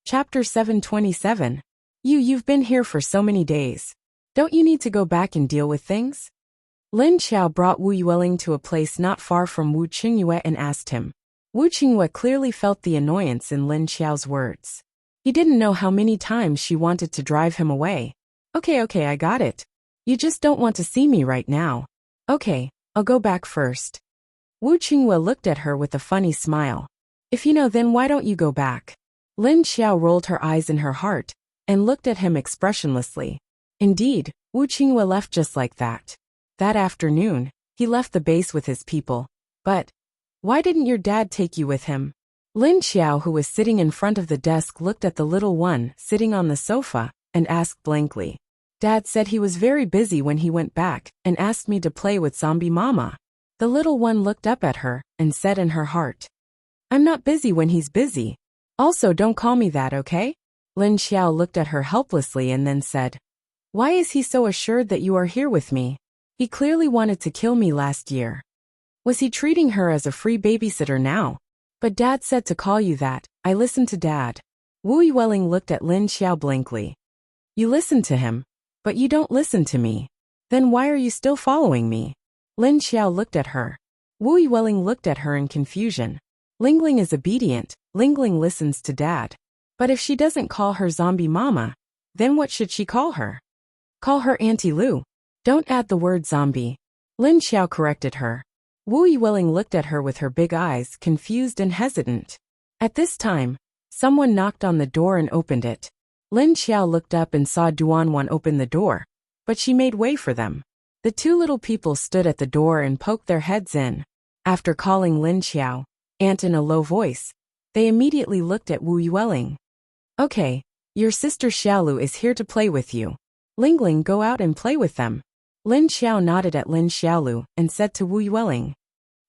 Chapter 727. You've been here for so many days. Don't you need to go back and deal with things? Lin Xiao brought Wu Yueling to a place not far from Wu Qingyue and asked him. Wu Qingyue clearly felt the annoyance in Lin Xiao's words. He didn't know how many times she wanted to drive him away. Okay, I got it. You just don't want to see me right now. Okay, I'll go back first. Wu Qingyue looked at her with a funny smile. If you know, then why don't you go back? Lin Xiao rolled her eyes in her heart and looked at him expressionlessly. Indeed, Wu Qingyue left just like that. That afternoon, he left the base with his people. But why didn't your dad take you with him? Lin Xiao, who was sitting in front of the desk, looked at the little one sitting on the sofa and asked blankly. Dad said he was very busy when he went back and asked me to play with Zombie Mama. The little one looked up at her and said in her heart, I'm not busy when he's busy. Also, don't call me that, okay? Lin Xiao looked at her helplessly and then said, Why is he so assured that you are here with me? He clearly wanted to kill me last year. Was he treating her as a free babysitter now? But Dad said to call you that. I listened to Dad. Wu Yueling looked at Lin Xiao blankly. You listened to him, but you don't listen to me. Then why are you still following me? Lin Xiao looked at her. Wu Yueling looked at her in confusion. Lingling is obedient. Lingling listens to Dad. But if she doesn't call her Zombie Mama, then what should she call her? Call her Auntie Lu. Don't add the word zombie. Lin Xiao corrected her. Wu Yueling looked at her with her big eyes, confused and hesitant. At this time, someone knocked on the door and opened it. Lin Xiao looked up and saw Duanwan open the door, but she made way for them. The two little people stood at the door and poked their heads in. After calling Lin Xiao, Aunt, in a low voice, they immediately looked at Wu Yueling. Okay, your sister Xiaolu is here to play with you. Lingling, go out and play with them. Lin Xiao nodded at Lin Xiaolu and said to Wu Yueling.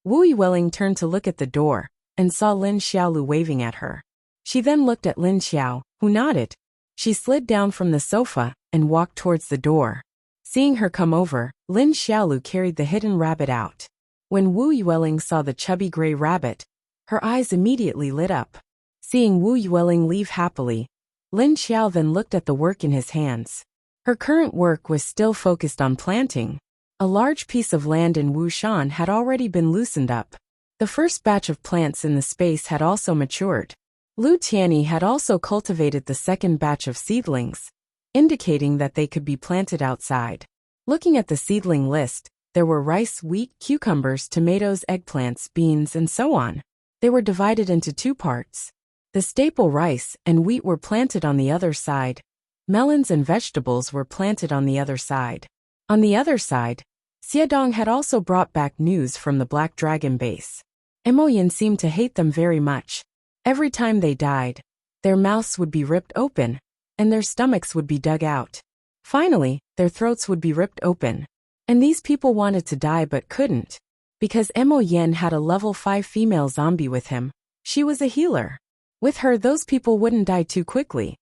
Wu Yueling turned to look at the door and saw Lin Xiaolu waving at her. She then looked at Lin Xiao, who nodded. She slid down from the sofa and walked towards the door. Seeing her come over, Lin Xiaolu carried the hidden rabbit out. When Wu Yueling saw the chubby gray rabbit, her eyes immediately lit up. Seeing Wu Yueling leave happily, Lin Xiao then looked at the work in his hands. Her current work was still focused on planting. A large piece of land in Wushan had already been loosened up. The first batch of plants in the space had also matured. Lu Tianyi had also cultivated the second batch of seedlings, indicating that they could be planted outside. Looking at the seedling list, there were rice, wheat, cucumbers, tomatoes, eggplants, beans, and so on. They were divided into two parts. The staple rice and wheat were planted on the other side. Melons and vegetables were planted on the other side. On the other side, Xiedong had also brought back news from the Black Dragon base. Emoyin seemed to hate them very much. Every time they died, their mouths would be ripped open, and their stomachs would be dug out. Finally, their throats would be ripped open. And these people wanted to die but couldn't. Because Emoyin had a level 5 female zombie with him. She was a healer. With her, those people wouldn't die too quickly.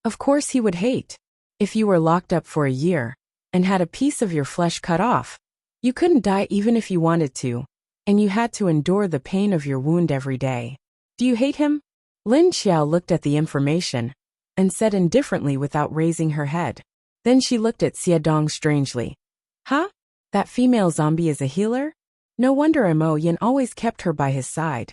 Of course he would hate. If you were locked up for a year and had a piece of your flesh cut off, you couldn't die even if you wanted to, and you had to endure the pain of your wound every day. Do you hate him? Lin Xiao looked at the information and said indifferently without raising her head. Then she looked at Xiedong strangely. Huh? That female zombie is a healer? No wonder Mo Yin always kept her by his side.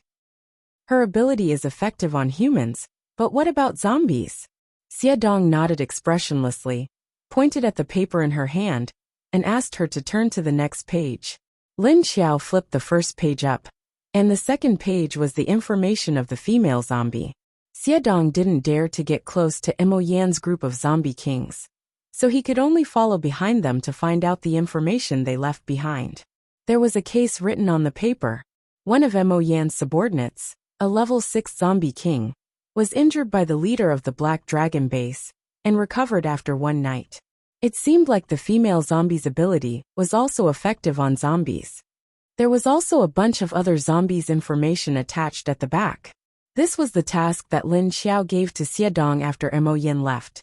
Her ability is effective on humans, but what about zombies? Xiedong nodded expressionlessly, pointed at the paper in her hand, and asked her to turn to the next page. Lin Xiao flipped the first page up, and the second page was the information of the female zombie. Xiedong didn't dare to get close to Mo Yan's group of zombie kings, so he could only follow behind them to find out the information they left behind. There was a case written on the paper. One of Mo Yan's subordinates, a level 6 zombie king, was injured by the leader of the Black Dragon base and recovered after one night. It seemed like the female zombie's ability was also effective on zombies. There was also a bunch of other zombies' information attached at the back. This was the task that Lin Xiao gave to Xiedong after Mo Yin left.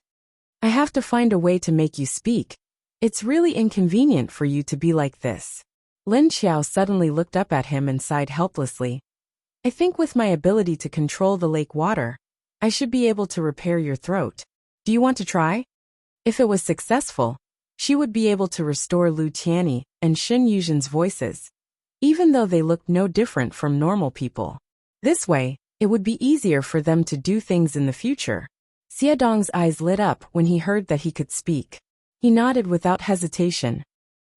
I have to find a way to make you speak. It's really inconvenient for you to be like this. Lin Xiao suddenly looked up at him and sighed helplessly. I think with my ability to control the lake water, I should be able to repair your throat. Do you want to try? If it was successful, she would be able to restore Lu Tianyi and Shen Yuzhen's voices, even though they looked no different from normal people. This way, it would be easier for them to do things in the future. Xiedong's eyes lit up when he heard that he could speak. He nodded without hesitation.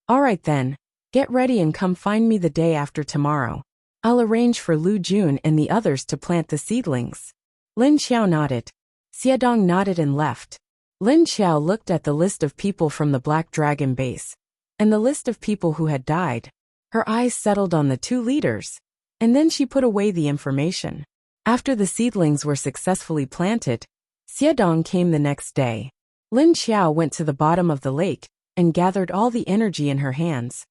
All right then, get ready and come find me the day after tomorrow. I'll arrange for Lu Jun and the others to plant the seedlings. Lin Xiao nodded. Xiedong nodded and left. Lin Xiao looked at the list of people from the Black Dragon base, and the list of people who had died. Her eyes settled on the two leaders, and then she put away the information. After the seedlings were successfully planted, Xiedong came the next day. Lin Xiao went to the bottom of the lake and gathered all the energy in her hands,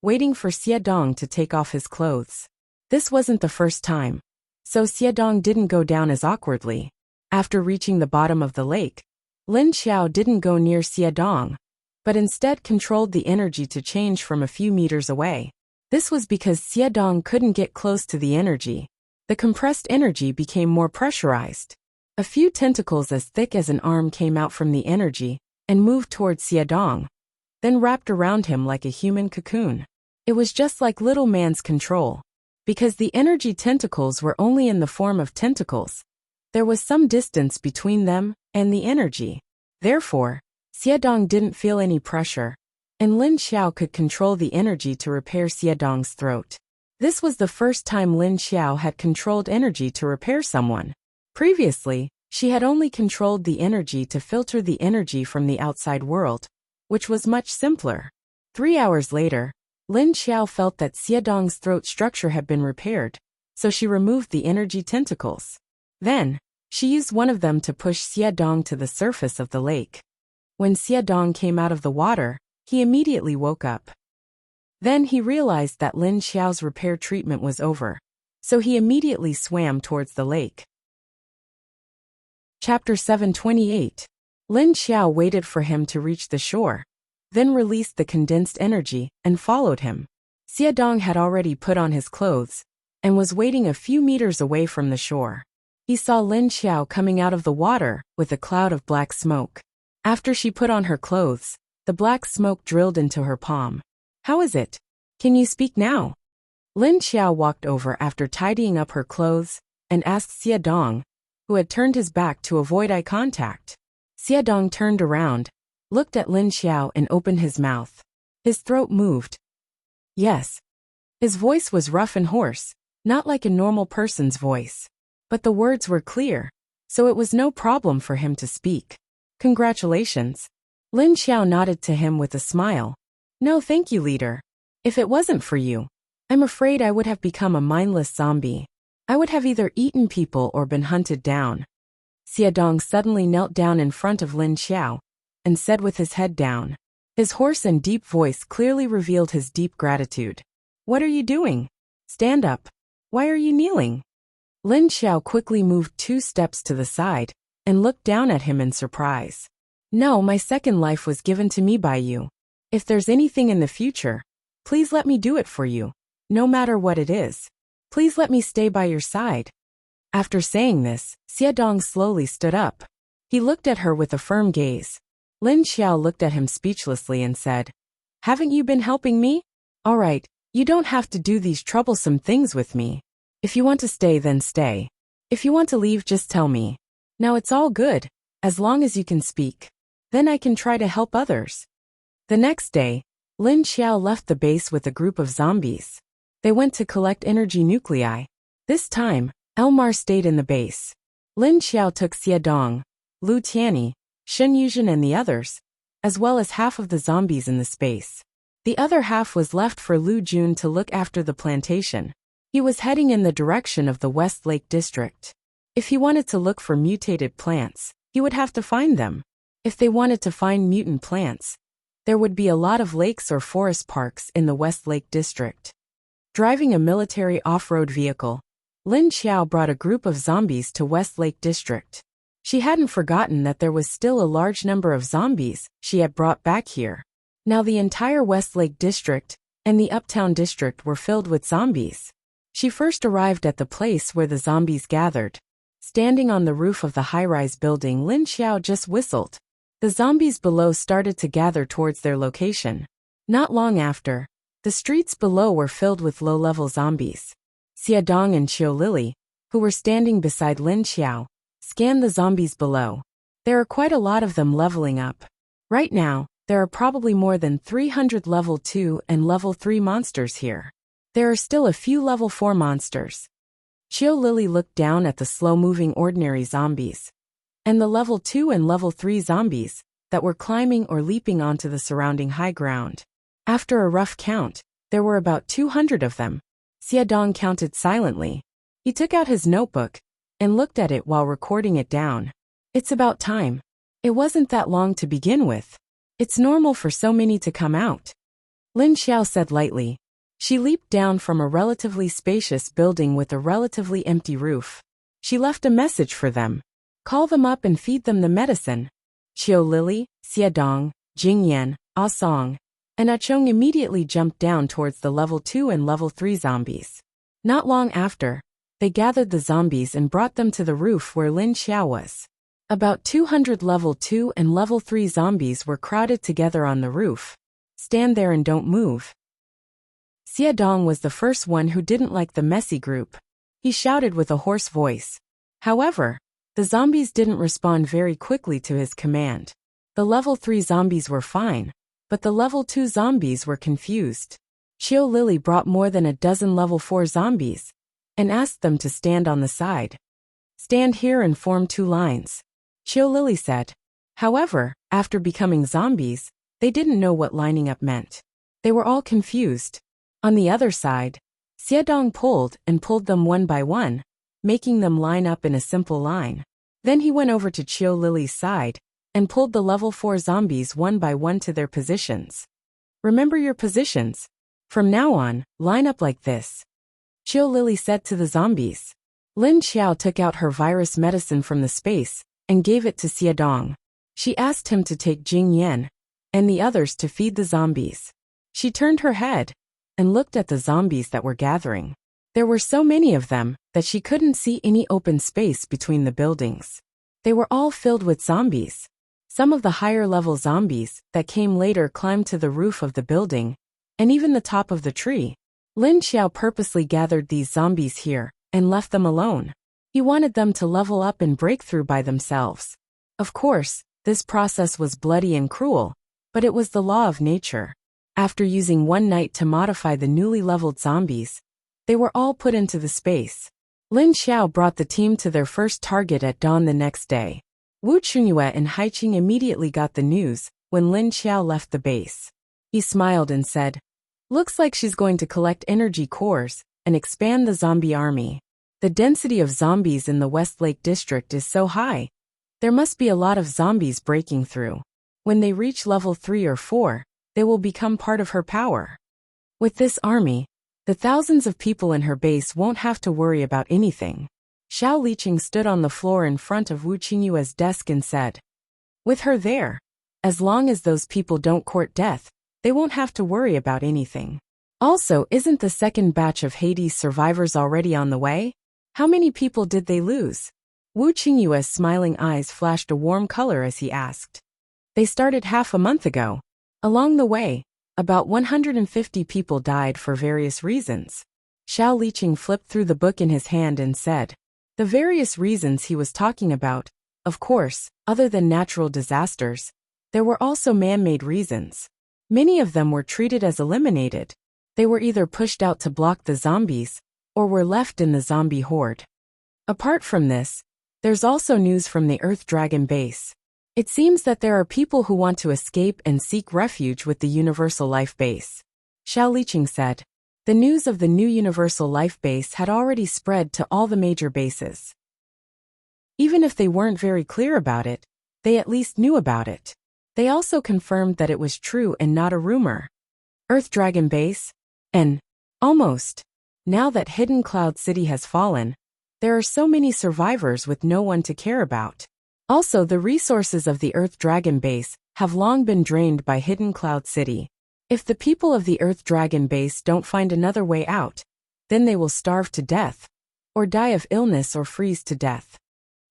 waiting for Xiedong to take off his clothes. This wasn't the first time, so Xiedong didn't go down as awkwardly. After reaching the bottom of the lake, Lin Xiao didn't go near Xiedong, but instead controlled the energy to change from a few meters away. This was because Xiedong couldn't get close to the energy. The compressed energy became more pressurized. A few tentacles as thick as an arm came out from the energy and moved towards Xiedong, then wrapped around him like a human cocoon. It was just like little man's control. Because the energy tentacles were only in the form of tentacles, there was some distance between them and the energy. Therefore, Xiedong didn't feel any pressure, and Lin Xiao could control the energy to repair Xiedong's throat. This was the first time Lin Xiao had controlled energy to repair someone. Previously, she had only controlled the energy to filter the energy from the outside world, which was much simpler. 3 hours later, Lin Xiao felt that Xiedong's throat structure had been repaired, so she removed the energy tentacles. Then, she used one of them to push Xiedong to the surface of the lake. When Xiedong came out of the water, he immediately woke up. Then he realized that Lin Xiao's repair treatment was over, so he immediately swam towards the lake. Chapter 728. Lin Xiao waited for him to reach the shore, then released the condensed energy and followed him. Xiedong had already put on his clothes and was waiting a few meters away from the shore. He saw Lin Xiao coming out of the water with a cloud of black smoke. After she put on her clothes, the black smoke drilled into her palm. How is it? Can you speak now? Lin Xiao walked over after tidying up her clothes and asked Xiedong, who had turned his back to avoid eye contact. Xiedong turned around, looked at Lin Xiao and opened his mouth. His throat moved. Yes. His voice was rough and hoarse, not like a normal person's voice. But the words were clear, so it was no problem for him to speak. Congratulations. Lin Xiao nodded to him with a smile. No thank you, leader. If it wasn't for you, I'm afraid I would have become a mindless zombie. I would have either eaten people or been hunted down. Xiedong suddenly knelt down in front of Lin Xiao and said with his head down. His hoarse and deep voice clearly revealed his deep gratitude. What are you doing? Stand up. Why are you kneeling? Lin Xiao quickly moved 2 steps to the side and looked down at him in surprise. No, my second life was given to me by you. If there's anything in the future, please let me do it for you, no matter what it is. Please let me stay by your side. After saying this, Xiedong slowly stood up. He looked at her with a firm gaze. Lin Xiao looked at him speechlessly and said, Haven't you been helping me? All right, you don't have to do these troublesome things with me. If you want to stay, then stay. If you want to leave, just tell me. Now it's all good, as long as you can speak. Then I can try to help others. The next day, Lin Xiao left the base with a group of zombies. They went to collect energy nuclei. This time, Elmar stayed in the base. Lin Xiao took Xiedong, Lu Tianyi, Shen Yuzhen and the others, as well as half of the zombies in the space. The other half was left for Lu Jun to look after the plantation. He was heading in the direction of the West Lake District. If he wanted to look for mutated plants, he would have to find them. If they wanted to find mutant plants, there would be a lot of lakes or forest parks in the West Lake District. Driving a military off-road vehicle, Lin Xiao brought a group of zombies to West Lake District. She hadn't forgotten that there was still a large number of zombies she had brought back here. Now the entire West Lake District and the Uptown District were filled with zombies. She first arrived at the place where the zombies gathered. Standing on the roof of the high-rise building, Lin Xiao just whistled. The zombies below started to gather towards their location. Not long after, the streets below were filled with low-level zombies. Xia Dong and Qiu Lili, who were standing beside Lin Xiao, scanned the zombies below. There are quite a lot of them leveling up. Right now, there are probably more than 300 level 2 and level 3 monsters here. There are still a few level 4 monsters. Qiu Lili looked down at the slow-moving ordinary zombies and the level 2 and level 3 zombies that were climbing or leaping onto the surrounding high ground. After a rough count, there were about 200 of them. Xia Dong counted silently. He took out his notebook and looked at it while recording it down. It's about time. It wasn't that long to begin with. It's normal for so many to come out. Lin Xiao said lightly. She leaped down from a relatively spacious building with a relatively empty roof. She left a message for them. Call them up and feed them the medicine. Qiu Lili, Xia Dong, Jing Yan, Ah Song, and Ah Chong immediately jumped down towards the level 2 and level 3 zombies. Not long after, they gathered the zombies and brought them to the roof where Lin Xiao was. About 200 level 2 and level 3 zombies were crowded together on the roof. Stand there and don't move. Xia Dong was the first one who didn't like the messy group. He shouted with a hoarse voice. However, the zombies didn't respond very quickly to his command. The level 3 zombies were fine, but the level 2 zombies were confused. Qiu Lili brought more than a dozen level 4 zombies and asked them to stand on the side. Stand here and form 2 lines. Qiu Lili said. However, after becoming zombies, they didn't know what lining up meant. They were all confused. On the other side, Xia Dong pulled them one by one, making them line up in a simple line. Then he went over to Qiu Lili's side and pulled the level 4 zombies one by one to their positions. Remember your positions. From now on, line up like this. Qiu Lili said to the zombies. Lin Xiao took out her virus medicine from the space and gave it to Xia Dong. She asked him to take Jing Yan and the others to feed the zombies. She turned her head and looked at the zombies that were gathering. There were so many of them that she couldn't see any open space between the buildings. They were all filled with zombies. Some of the higher-level zombies that came later climbed to the roof of the building, and even the top of the tree. Lin Xiao purposely gathered these zombies here and left them alone. He wanted them to level up and break through by themselves. Of course, this process was bloody and cruel, but it was the law of nature. After using one night to modify the newly leveled zombies, they were all put into the space. Lin Xiao brought the team to their first target at dawn the next day. Wu Chunyue and Haiqing immediately got the news when Lin Xiao left the base. He smiled and said, "Looks like she's going to collect energy cores and expand the zombie army. The density of zombies in the Westlake district is so high. There must be a lot of zombies breaking through. When they reach level 3 or 4, they will become part of her power. With this army, the thousands of people in her base won't have to worry about anything." Xiao Liqing stood on the floor in front of Wu Qingyue's desk and said, "With her there, as long as those people don't court death, they won't have to worry about anything. Also, isn't the second batch of Hades survivors already on the way? How many people did they lose?" Wu Qingyue's smiling eyes flashed a warm color as he asked. "They started half a month ago. Along the way, about 150 people died for various reasons." Xiao Liqing flipped through the book in his hand and said, the various reasons he was talking about, of course, other than natural disasters, there were also man-made reasons. Many of them were treated as eliminated. They were either pushed out to block the zombies, or were left in the zombie horde. Apart from this, there's also news from the Earth Dragon base. It seems that there are people who want to escape and seek refuge with the Universal Life Base. Xiao Liqing said. The news of the new Universal Life Base had already spread to all the major bases. Even if they weren't very clear about it, they at least knew about it. They also confirmed that it was true and not a rumor. Earth Dragon Base? And almost. Now that Hidden Cloud City has fallen, there are so many survivors with no one to care about. Also, the resources of the Earth Dragon Base have long been drained by Hidden Cloud City. If the people of the Earth Dragon Base don't find another way out, then they will starve to death, or die of illness or freeze to death.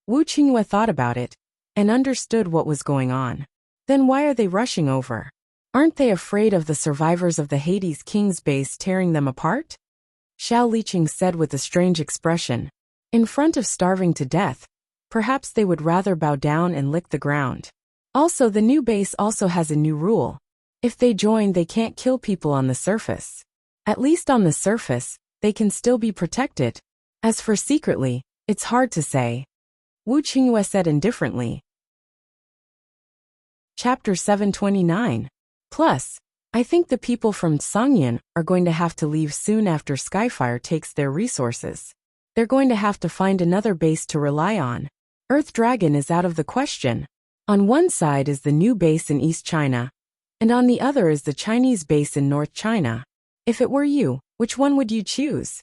Wu Qingyue thought about it and understood what was going on. Then why are they rushing over? Aren't they afraid of the survivors of the Hades King's base tearing them apart? Xiao Liqing said with a strange expression. In front of starving to death, perhaps they would rather bow down and lick the ground. Also, the new base also has a new rule. If they join, they can't kill people on the surface. At least on the surface, they can still be protected. As for secretly, it's hard to say. Wu Qingyue said indifferently. Chapter 729. Plus, I think the people from Sangyan are going to have to leave soon after Skyfire takes their resources. They're going to have to find another base to rely on. Earth Dragon is out of the question. On one side is the new base in East China, and on the other is the Chinese base in North China. If it were you, which one would you choose?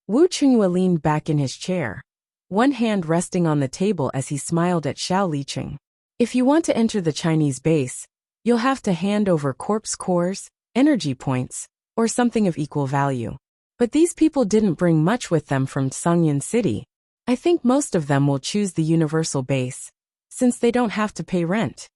Wu Qingyue leaned back in his chair, one hand resting on the table as he smiled at Xiao Liqing. If you want to enter the Chinese base, you'll have to hand over corpse cores, energy points, or something of equal value. But these people didn't bring much with them from Sangyan City. I think most of them will choose the universal base, since they don't have to pay rent.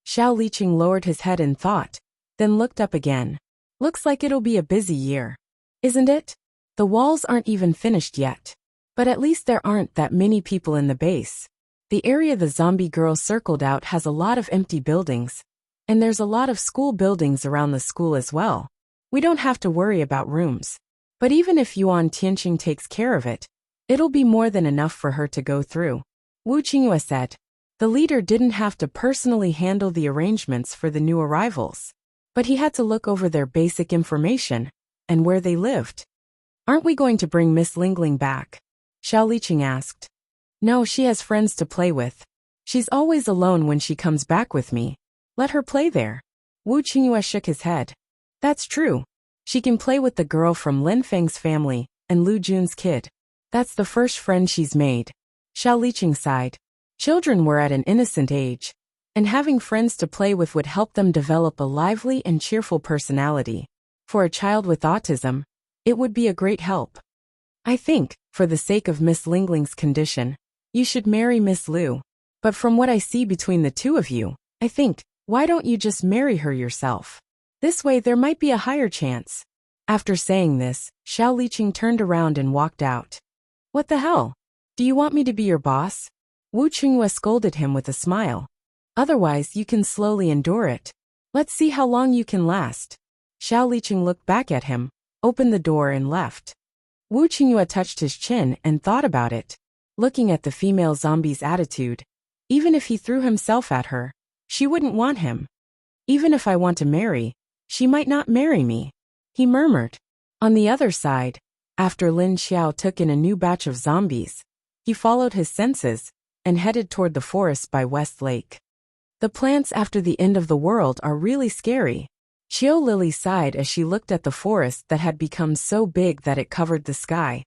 Xiao Liqing lowered his head in thought, then looked up again. Looks like it'll be a busy year. Isn't it? The walls aren't even finished yet. But at least there aren't that many people in the base. The area the zombie girl circled out has a lot of empty buildings, and there's a lot of school buildings around the school as well. We don't have to worry about rooms. But even if Yuan Tianqing takes care of it, it'll be more than enough for her to go through. Wu Qingyue said. The leader didn't have to personally handle the arrangements for the new arrivals, but he had to look over their basic information and where they lived. Aren't we going to bring Miss Lingling back? Xiao Liqing asked. No, she has friends to play with. She's always alone when she comes back with me. Let her play there. Wu Qingyue shook his head. That's true. She can play with the girl from Lin Feng's family and Lu Jun's kid. That's the first friend she's made. Xiao Liqing sighed. Children were at an innocent age, and having friends to play with would help them develop a lively and cheerful personality. For a child with autism, it would be a great help. I think, for the sake of Miss Lingling's condition, you should marry Miss Lu. But from what I see between the two of you, I think, why don't you just marry her yourself? This way there might be a higher chance. After saying this, Xiao Liqing turned around and walked out. What the hell? Do you want me to be your boss? Wu Qingyue scolded him with a smile. Otherwise, you can slowly endure it. Let's see how long you can last. Xiao Liqing looked back at him, opened the door and left. Wu Qingyue touched his chin and thought about it. Looking at the female zombie's attitude, even if he threw himself at her, she wouldn't want him. Even if I want to marry, she might not marry me, he murmured. On the other side, after Lin Xiao took in a new batch of zombies, he followed his senses and headed toward the forest by West Lake. The plants after the end of the world are really scary. Qiu Lily sighed as she looked at the forest that had become so big that it covered the sky.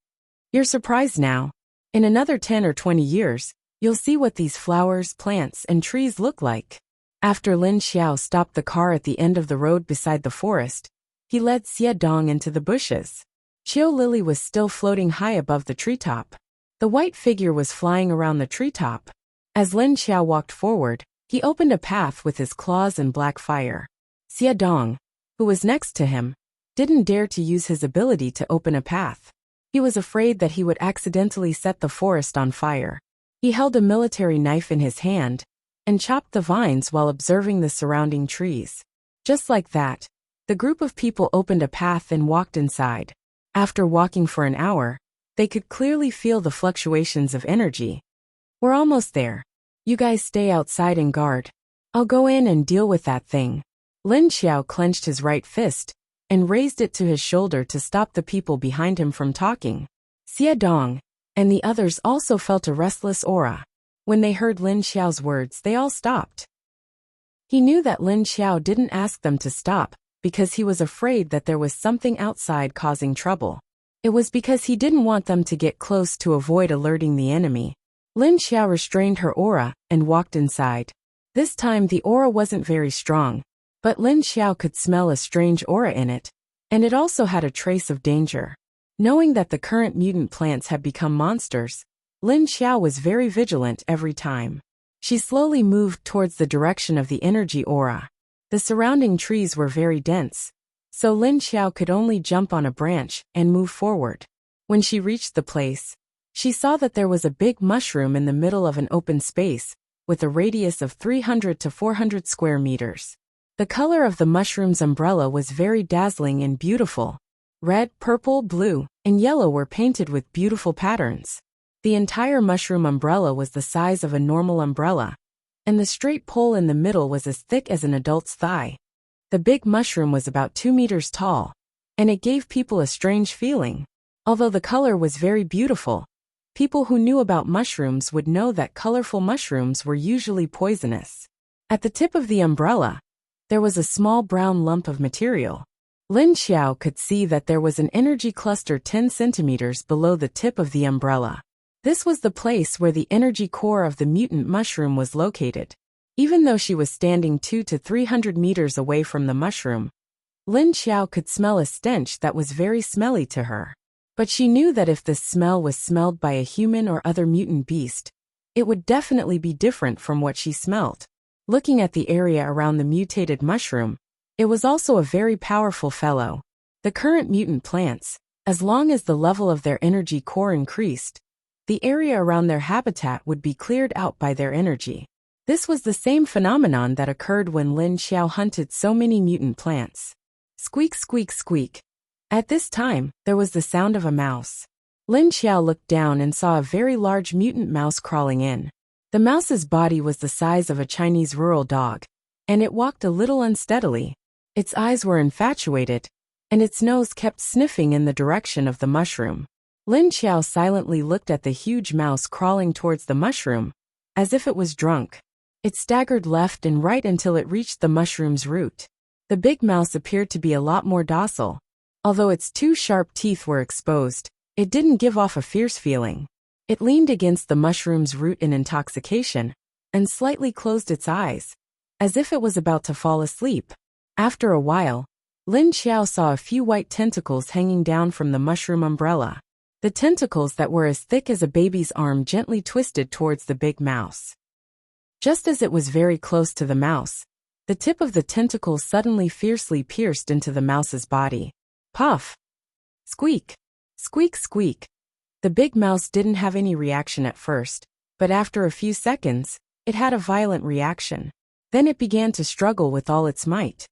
You're surprised now. In another 10 or 20 years, you'll see what these flowers, plants, and trees look like. After Lin Xiao stopped the car at the end of the road beside the forest, he led Xie Dong into the bushes. Qiu Lily was still floating high above the treetop. The white figure was flying around the treetop. As Lin Xiao walked forward, he opened a path with his claws and black fire. Xie Dong, who was next to him, didn't dare to use his ability to open a path. He was afraid that he would accidentally set the forest on fire. He held a military knife in his hand and chopped the vines while observing the surrounding trees. Just like that, the group of people opened a path and walked inside. After walking for an hour, they could clearly feel the fluctuations of energy. We're almost there. You guys stay outside and guard. I'll go in and deal with that thing. Lin Xiao clenched his right fist and raised it to his shoulder to stop the people behind him from talking. Xie Dong and the others also felt a restless aura. When they heard Lin Xiao's words, they all stopped. He knew that Lin Xiao didn't ask them to stop because he was afraid that there was something outside causing trouble. It was because he didn't want them to get close to avoid alerting the enemy. Lin Xiao restrained her aura and walked inside. This time the aura wasn't very strong, but Lin Xiao could smell a strange aura in it, and it also had a trace of danger. Knowing that the current mutant plants had become monsters, Lin Xiao was very vigilant every time. She slowly moved towards the direction of the energy aura. The surrounding trees were very dense, so Lin Xiao could only jump on a branch and move forward. When she reached the place, she saw that there was a big mushroom in the middle of an open space, with a radius of 300 to 400 square meters. The color of the mushroom's umbrella was very dazzling and beautiful. Red, purple, blue, and yellow were painted with beautiful patterns. The entire mushroom umbrella was the size of a normal umbrella, and the straight pole in the middle was as thick as an adult's thigh. The big mushroom was about 2 meters tall, and it gave people a strange feeling. Although the color was very beautiful, people who knew about mushrooms would know that colorful mushrooms were usually poisonous. At the tip of the umbrella, there was a small brown lump of material. Lin Xiao could see that there was an energy cluster 10 centimeters below the tip of the umbrella. This was the place where the energy core of the mutant mushroom was located. Even though she was standing 200 to 300 meters away from the mushroom, Lin Xiao could smell a stench that was very smelly to her. But she knew that if this smell was smelled by a human or other mutant beast, it would definitely be different from what she smelled. Looking at the area around the mutated mushroom, it was also a very powerful fellow. The current mutant plants, as long as the level of their energy core increased, the area around their habitat would be cleared out by their energy. This was the same phenomenon that occurred when Lin Xiao hunted so many mutant plants. Squeak, squeak, squeak. At this time, there was the sound of a mouse. Lin Xiao looked down and saw a very large mutant mouse crawling in. The mouse's body was the size of a Chinese rural dog, and it walked a little unsteadily. Its eyes were infatuated, and its nose kept sniffing in the direction of the mushroom. Lin Xiao silently looked at the huge mouse crawling towards the mushroom, as if it was drunk. It staggered left and right until it reached the mushroom's root. The big mouse appeared to be a lot more docile. Although its 2 sharp teeth were exposed, it didn't give off a fierce feeling. It leaned against the mushroom's root in intoxication, and slightly closed its eyes, as if it was about to fall asleep. After a while, Lin Xiao saw a few white tentacles hanging down from the mushroom umbrella. The tentacles that were as thick as a baby's arm gently twisted towards the big mouse. Just as it was very close to the mouse, the tip of the tentacle suddenly fiercely pierced into the mouse's body. Puff! Squeak! Squeak, squeak! The big mouse didn't have any reaction at first, but after a few seconds, it had a violent reaction. Then it began to struggle with all its might.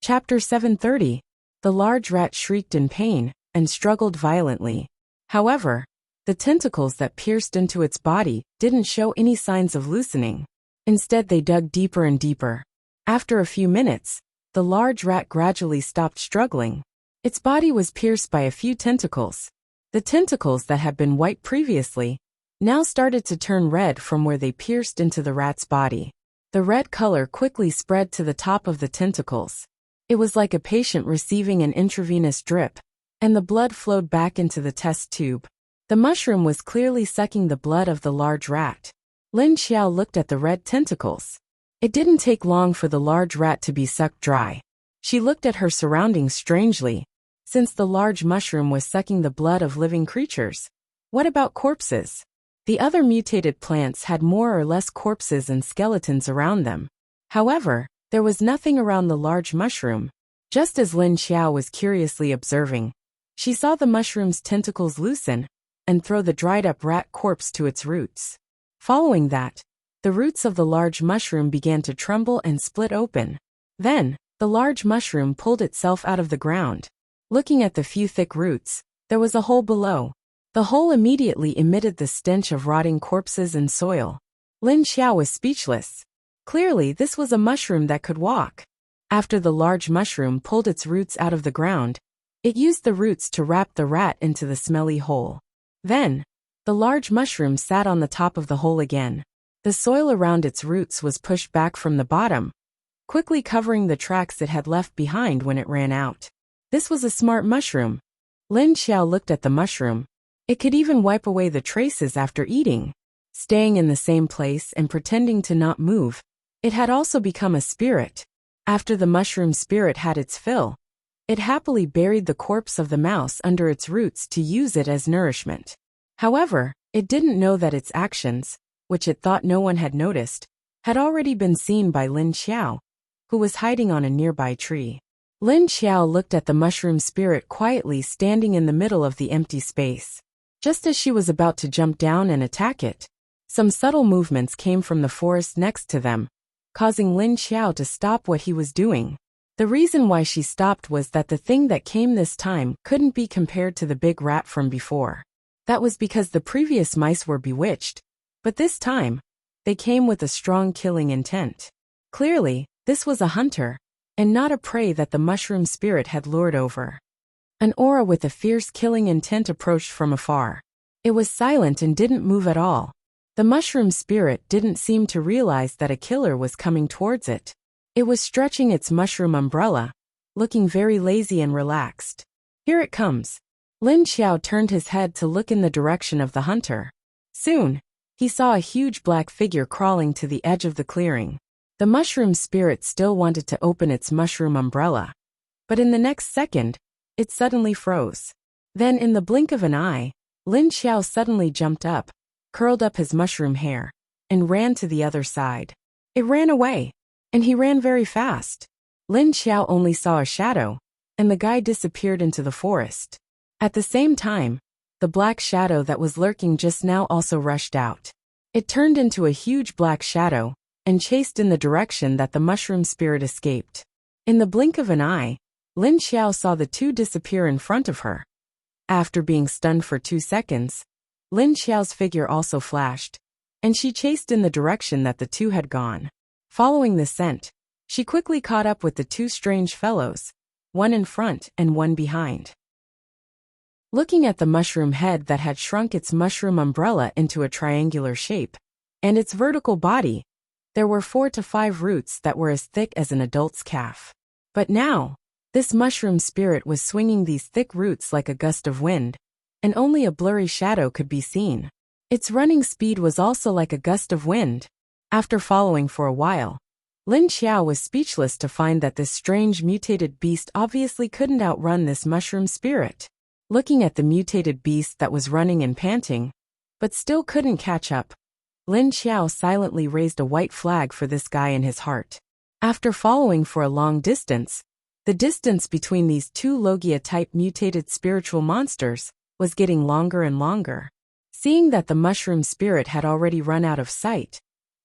Chapter 730. The large rat shrieked in pain and struggled violently. However, the tentacles that pierced into its body didn't show any signs of loosening. Instead, they dug deeper and deeper. After a few minutes, the large rat gradually stopped struggling. Its body was pierced by a few tentacles. The tentacles that had been white previously now started to turn red from where they pierced into the rat's body. The red color quickly spread to the top of the tentacles. It was like a patient receiving an intravenous drip, and the blood flowed back into the test tube. The mushroom was clearly sucking the blood of the large rat. Lin Xiao looked at the red tentacles. It didn't take long for the large rat to be sucked dry. She looked at her surroundings strangely, since the large mushroom was sucking the blood of living creatures. What about corpses? The other mutated plants had more or less corpses and skeletons around them. However, there was nothing around the large mushroom. Just as Lin Xiao was curiously observing, she saw the mushroom's tentacles loosen and throw the dried-up rat corpse to its roots. Following that, the roots of the large mushroom began to tremble and split open. Then, the large mushroom pulled itself out of the ground. Looking at the few thick roots, there was a hole below. The hole immediately emitted the stench of rotting corpses and soil. Lin Xiao was speechless. Clearly, this was a mushroom that could walk. After the large mushroom pulled its roots out of the ground, it used the roots to wrap the rat into the smelly hole. Then, the large mushroom sat on the top of the hole again. The soil around its roots was pushed back from the bottom, quickly covering the tracks it had left behind when it ran out. This was a smart mushroom. Lin Xiao looked at the mushroom. It could even wipe away the traces after eating. Staying in the same place and pretending to not move, it had also become a spirit. After the mushroom spirit had its fill, it happily buried the corpse of the mouse under its roots to use it as nourishment. However, it didn't know that its actions, which it thought no one had noticed, had already been seen by Lin Xiao, who was hiding on a nearby tree. Lin Xiao looked at the mushroom spirit quietly standing in the middle of the empty space. Just as she was about to jump down and attack it, some subtle movements came from the forest next to them, causing Lin Xiao to stop what he was doing. The reason why she stopped was that the thing that came this time couldn't be compared to the big rat from before. That was because the previous mice were bewitched, but this time, they came with a strong killing intent. Clearly, this was a hunter, and not a prey that the mushroom spirit had lured over. An aura with a fierce killing intent approached from afar. It was silent and didn't move at all. The mushroom spirit didn't seem to realize that a killer was coming towards it. It was stretching its mushroom umbrella, looking very lazy and relaxed. Here it comes. Lin Xiao turned his head to look in the direction of the hunter. Soon, he saw a huge black figure crawling to the edge of the clearing. The mushroom spirit still wanted to open its mushroom umbrella, but in the next second, it suddenly froze. Then in the blink of an eye, Lin Xiao suddenly jumped up, curled up his mushroom hair, and ran to the other side. It ran away, and he ran very fast. Lin Xiao only saw a shadow, and the guy disappeared into the forest. At the same time, the black shadow that was lurking just now also rushed out. It turned into a huge black shadow, and chased in the direction that the mushroom spirit escaped. In the blink of an eye, Lin Xiao saw the two disappear in front of her. After being stunned for 2 seconds, Lin Xiao's figure also flashed, and she chased in the direction that the two had gone. Following the scent, she quickly caught up with the two strange fellows, one in front and one behind. Looking at the mushroom head that had shrunk its mushroom umbrella into a triangular shape, and its vertical body, there were 4 to 5 roots that were as thick as an adult's calf. But now, this mushroom spirit was swinging these thick roots like a gust of wind, and only a blurry shadow could be seen. Its running speed was also like a gust of wind. After following for a while, Lin Xiao was speechless to find that this strange mutated beast obviously couldn't outrun this mushroom spirit. Looking at the mutated beast that was running and panting, but still couldn't catch up, Lin Xiao silently raised a white flag for this guy in his heart. After following for a long distance, the distance between these two Logia-type mutated spiritual monsters was getting longer and longer. Seeing that the mushroom spirit had already run out of sight,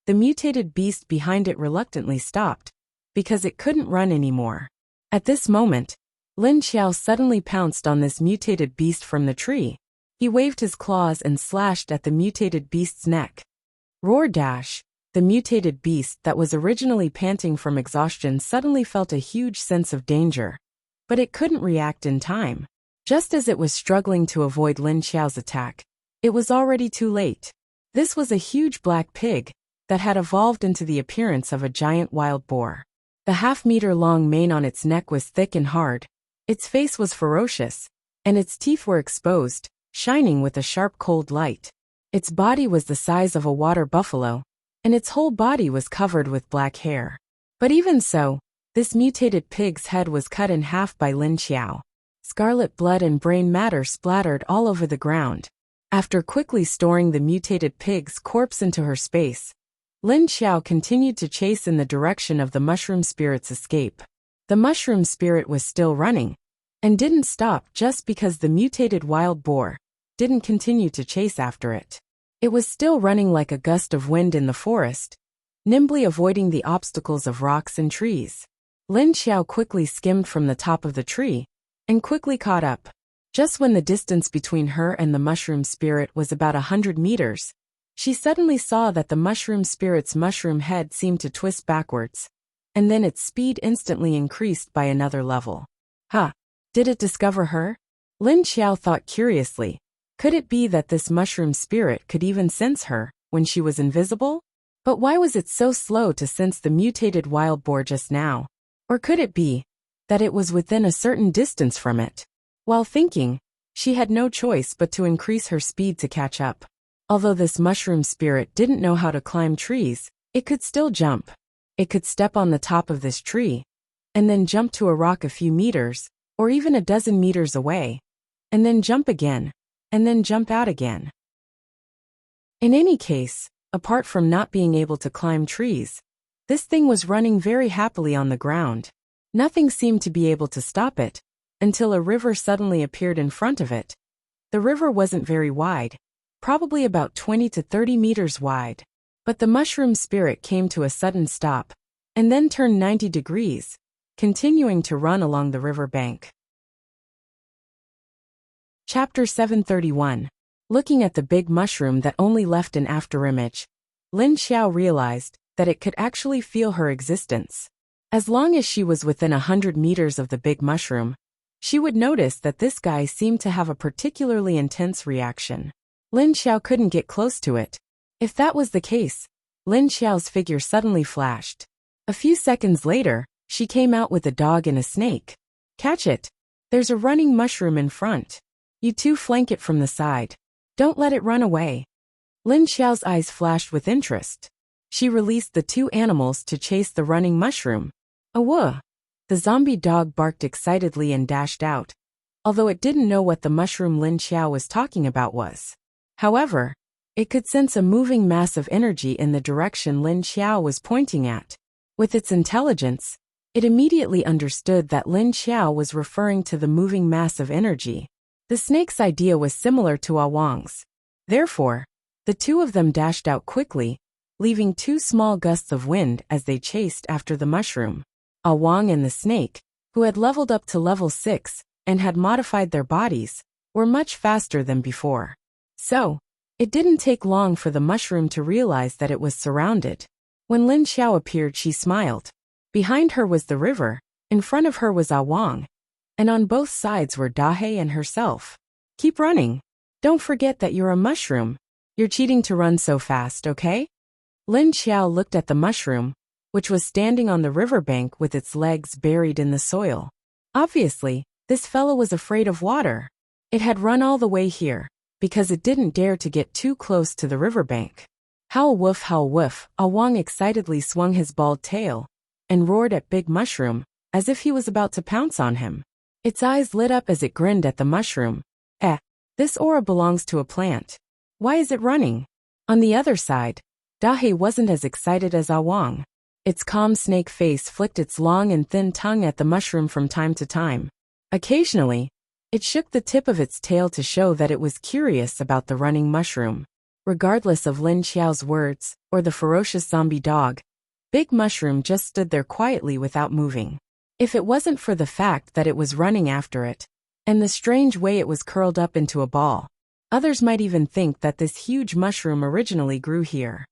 the mutated beast behind it reluctantly stopped, because it couldn't run anymore. At this moment, Lin Xiao suddenly pounced on this mutated beast from the tree. He waved his claws and slashed at the mutated beast's neck. Roar dash! The mutated beast that was originally panting from exhaustion suddenly felt a huge sense of danger. But it couldn't react in time. Just as it was struggling to avoid Lin Xiao's attack, it was already too late. This was a huge black pig that had evolved into the appearance of a giant wild boar. The half-meter-long mane on its neck was thick and hard. Its face was ferocious, and its teeth were exposed, shining with a sharp cold light. Its body was the size of a water buffalo, and its whole body was covered with black hair. But even so, this mutated pig's head was cut in half by Lin Xiao. Scarlet blood and brain matter splattered all over the ground. After quickly storing the mutated pig's corpse into her space, Lin Xiao continued to chase in the direction of the mushroom spirit's escape. The mushroom spirit was still running, and didn't stop just because the mutated wild boar didn't continue to chase after it. It was still running like a gust of wind in the forest, nimbly avoiding the obstacles of rocks and trees. Lin Xiao quickly skimmed from the top of the tree, and quickly caught up. Just when the distance between her and the mushroom spirit was about 100 meters, she suddenly saw that the mushroom spirit's mushroom head seemed to twist backwards, and then its speed instantly increased by another level. Huh! Did it discover her? Lin Xiao thought curiously. Could it be that this mushroom spirit could even sense her when she was invisible? But why was it so slow to sense the mutated wild boar just now? Or could it be that it was within a certain distance from it? While thinking, she had no choice but to increase her speed to catch up. Although this mushroom spirit didn't know how to climb trees, it could still jump. It could step on the top of this tree, and then jump to a rock a few meters, or even a dozen meters away, and then jump again, and then jump out again. In any case, apart from not being able to climb trees, this thing was running very happily on the ground. Nothing seemed to be able to stop it, until a river suddenly appeared in front of it. The river wasn't very wide, probably about 20 to 30 meters wide. But the mushroom spirit came to a sudden stop, and then turned 90 degrees, continuing to run along the river bank. Chapter 731. Looking at the big mushroom that only left an afterimage, Lin Xiao realized that it could actually feel her existence. As long as she was within 100 meters of the big mushroom, she would notice that this guy seemed to have a particularly intense reaction. Lin Xiao couldn't get close to it. If that was the case, Lin Xiao's figure suddenly flashed. A few seconds later, she came out with a dog and a snake. Catch it! There's a running mushroom in front. You two flank it from the side. Don't let it run away. Lin Xiao's eyes flashed with interest. She released the two animals to chase the running mushroom. Awoo! The zombie dog barked excitedly and dashed out, although it didn't know what the mushroom Lin Xiao was talking about was. However, it could sense a moving mass of energy in the direction Lin Xiao was pointing at. With its intelligence, it immediately understood that Lin Xiao was referring to the moving mass of energy. The snake's idea was similar to Wang's. Therefore, the two of them dashed out quickly, leaving two small gusts of wind as they chased after the mushroom. Wang and the snake, who had leveled up to level 6 and had modified their bodies, were much faster than before. So, it didn't take long for the mushroom to realize that it was surrounded. When Lin Xiao appeared, she smiled. Behind her was the river, in front of her was Wang, and on both sides were Dahe and herself. Keep running. Don't forget that you're a mushroom. You're cheating to run so fast, okay? Lin Xiao looked at the mushroom, which was standing on the riverbank with its legs buried in the soil. Obviously, this fellow was afraid of water. It had run all the way here, because it didn't dare to get too close to the riverbank. Howl woof, Wang excitedly swung his bald tail and roared at Big Mushroom, as if he was about to pounce on him. Its eyes lit up as it grinned at the mushroom. This aura belongs to a plant. Why is it running? On the other side, Dahe wasn't as excited as Wang. Its calm snake face flicked its long and thin tongue at the mushroom from time to time. Occasionally, it shook the tip of its tail to show that it was curious about the running mushroom. Regardless of Lin Xiao's words, or the ferocious zombie dog, Big Mushroom just stood there quietly without moving. If it wasn't for the fact that it was running after it, and the strange way it was curled up into a ball, others might even think that this huge mushroom originally grew here.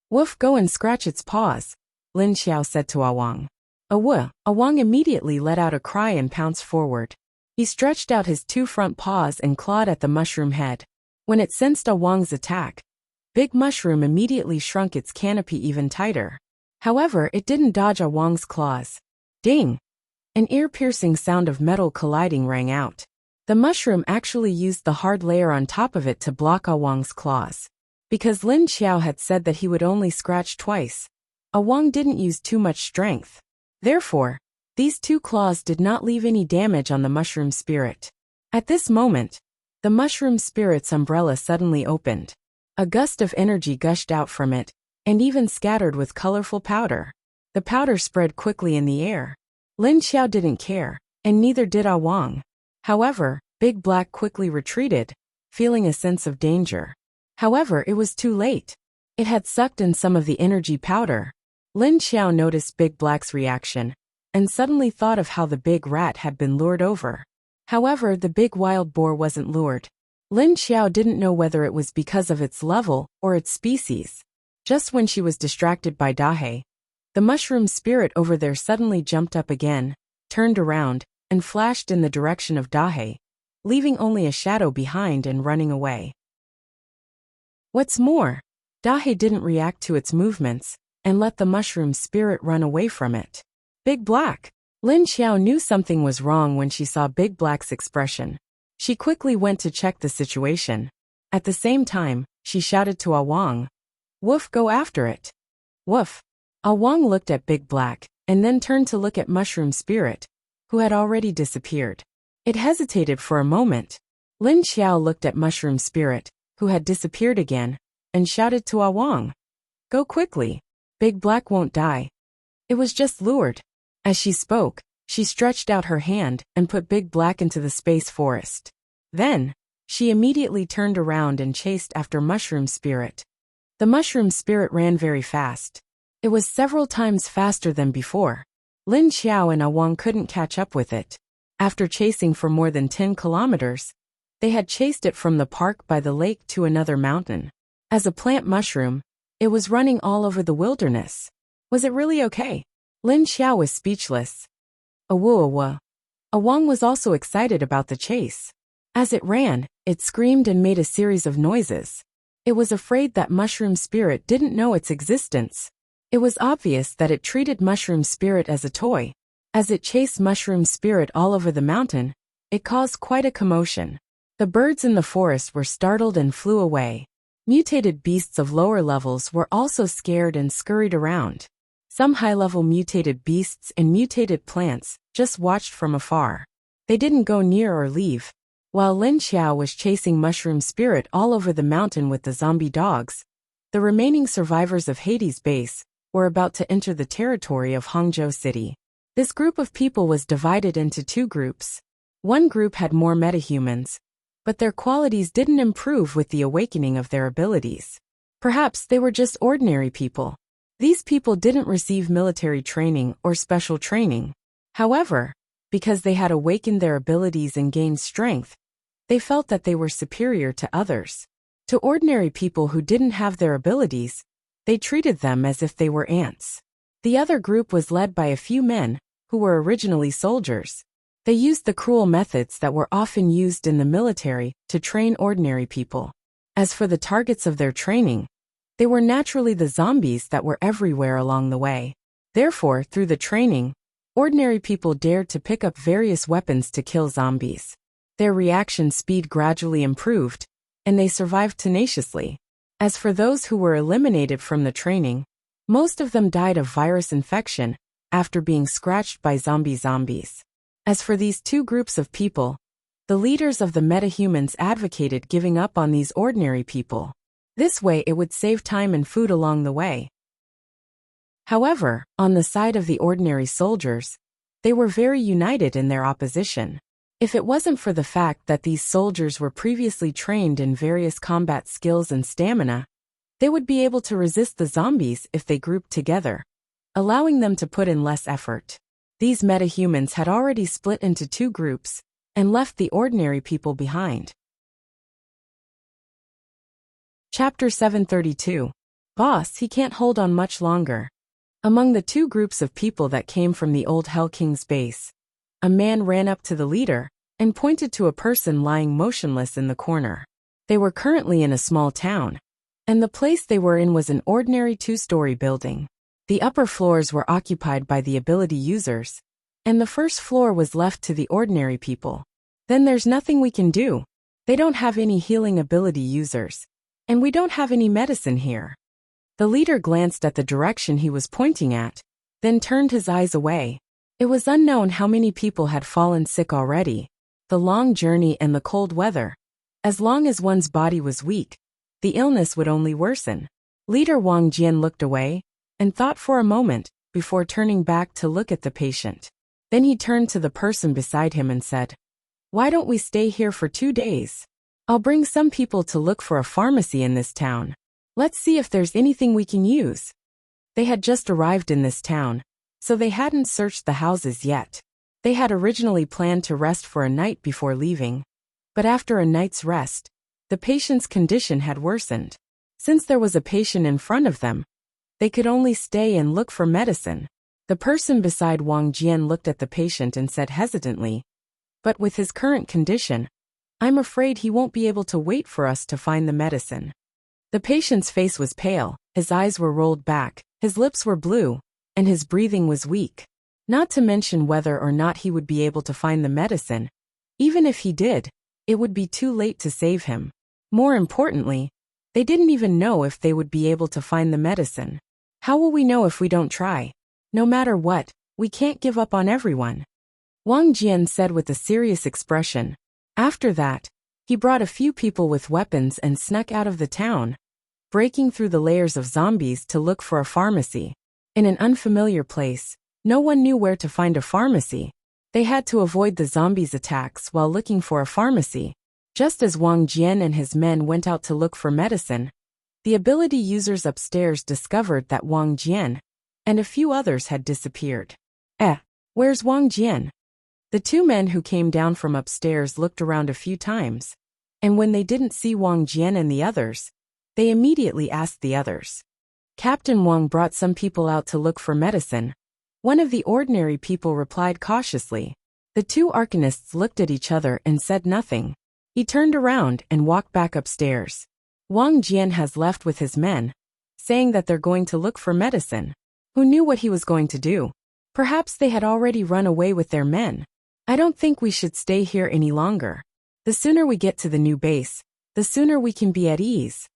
Woof, go and scratch its paws, Lin Xiao said to Wang. Awoo! Wang immediately let out a cry and pounced forward. He stretched out his two front paws and clawed at the mushroom head. When it sensed Wang's attack, Big Mushroom immediately shrunk its canopy even tighter. However, it didn't dodge Wang's claws. Ding! An ear-piercing sound of metal colliding rang out. The mushroom actually used the hard layer on top of it to block Wang's claws. Because Lin Xiao had said that he would only scratch twice, Wang didn't use too much strength. Therefore, these two claws did not leave any damage on the mushroom spirit. At this moment, the mushroom spirit's umbrella suddenly opened. A gust of energy gushed out from it, and even scattered with colorful powder. The powder spread quickly in the air. Lin Xiao didn't care, and neither did Wang. However, Big Black quickly retreated, feeling a sense of danger. However, it was too late. It had sucked in some of the energy powder. Lin Xiao noticed Big Black's reaction, and suddenly thought of how the big rat had been lured over. However, the big wild boar wasn't lured. Lin Xiao didn't know whether it was because of its level or its species. Just when she was distracted by Dahe, the mushroom spirit over there suddenly jumped up again, turned around, and flashed in the direction of Dahe, leaving only a shadow behind and running away. What's more, Dahe didn't react to its movements, and let the mushroom spirit run away from it. Big Black! Lin Xiao knew something was wrong when she saw Big Black's expression. She quickly went to check the situation. At the same time, she shouted to Wang, "Woof, go after it." Woof! Wang looked at Big Black, and then turned to look at Mushroom Spirit, who had already disappeared. It hesitated for a moment. Lin Xiao looked at Mushroom Spirit, who had disappeared again, and shouted to Wang. Go quickly. Big Black won't die. It was just lured. As she spoke, she stretched out her hand and put Big Black into the space forest. Then, she immediately turned around and chased after Mushroom Spirit. The Mushroom Spirit ran very fast. It was several times faster than before. Lin Xiao and Wang couldn't catch up with it. After chasing for more than 10 kilometers, they had chased it from the park by the lake to another mountain. As a plant mushroom, it was running all over the wilderness. Was it really okay? Lin Xiao was speechless. Awoo. Wang was also excited about the chase. As it ran, it screamed and made a series of noises. It was afraid that Mushroom Spirit didn't know its existence. It was obvious that it treated Mushroom Spirit as a toy. As it chased Mushroom Spirit all over the mountain, it caused quite a commotion. The birds in the forest were startled and flew away. Mutated beasts of lower levels were also scared and scurried around. Some high-level mutated beasts and mutated plants just watched from afar. They didn't go near or leave. While Lin Xiao was chasing Mushroom Spirit all over the mountain with the zombie dogs, the remaining survivors of Hades' base were about to enter the territory of Hangzhou City. This group of people was divided into two groups. One group had more metahumans, but their qualities didn't improve with the awakening of their abilities. Perhaps they were just ordinary people. These people didn't receive military training or special training. However, because they had awakened their abilities and gained strength, they felt that they were superior to others. To ordinary people who didn't have their abilities, they treated them as if they were ants. The other group was led by a few men who were originally soldiers. They used the cruel methods that were often used in the military to train ordinary people. As for the targets of their training, they were naturally the zombies that were everywhere along the way. Therefore, through the training, ordinary people dared to pick up various weapons to kill zombies. Their reaction speed gradually improved, and they survived tenaciously. As for those who were eliminated from the training, most of them died of virus infection after being scratched by zombies. As for these two groups of people, the leaders of the metahumans advocated giving up on these ordinary people. This way it would save time and food along the way. However, on the side of the ordinary soldiers, they were very united in their opposition. If it wasn't for the fact that these soldiers were previously trained in various combat skills and stamina, they would be able to resist the zombies if they grouped together, allowing them to put in less effort. These metahumans had already split into two groups and left the ordinary people behind. Chapter 732. Boss, he can't hold on much longer. Among the two groups of people that came from the old Hell King's base, a man ran up to the leader and pointed to a person lying motionless in the corner. They were currently in a small town, and the place they were in was an ordinary two-story building. The upper floors were occupied by the ability users, and the first floor was left to the ordinary people. Then there's nothing we can do. They don't have any healing ability users, and we don't have any medicine here. The leader glanced at the direction he was pointing at, then turned his eyes away. It was unknown how many people had fallen sick already. The long journey and the cold weather. As long as one's body was weak, the illness would only worsen. Leader Wang Jian looked away and thought for a moment before turning back to look at the patient. Then he turned to the person beside him and said, "Why don't we stay here for 2 days? I'll bring some people to look for a pharmacy in this town. Let's see if there's anything we can use." They had just arrived in this town, so they hadn't searched the houses yet. They had originally planned to rest for a night before leaving, but after a night's rest, the patient's condition had worsened. Since there was a patient in front of them, they could only stay and look for medicine. The person beside Wang Jian looked at the patient and said hesitantly, "But with his current condition, I'm afraid he won't be able to wait for us to find the medicine." The patient's face was pale, his eyes were rolled back, his lips were blue, and his breathing was weak. Not to mention whether or not he would be able to find the medicine. Even if he did, it would be too late to save him. More importantly, they didn't even know if they would be able to find the medicine. How will we know if we don't try? No matter what, we can't give up on everyone, Wang Jian said with a serious expression. After that, he brought a few people with weapons and snuck out of the town. breaking through the layers of zombies to look for a pharmacy. In an unfamiliar place, no one knew where to find a pharmacy. They had to avoid the zombies' attacks while looking for a pharmacy. Just as Wang Jian and his men went out to look for medicine, the ability users upstairs discovered that Wang Jian and a few others had disappeared. Where's Wang Jian? The two men who came down from upstairs looked around a few times, and when they didn't see Wang Jian and the others, they immediately asked the others. Captain Wang brought some people out to look for medicine. One of the ordinary people replied cautiously. The two arcanists looked at each other and said nothing. He turned around and walked back upstairs. Wang Jian has left with his men, saying that they're going to look for medicine. Who knew what he was going to do? Perhaps they had already run away with their men. I don't think we should stay here any longer. The sooner we get to the new base, the sooner we can be at ease.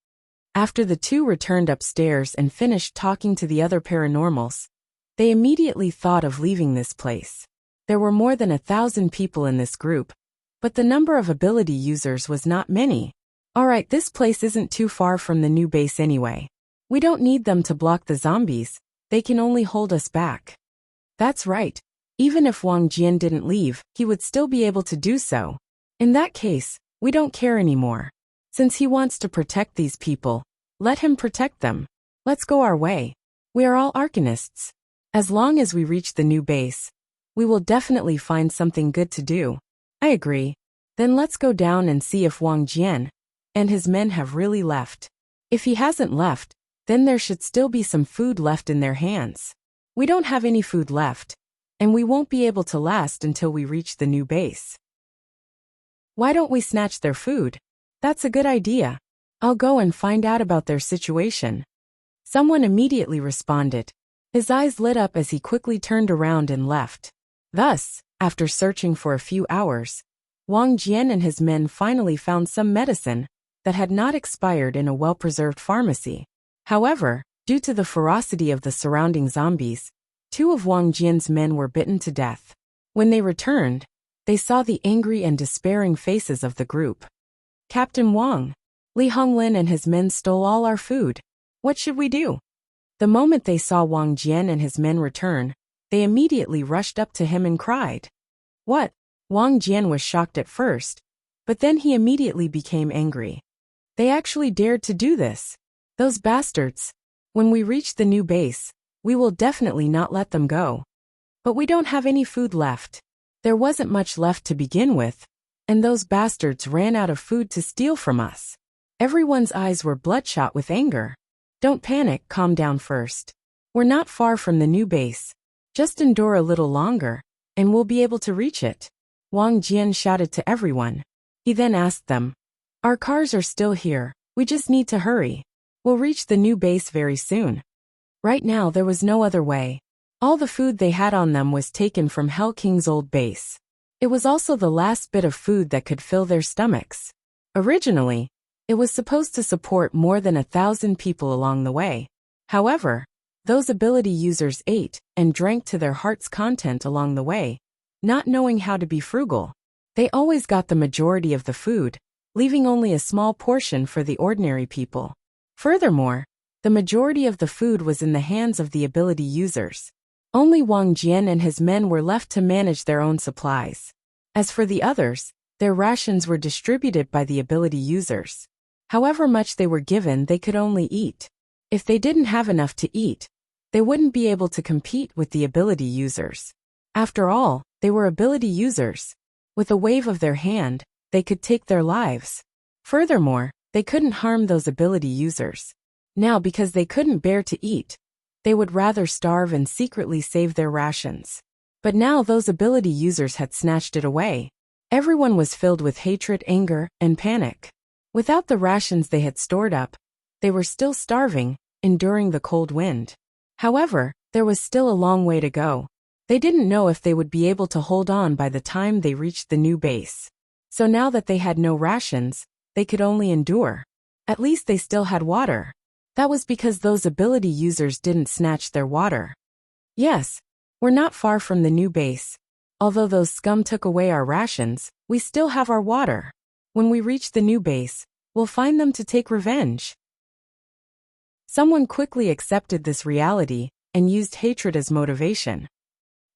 After the two returned upstairs and finished talking to the other paranormals, they immediately thought of leaving this place. There were more than 1,000 people in this group, but the number of ability users was not many. Alright, this place isn't too far from the new base anyway. We don't need them to block the zombies, they can only hold us back. That's right. Even if Wang Jian didn't leave, he would still be able to do so. In that case, we don't care anymore. Since he wants to protect these people, let him protect them. Let's go our way. We are all arcanists. As long as we reach the new base, we will definitely find something good to do. I agree. Then let's go down and see if Wang Jian and his men have really left. If he hasn't left, then there should still be some food left in their hands. We don't have any food left, and we won't be able to last until we reach the new base. Why don't we snatch their food? That's a good idea. I'll go and find out about their situation. Someone immediately responded. His eyes lit up as he quickly turned around and left. Thus, after searching for a few hours, Wang Jian and his men finally found some medicine that had not expired in a well-preserved pharmacy. However, due to the ferocity of the surrounding zombies, two of Wang Jian's men were bitten to death. When they returned, they saw the angry and despairing faces of the group. Captain Wang, Li Honglin and his men stole all our food. What should we do? The moment they saw Wang Jian and his men return, they immediately rushed up to him and cried. What? Wang Jian was shocked at first, but then he immediately became angry. They actually dared to do this. Those bastards. When we reach the new base, we will definitely not let them go. But we don't have any food left. There wasn't much left to begin with, and those bastards ran out of food to steal from us. Everyone's eyes were bloodshot with anger. Don't panic, calm down first. We're not far from the new base. Just endure a little longer, and we'll be able to reach it. Wang Jian shouted to everyone. He then asked them, Our cars are still here, we just need to hurry. We'll reach the new base very soon. Right now there was no other way. All the food they had on them was taken from Hell King's old base. It was also the last bit of food that could fill their stomachs. Originally, it was supposed to support more than 1,000 people along the way. However, those ability users ate and drank to their heart's content along the way, not knowing how to be frugal. They always got the majority of the food, leaving only a small portion for the ordinary people. Furthermore, the majority of the food was in the hands of the ability users. Only Wang Jian and his men were left to manage their own supplies. As for the others, their rations were distributed by the ability users. However much they were given, they could only eat. If they didn't have enough to eat, they wouldn't be able to compete with the ability users. After all, they were ability users. With a wave of their hand, they could take their lives. Furthermore, they couldn't harm those ability users. Now, because they couldn't bear to eat, they would rather starve and secretly save their rations. But now those ability users had snatched it away. Everyone was filled with hatred, anger, and panic. Without the rations they had stored up, they were still starving, enduring the cold wind. However, there was still a long way to go. They didn't know if they would be able to hold on by the time they reached the new base. So now that they had no rations, they could only endure. At least they still had water. That was because those ability users didn't snatch their water. Yes, we're not far from the new base. Although those scum took away our rations, we still have our water. When we reach the new base, we'll find them to take revenge. Someone quickly accepted this reality and used hatred as motivation.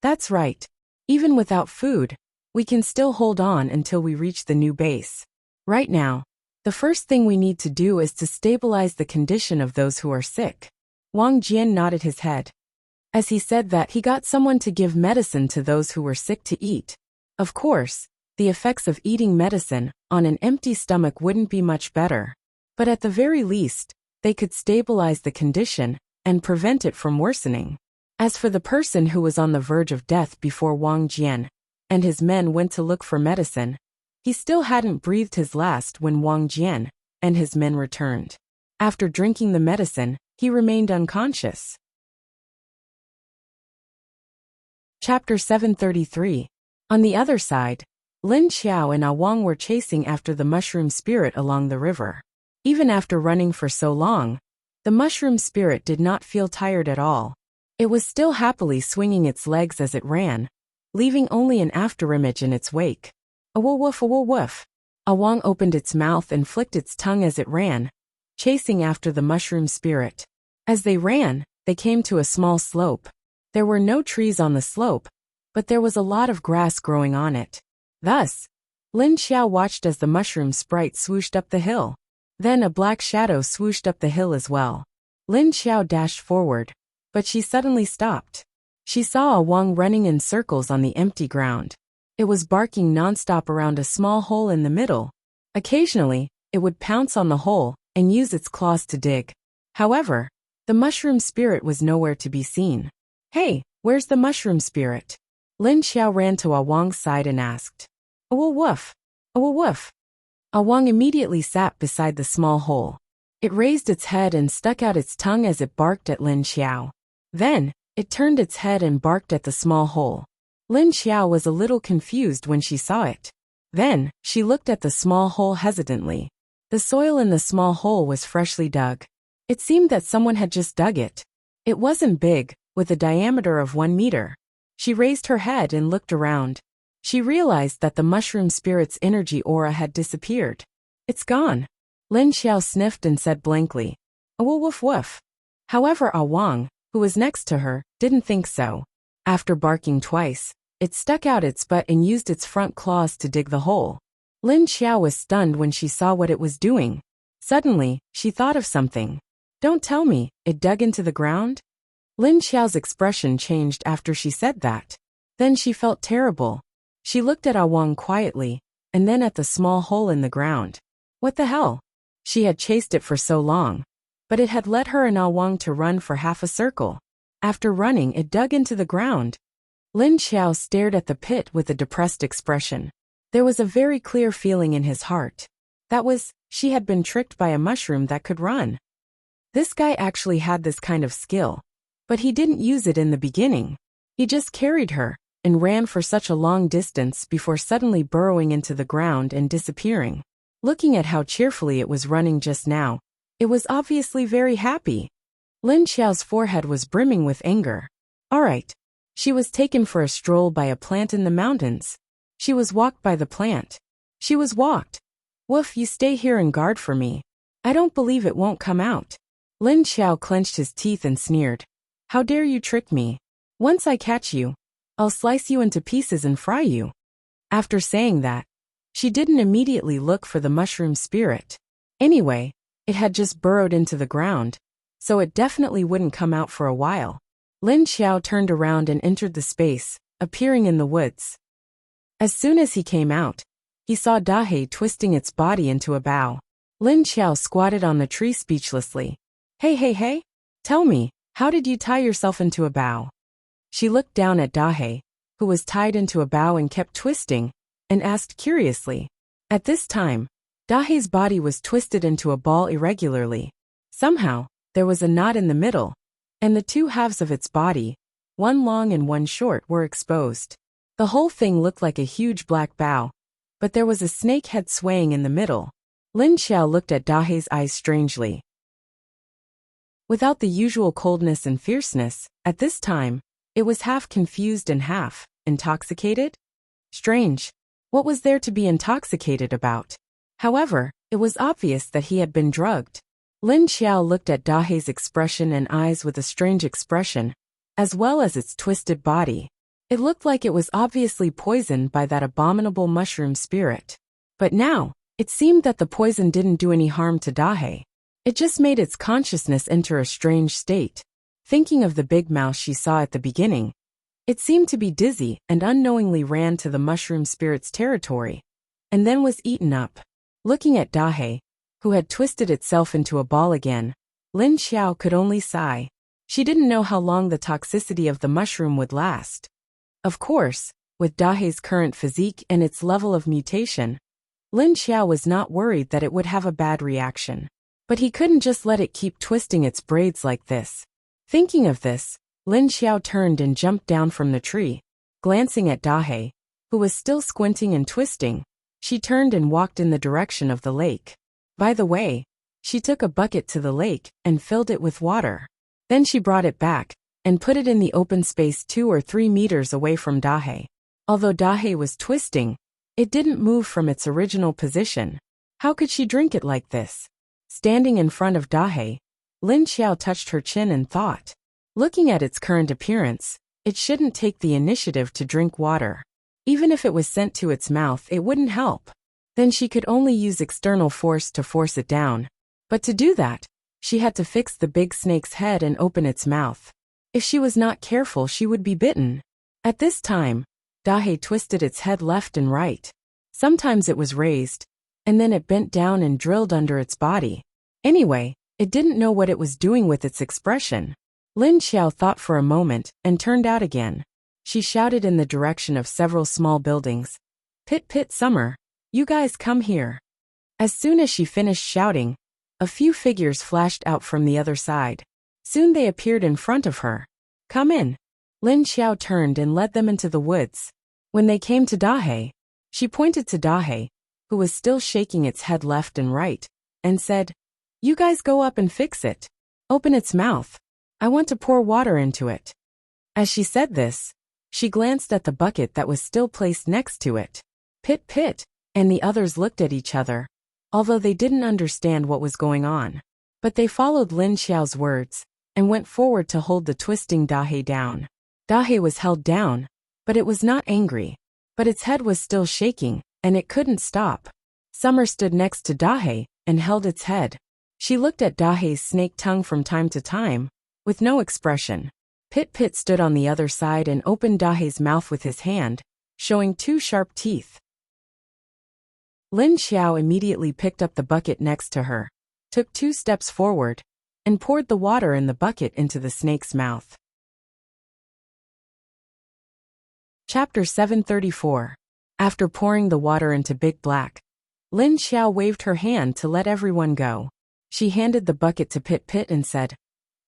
That's right. Even without food, we can still hold on until we reach the new base. Right now, the first thing we need to do is to stabilize the condition of those who are sick. Wang Jian nodded his head. As he said that, he got someone to give medicine to those who were sick to eat. Of course, the effects of eating medicine on an empty stomach wouldn't be much better. But at the very least, they could stabilize the condition and prevent it from worsening. As for the person who was on the verge of death before Wang Jian and his men went to look for medicine, he still hadn't breathed his last when Wang Jian and his men returned. After drinking the medicine, he remained unconscious. Chapter 733. On the other side, Lin Xiao and Wang were chasing after the mushroom spirit along the river. Even after running for so long, the mushroom spirit did not feel tired at all. It was still happily swinging its legs as it ran, leaving only an afterimage in its wake. A-woof, a-woof. Wang opened its mouth and flicked its tongue as it ran, chasing after the mushroom spirit. As they ran, they came to a small slope. There were no trees on the slope, but there was a lot of grass growing on it. Thus, Lin Xiao watched as the mushroom sprite swooshed up the hill. Then a black shadow swooshed up the hill as well. Lin Xiao dashed forward, but she suddenly stopped. She saw Wang running in circles on the empty ground. It was barking nonstop around a small hole in the middle. Occasionally, it would pounce on the hole and use its claws to dig. However, the mushroom spirit was nowhere to be seen. Hey, where's the mushroom spirit? Lin Xiao ran to Wang's side and asked. A-woof, a-woof. Wang immediately sat beside the small hole. It raised its head and stuck out its tongue as it barked at Lin Xiao. Then, it turned its head and barked at the small hole. Lin Xiao was a little confused when she saw it. Then, she looked at the small hole hesitantly. The soil in the small hole was freshly dug. It seemed that someone had just dug it. It wasn't big, with a diameter of 1 meter. She raised her head and looked around. She realized that the mushroom spirit's energy aura had disappeared. It's gone. Lin Xiao sniffed and said blankly. A-woof woof. However, Wang, who was next to her, didn't think so. After barking twice, it stuck out its butt and used its front claws to dig the hole. Lin Xiao was stunned when she saw what it was doing. Suddenly, she thought of something. Don't tell me, it dug into the ground? Lin Xiao's expression changed after she said that. Then she felt terrible. She looked at Wang quietly, and then at the small hole in the ground. What the hell? She had chased it for so long. But it had led her and Wang to run for half a circle. After running, it dug into the ground. Lin Xiao stared at the pit with a depressed expression. There was a very clear feeling in his heart. That was, she had been tricked by a mushroom that could run. This guy actually had this kind of skill. But he didn't use it in the beginning. He just carried her and ran for such a long distance before suddenly burrowing into the ground and disappearing. Looking at how cheerfully it was running just now, it was obviously very happy. Lin Xiao's forehead was brimming with anger. Alright. She was taken for a stroll by a plant in the mountains. She was walked by the plant. She was walked. Woof, you stay here and guard for me. I don't believe it won't come out. Lin Xiao clenched his teeth and sneered. How dare you trick me? Once I catch you, I'll slice you into pieces and fry you. After saying that, she didn't immediately look for the mushroom spirit. Anyway, it had just burrowed into the ground, so it definitely wouldn't come out for a while. Lin Xiao turned around and entered the space, appearing in the woods. As soon as he came out, he saw Dahe twisting its body into a bow. Lin Xiao squatted on the tree speechlessly. Hey, tell me, how did you tie yourself into a bow? She looked down at Dahe, who was tied into a bow and kept twisting, and asked curiously. At this time, Dahe's body was twisted into a ball irregularly. Somehow, there was a knot in the middle, and the two halves of its body, one long and one short, were exposed. The whole thing looked like a huge black bow, but there was a snake head swaying in the middle. Lin Xiao looked at Dahe's eyes strangely. Without the usual coldness and fierceness, at this time, it was half confused and half intoxicated. Strange. What was there to be intoxicated about? However, it was obvious that he had been drugged. Lin Xiao looked at Dahe's expression and eyes with a strange expression, as well as its twisted body. It looked like it was obviously poisoned by that abominable mushroom spirit. But now, it seemed that the poison didn't do any harm to Dahe. It just made its consciousness enter a strange state. Thinking of the big mouse she saw at the beginning, it seemed to be dizzy and unknowingly ran to the mushroom spirit's territory, and then was eaten up. Looking at Dahe, who had twisted itself into a ball again, Lin Xiao could only sigh. She didn't know how long the toxicity of the mushroom would last. Of course, with Dahe's current physique and its level of mutation, Lin Xiao was not worried that it would have a bad reaction. But he couldn't just let it keep twisting its braids like this. Thinking of this, Lin Xiao turned and jumped down from the tree. Glancing at Dahe, who was still squinting and twisting, she turned and walked in the direction of the lake. By the way, she took a bucket to the lake and filled it with water. Then she brought it back and put it in the open space 2 or 3 meters away from Dahe. Although Dahe was twisting, it didn't move from its original position. How could she drink it like this? Standing in front of Dahe, Lin Xiao touched her chin and thought. Looking at its current appearance, it shouldn't take the initiative to drink water. Even if it was sent to its mouth, it wouldn't help. Then she could only use external force to force it down. But to do that, she had to fix the big snake's head and open its mouth. If she was not careful, she would be bitten. At this time, Dahe twisted its head left and right. Sometimes it was raised, and then it bent down and drilled under its body. Anyway, it didn't know what it was doing with its expression. Lin Xiao thought for a moment and turned out again. She shouted in the direction of several small buildings. "Pit pit summer, you guys come here." As soon as she finished shouting, a few figures flashed out from the other side. Soon they appeared in front of her. "Come in." Lin Xiao turned and led them into the woods. When they came to Dahe, she pointed to Dahe, who was still shaking its head left and right, and said, "You guys go up and fix it. Open its mouth. I want to pour water into it." As she said this, she glanced at the bucket that was still placed next to it. Pit pit, and the others looked at each other, although they didn't understand what was going on. But they followed Lin Xiao's words, and went forward to hold the twisting Dahe down. Dahe was held down, but it was not angry. But its head was still shaking, and it couldn't stop. Summer stood next to Dahe and held its head. She looked at Dahe's snake tongue from time to time, with no expression. Pit Pit stood on the other side and opened Dahe's mouth with his hand, showing 2 sharp teeth. Lin Xiao immediately picked up the bucket next to her, took 2 steps forward, and poured the water in the bucket into the snake's mouth. Chapter 734. After pouring the water into Big Black, Lin Xiao waved her hand to let everyone go. She handed the bucket to Pit Pit and said,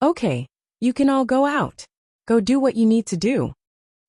"Okay, you can all go out. Go do what you need to do."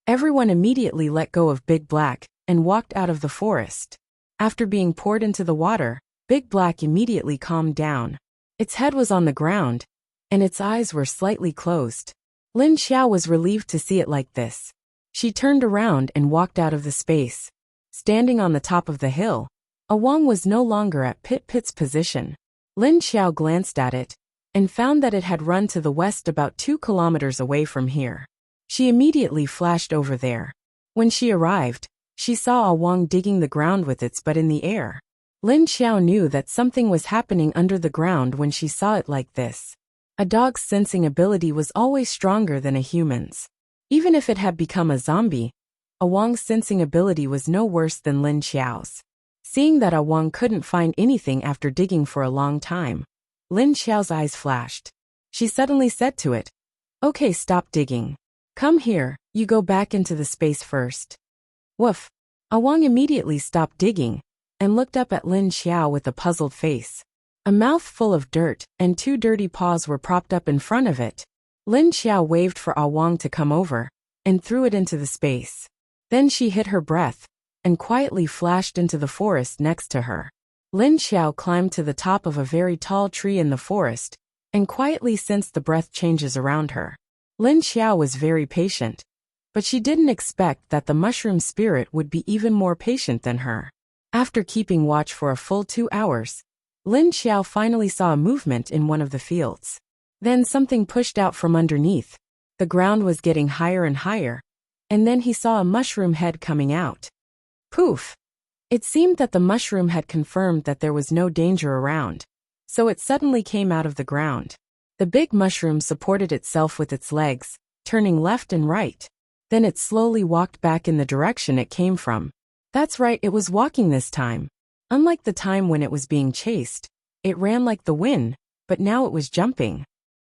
Everyone immediately let go of Big Black and walked out of the forest. After being poured into the water, Big Black immediately calmed down. Its head was on the ground, and its eyes were slightly closed. Lin Xiao was relieved to see it like this. She turned around and walked out of the space. Standing on the top of the hill, Awang was no longer at Pit Pit's position. Lin Xiao glanced at it, and found that it had run to the west about 2 kilometers away from here. She immediately flashed over there. When she arrived, she saw Awang digging the ground with its butt in the air. Lin Xiao knew that something was happening under the ground when she saw it like this. A dog's sensing ability was always stronger than a human's. Even if it had become a zombie, Awang's sensing ability was no worse than Lin Xiao's. Seeing that Awang couldn't find anything after digging for a long time, Lin Xiao's eyes flashed. She suddenly said to it, "Okay, stop digging. Come here, you go back into the space first." Woof! Awang immediately stopped digging, and looked up at Lin Xiao with a puzzled face. A mouth full of dirt, and 2 dirty paws were propped up in front of it. Lin Xiao waved for Awang to come over, and threw it into the space. Then she hid her breath, and quietly flashed into the forest next to her. Lin Xiao climbed to the top of a very tall tree in the forest, and quietly sensed the breath changes around her. Lin Xiao was very patient, but she didn't expect that the mushroom spirit would be even more patient than her. After keeping watch for a full 2 hours, Lin Xiao finally saw a movement in one of the fields. Then something pushed out from underneath. The ground was getting higher and higher, and then he saw a mushroom head coming out. Poof! It seemed that the mushroom had confirmed that there was no danger around, so it suddenly came out of the ground. The big mushroom supported itself with its legs, turning left and right. Then it slowly walked back in the direction it came from. That's right, it was walking this time. Unlike the time when it was being chased, it ran like the wind, but now it was jumping.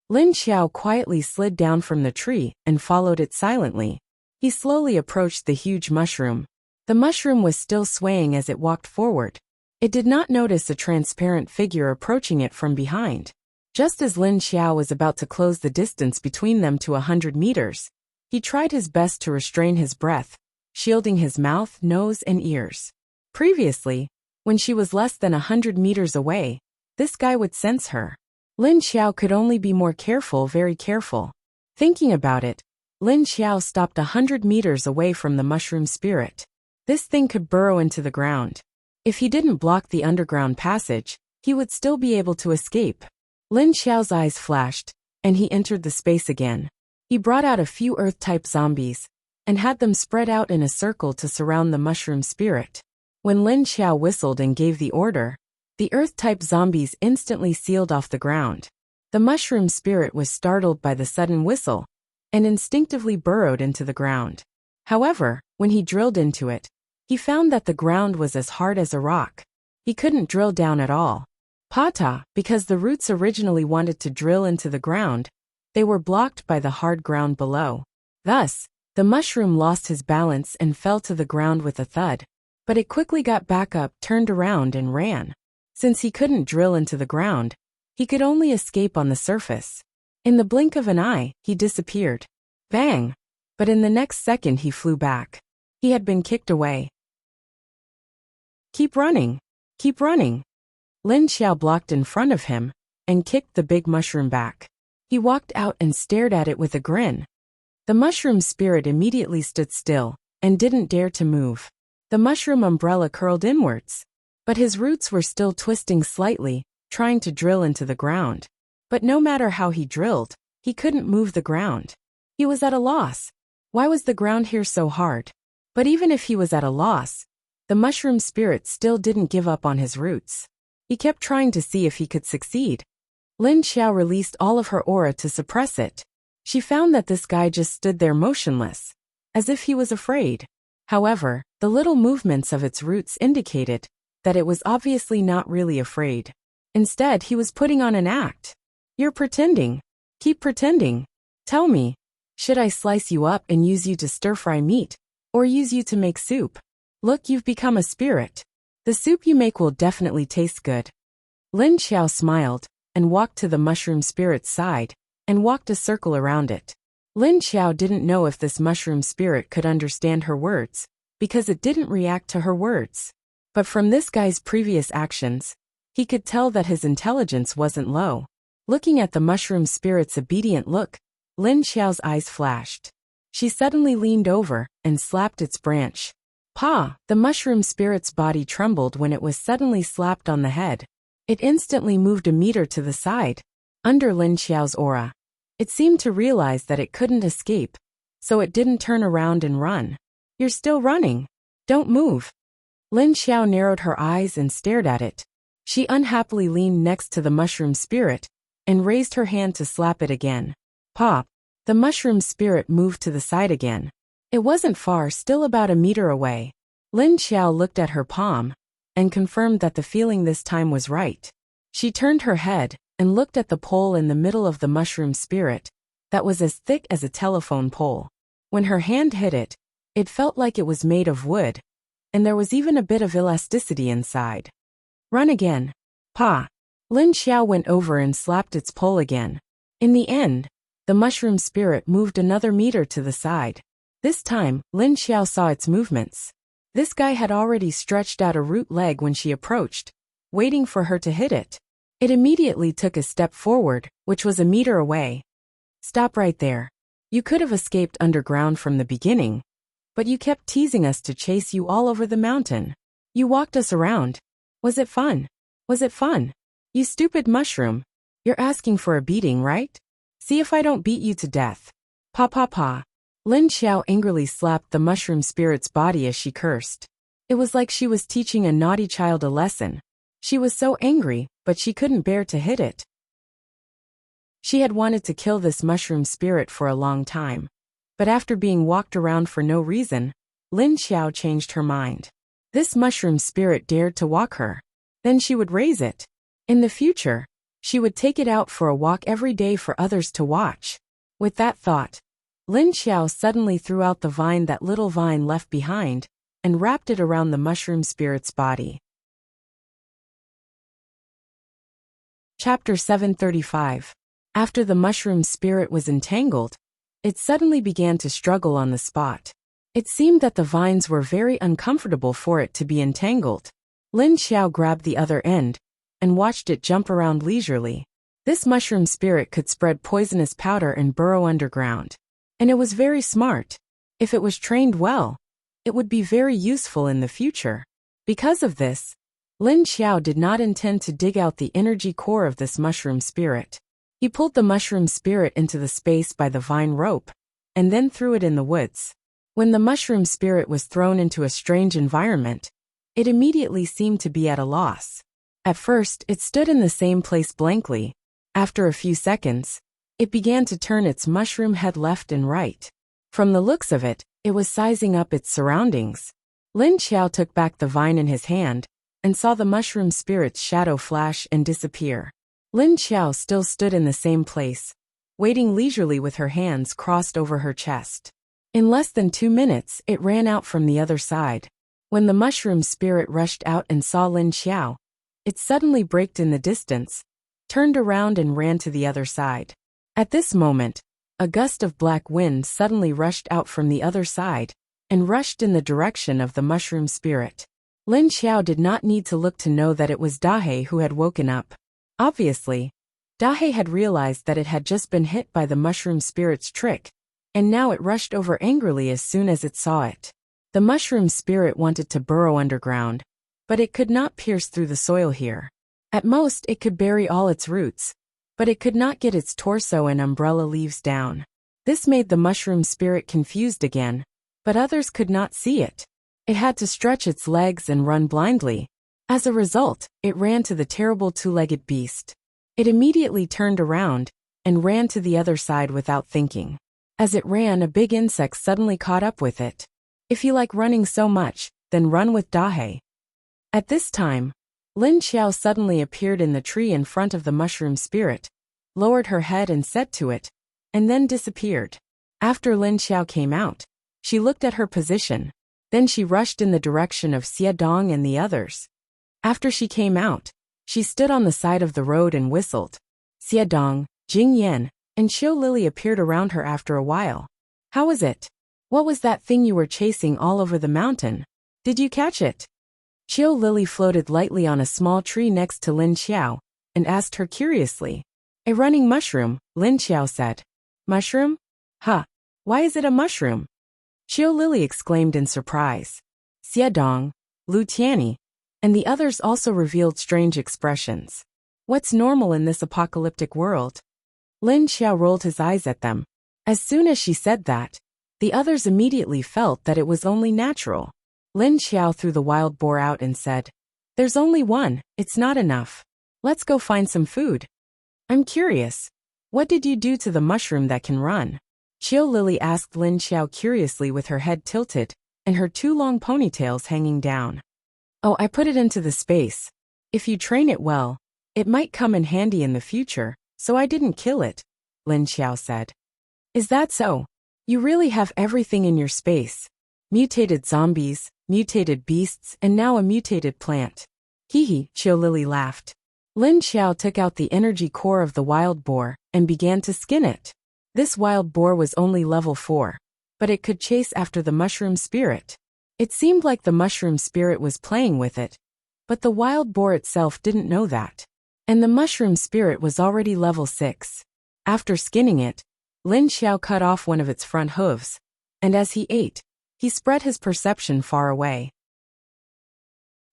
Lin Xiao quietly slid down from the tree and followed it silently. He slowly approached the huge mushroom. The mushroom was still swaying as it walked forward. It did not notice a transparent figure approaching it from behind. Just as Lin Xiao was about to close the distance between them to 100 meters, he tried his best to restrain his breath, shielding his mouth, nose, and ears. Previously, when she was less than 100 meters away, this guy would sense her. Lin Xiao could only be more careful, very careful. Thinking about it, Lin Xiao stopped 100 meters away from the mushroom spirit. This thing could burrow into the ground. If he didn't block the underground passage, he would still be able to escape. Lin Xiao's eyes flashed, and he entered the space again. He brought out a few Earth-type zombies, and had them spread out in a circle to surround the mushroom spirit. When Lin Xiao whistled and gave the order, the Earth-type zombies instantly sealed off the ground. The mushroom spirit was startled by the sudden whistle, and instinctively burrowed into the ground. However, when he drilled into it, he found that the ground was as hard as a rock. He couldn't drill down at all. Pata, because the roots originally wanted to drill into the ground, they were blocked by the hard ground below. Thus, the mushroom lost his balance and fell to the ground with a thud. But it quickly got back up, turned around, and ran. Since he couldn't drill into the ground, he could only escape on the surface. In the blink of an eye, he disappeared. Bang! But in the next second he flew back. He had been kicked away. Keep running! Keep running! Lin Xiao blocked in front of him, and kicked the big mushroom back. He walked out and stared at it with a grin. The mushroom spirit immediately stood still, and didn't dare to move. The mushroom umbrella curled inwards, but his roots were still twisting slightly, trying to drill into the ground. But no matter how he drilled, he couldn't move the ground. He was at a loss. Why was the ground here so hard? But even if he was at a loss, the mushroom spirit still didn't give up on his roots. He kept trying to see if he could succeed. Lin Xiao released all of her aura to suppress it. She found that this guy just stood there motionless, as if he was afraid. However, the little movements of its roots indicated that it was obviously not really afraid. Instead, he was putting on an act. You're pretending. Keep pretending. Tell me, should I slice you up and use you to stir-fry meat, or use you to make soup? Look, you've become a spirit. The soup you make will definitely taste good. Lin Xiao smiled, and walked to the mushroom spirit's side, and walked a circle around it. Lin Xiao didn't know if this mushroom spirit could understand her words, because it didn't react to her words. But from this guy's previous actions, he could tell that his intelligence wasn't low. Looking at the mushroom spirit's obedient look, Lin Xiao's eyes flashed. She suddenly leaned over and slapped its branch. Pa! The mushroom spirit's body trembled when it was suddenly slapped on the head. It instantly moved a meter to the side, under Lin Xiao's aura. It seemed to realize that it couldn't escape, so it didn't turn around and run. You're still running. Don't move. Lin Xiao narrowed her eyes and stared at it. She unhappily leaned next to the mushroom spirit, and raised her hand to slap it again. Pop! The mushroom spirit moved to the side again. It wasn't far, still about a meter away. Lin Xiao looked at her palm, and confirmed that the feeling this time was right. She turned her head, and looked at the pole in the middle of the mushroom spirit, that was as thick as a telephone pole. When her hand hit it, it felt like it was made of wood, and there was even a bit of elasticity inside. Run again. Pa! Lin Xiao went over and slapped its pole again. In the end, the mushroom spirit moved another meter to the side. This time, Lin Xiao saw its movements. This guy had already stretched out a root leg when she approached, waiting for her to hit it. It immediately took a step forward, which was a meter away. Stop right there. You could have escaped underground from the beginning, but you kept teasing us to chase you all over the mountain. You walked us around. Was it fun? Was it fun? You stupid mushroom. You're asking for a beating, right? See if I don't beat you to death. Pa pa pa. Lin Xiao angrily slapped the mushroom spirit's body as she cursed. It was like she was teaching a naughty child a lesson. She was so angry, but she couldn't bear to hit it. She had wanted to kill this mushroom spirit for a long time. But after being walked around for no reason, Lin Xiao changed her mind. This mushroom spirit dared to walk her. Then she would raise it. In the future, she would take it out for a walk every day for others to watch. With that thought, Lin Xiao suddenly threw out the vine that little vine left behind and wrapped it around the mushroom spirit's body. Chapter 735. After the mushroom spirit was entangled, it suddenly began to struggle on the spot. It seemed that the vines were very uncomfortable for it to be entangled. Lin Xiao grabbed the other end and watched it jump around leisurely. This mushroom spirit could spread poisonous powder and burrow underground. And it was very smart. If it was trained well, it would be very useful in the future. Because of this, Lin Xiao did not intend to dig out the energy core of this mushroom spirit. He pulled the mushroom spirit into the space by the vine rope, and then threw it in the woods. When the mushroom spirit was thrown into a strange environment, it immediately seemed to be at a loss. At first, it stood in the same place blankly. After a few seconds, it began to turn its mushroom head left and right. From the looks of it, it was sizing up its surroundings. Lin Xiao took back the vine in his hand and saw the mushroom spirit's shadow flash and disappear. Lin Xiao still stood in the same place, waiting leisurely with her hands crossed over her chest. In less than 2 minutes, it ran out from the other side. When the mushroom spirit rushed out and saw Lin Xiao, it suddenly braked in the distance, turned around and ran to the other side. At this moment, a gust of black wind suddenly rushed out from the other side and rushed in the direction of the mushroom spirit. Lin Xiao did not need to look to know that it was Dahe who had woken up. Obviously, Dahe had realized that it had just been hit by the mushroom spirit's trick, and now it rushed over angrily as soon as it saw it. The mushroom spirit wanted to burrow underground, but it could not pierce through the soil here. At most, it could bury all its roots, but it could not get its torso and umbrella leaves down. This made the mushroom spirit confused again, but others could not see it. It had to stretch its legs and run blindly. As a result, it ran to the terrible two-legged beast. It immediately turned around and ran to the other side without thinking. As it ran, a big insect suddenly caught up with it. If you like running so much, then run with Dahe. At this time, Lin Xiao suddenly appeared in the tree in front of the mushroom spirit, lowered her head and said to it, and then disappeared. After Lin Xiao came out, she looked at her position. Then she rushed in the direction of Xie Dong and the others. After she came out, she stood on the side of the road and whistled. Xie Dong, Jing Yan, and Xiu Lily appeared around her after a while. How was it? What was that thing you were chasing all over the mountain? Did you catch it? Xiu Lily floated lightly on a small tree next to Lin Xiao and asked her curiously. A running mushroom, Lin Xiao said. Mushroom? Huh. Why is it a mushroom? Xiu Lily exclaimed in surprise. Xie Dong, Lu Tianyi, and the others also revealed strange expressions. What's normal in this apocalyptic world? Lin Xiao rolled his eyes at them. As soon as she said that, the others immediately felt that it was only natural. Lin Xiao threw the wild boar out and said, There's only one, it's not enough. Let's go find some food. I'm curious. What did you do to the mushroom that can run? Xiu Lily asked Lin Xiao curiously with her head tilted and her 2 long ponytails hanging down. Oh, I put it into the space. If you train it well, it might come in handy in the future, so I didn't kill it, Lin Xiao said. Is that so? You really have everything in your space. Mutated zombies, mutated beasts, and now a mutated plant. Hee, Xiu Lily laughed. Lin Xiao took out the energy core of the wild boar and began to skin it. This wild boar was only level 4, but it could chase after the mushroom spirit. It seemed like the mushroom spirit was playing with it, but the wild boar itself didn't know that. And the mushroom spirit was already level 6. After skinning it, Lin Xiao cut off one of its front hooves, and as he ate, he spread his perception far away.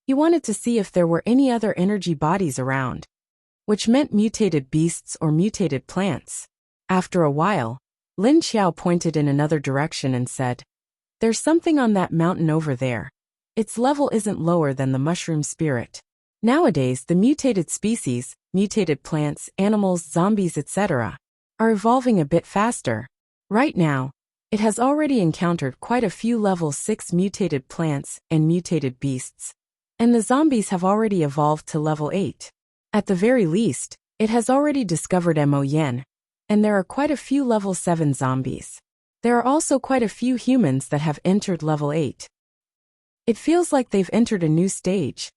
He wanted to see if there were any other energy bodies around. which meant mutated beasts or mutated plants. After a while, Lin Xiao pointed in another direction and said, "There's something on that mountain over there. Its level isn't lower than the mushroom spirit. Nowadays, the mutated species, mutated plants, animals, zombies, etc., are evolving a bit faster. Right now, it has already encountered quite a few level 6 mutated plants and mutated beasts. And the zombies have already evolved to level 8. At the very least, it has already discovered Mo Yen, and there are quite a few level 7 zombies. There are also quite a few humans that have entered level 8. It feels like they've entered a new stage.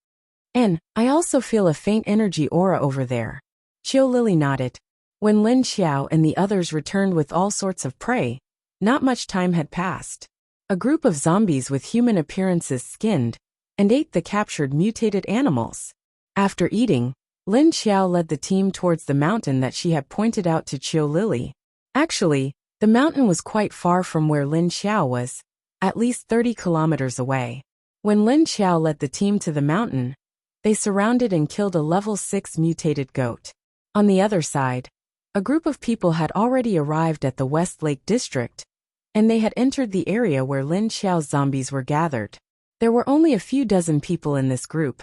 And I also feel a faint energy aura over there." Qiu Lily nodded. When Lin Xiao and the others returned with all sorts of prey, not much time had passed. A group of zombies with human appearances skinned and ate the captured mutated animals. After eating, Lin Xiao led the team towards the mountain that she had pointed out to Qiu Lily. Actually, the mountain was quite far from where Lin Xiao was, at least 30 kilometers away. When Lin Xiao led the team to the mountain, they surrounded and killed a level 6 mutated goat. On the other side, a group of people had already arrived at the West Lake District, and they had entered the area where Lin Xiao's zombies were gathered. There were only a few dozen people in this group,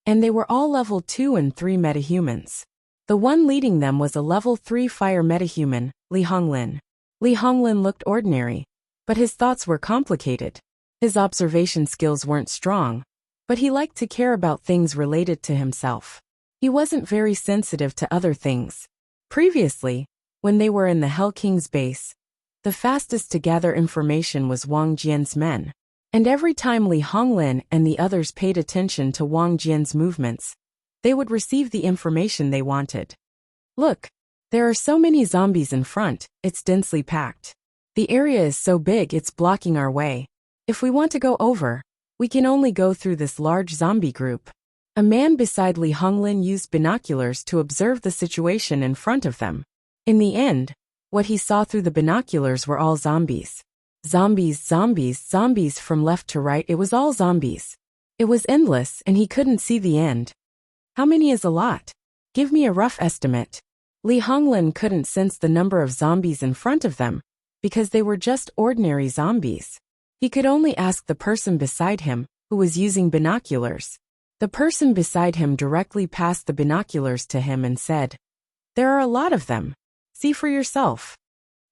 and they were all level 2 and 3 metahumans. The one leading them was a level 3 fire metahuman, Li Honglin. Li Honglin looked ordinary, but his thoughts were complicated. His observation skills weren't strong, but he liked to care about things related to himself. He wasn't very sensitive to other things. Previously, when they were in the Hell King's base, the fastest to gather information was Wang Jian's men. And every time Li Honglin and the others paid attention to Wang Jian's movements, they would receive the information they wanted. "Look, there are so many zombies in front, it's densely packed. The area is so big it's blocking our way. If we want to go over, we can only go through this large zombie group." A man beside Li Honglin used binoculars to observe the situation in front of them. In the end, what he saw through the binoculars were all zombies. Zombies, zombies, zombies from left to right, it was all zombies. It was endless and he couldn't see the end. "How many is a lot? Give me a rough estimate." Li Honglin couldn't sense the number of zombies in front of them, because they were just ordinary zombies. He could only ask the person beside him, who was using binoculars. The person beside him directly passed the binoculars to him and said, "There are a lot of them. See for yourself."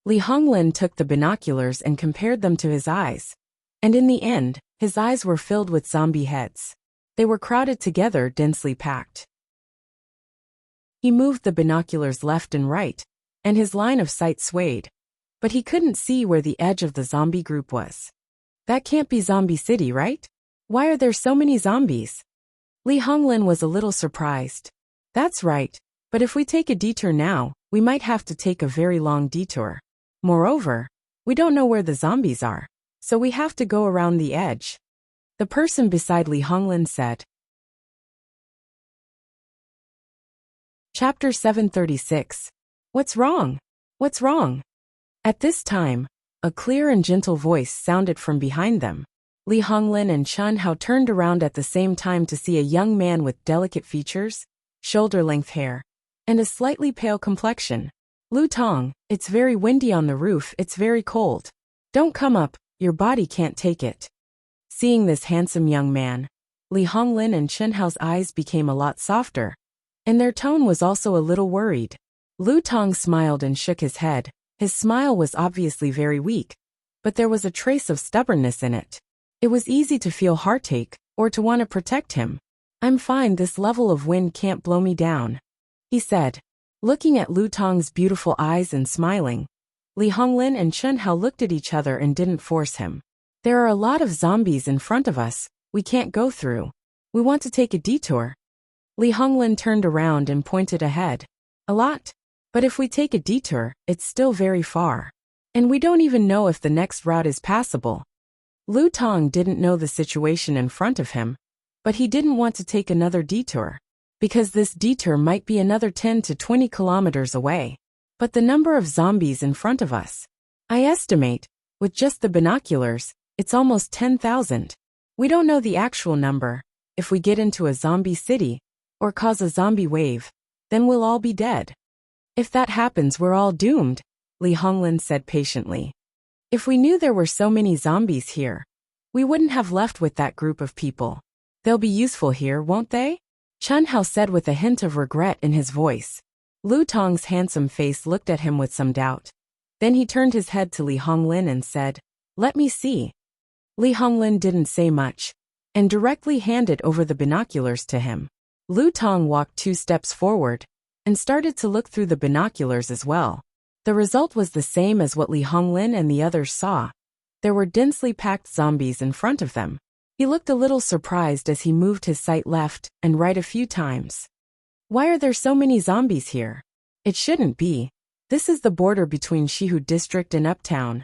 Li Honglin took the binoculars and compared them to his eyes. And in the end, his eyes were filled with zombie heads. They were crowded together, densely packed. He moved the binoculars left and right, and his line of sight swayed. But he couldn't see where the edge of the zombie group was. "That can't be Zombie City, right? Why are there so many zombies?" Li Honglin was a little surprised. "That's right, but if we take a detour now, we might have to take a very long detour. Moreover, we don't know where the zombies are, so we have to go around the edge." The person beside Li Honglin said. Chapter 736. What's wrong? What's wrong? At this time, a clear and gentle voice sounded from behind them. Li Honglin and Chun Hao turned around at the same time to see a young man with delicate features, shoulder-length hair, and a slightly pale complexion. "Lu Tong, it's very windy on the roof, it's very cold. Don't come up, your body can't take it." Seeing this handsome young man, Li Honglin and Chun Hao's eyes became a lot softer, and their tone was also a little worried. Lu Tong smiled and shook his head. His smile was obviously very weak, but there was a trace of stubbornness in it. It was easy to feel heartache, or to want to protect him. "I'm fine, this level of wind can't blow me down," he said. Looking at Lu Tong's beautiful eyes and smiling, Li Honglin and Chun Hao looked at each other and didn't force him. "There are a lot of zombies in front of us, we can't go through. We want to take a detour." Li Honglin turned around and pointed ahead. "A lot? But if we take a detour, it's still very far. And we don't even know if the next route is passable." Lu Tong didn't know the situation in front of him, but he didn't want to take another detour, because this detour might be another 10 to 20 kilometers away. "But the number of zombies in front of us, I estimate, with just the binoculars, it's almost 10,000. We don't know the actual number. If we get into a zombie city, or cause a zombie wave, then we'll all be dead. If that happens, we're all doomed, Li Honglin said patiently. If we knew there were so many zombies here, we wouldn't have left with that group of people. They'll be useful here, won't they? Chen Hao said with a hint of regret in his voice. Lu Tong's handsome face looked at him with some doubt. Then he turned his head to Li Honglin and said, "Let me see." Li Honglin didn't say much, and directly handed over the binoculars to him. Lu Tong walked 2 steps forward, and started to look through the binoculars as well. The result was the same as what Li Honglin and the others saw. There were densely packed zombies in front of them. He looked a little surprised as he moved his sight left and right a few times. Why are there so many zombies here? It shouldn't be. This is the border between Shihu District and Uptown.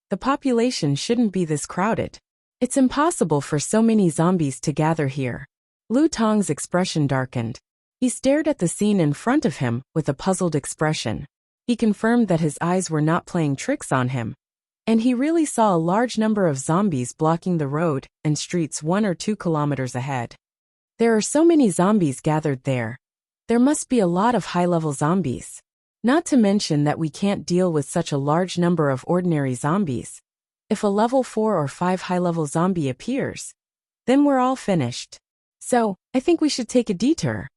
The population shouldn't be this crowded. It's impossible for so many zombies to gather here. Lu Tong's expression darkened. He stared at the scene in front of him with a puzzled expression. He confirmed that his eyes were not playing tricks on him, and he really saw a large number of zombies blocking the road and streets 1 or 2 kilometers ahead. There are so many zombies gathered there. There must be a lot of high-level zombies. Not to mention that we can't deal with such a large number of ordinary zombies. If a level 4 or 5 high-level zombie appears, then we're all finished. So, I think we should take a detour.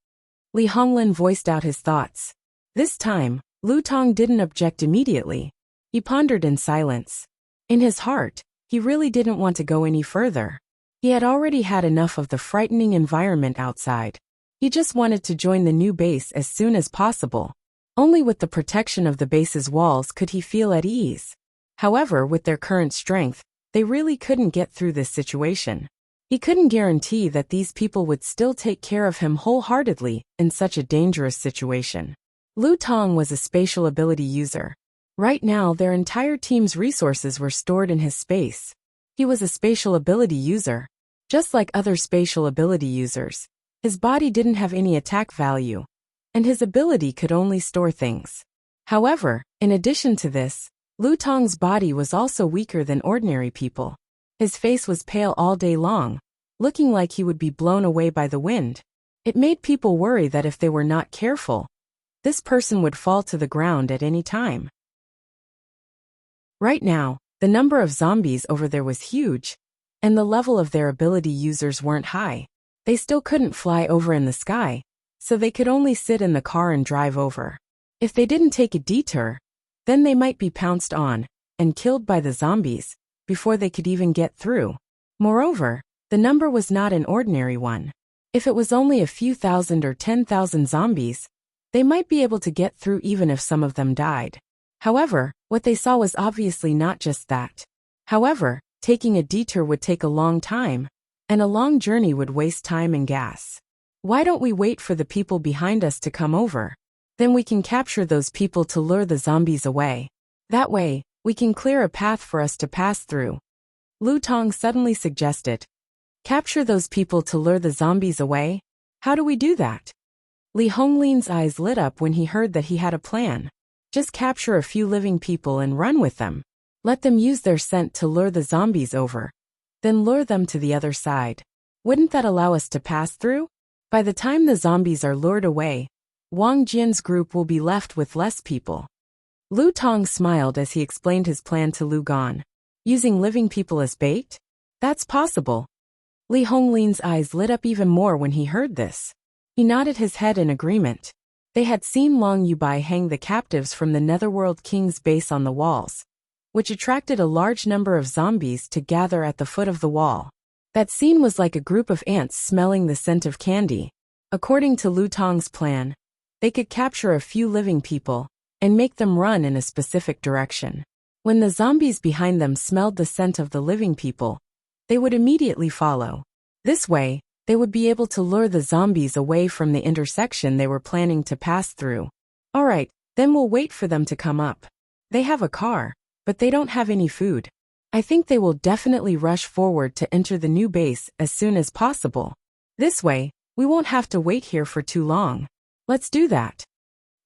Li Honglin voiced out his thoughts. This time, Lu Tong didn't object immediately. He pondered in silence. In his heart, he really didn't want to go any further. He had already had enough of the frightening environment outside. He just wanted to join the new base as soon as possible. Only with the protection of the base's walls could he feel at ease. However, with their current strength, they really couldn't get through this situation. He couldn't guarantee that these people would still take care of him wholeheartedly in such a dangerous situation. Lu Tong was a spatial ability user. Right now, their entire team's resources were stored in his space. He was a spatial ability user. Just like other spatial ability users, his body didn't have any attack value, and his ability could only store things. However, in addition to this, Lu Tong's body was also weaker than ordinary people. His face was pale all day long, looking like he would be blown away by the wind. It made people worry that if they were not careful, this person would fall to the ground at any time. Right now, the number of zombies over there was huge, and the level of their ability users weren't high. They still couldn't fly over in the sky, so they could only sit in the car and drive over. If they didn't take a detour, then they might be pounced on and killed by the zombies before they could even get through. Moreover, the number was not an ordinary one. If it was only a few thousand or 10,000 zombies, they might be able to get through even if some of them died. However, what they saw was obviously not just that. However, taking a detour would take a long time, and a long journey would waste time and gas. Why don't we wait for the people behind us to come over? Then we can capture those people to lure the zombies away. That way, we can clear a path for us to pass through. Lu Tong suddenly suggested. Capture those people to lure the zombies away? How do we do that? Li Honglin's eyes lit up when he heard that he had a plan. Just capture a few living people and run with them. Let them use their scent to lure the zombies over. Then lure them to the other side. Wouldn't that allow us to pass through? By the time the zombies are lured away, Wang Jian's group will be left with less people. Lu Tong smiled as he explained his plan to Lu Gan. Using living people as bait? That's possible. Li Honglin's eyes lit up even more when he heard this. He nodded his head in agreement. They had seen Long Yubai hang the captives from the Netherworld King's base on the walls, which attracted a large number of zombies to gather at the foot of the wall. That scene was like a group of ants smelling the scent of candy. According to Lu Tong's plan, they could capture a few living people and make them run in a specific direction. When the zombies behind them smelled the scent of the living people, they would immediately follow. This way, they would be able to lure the zombies away from the intersection they were planning to pass through. Alright, then we'll wait for them to come up. They have a car, but they don't have any food. I think they will definitely rush forward to enter the new base as soon as possible. This way, we won't have to wait here for too long. Let's do that.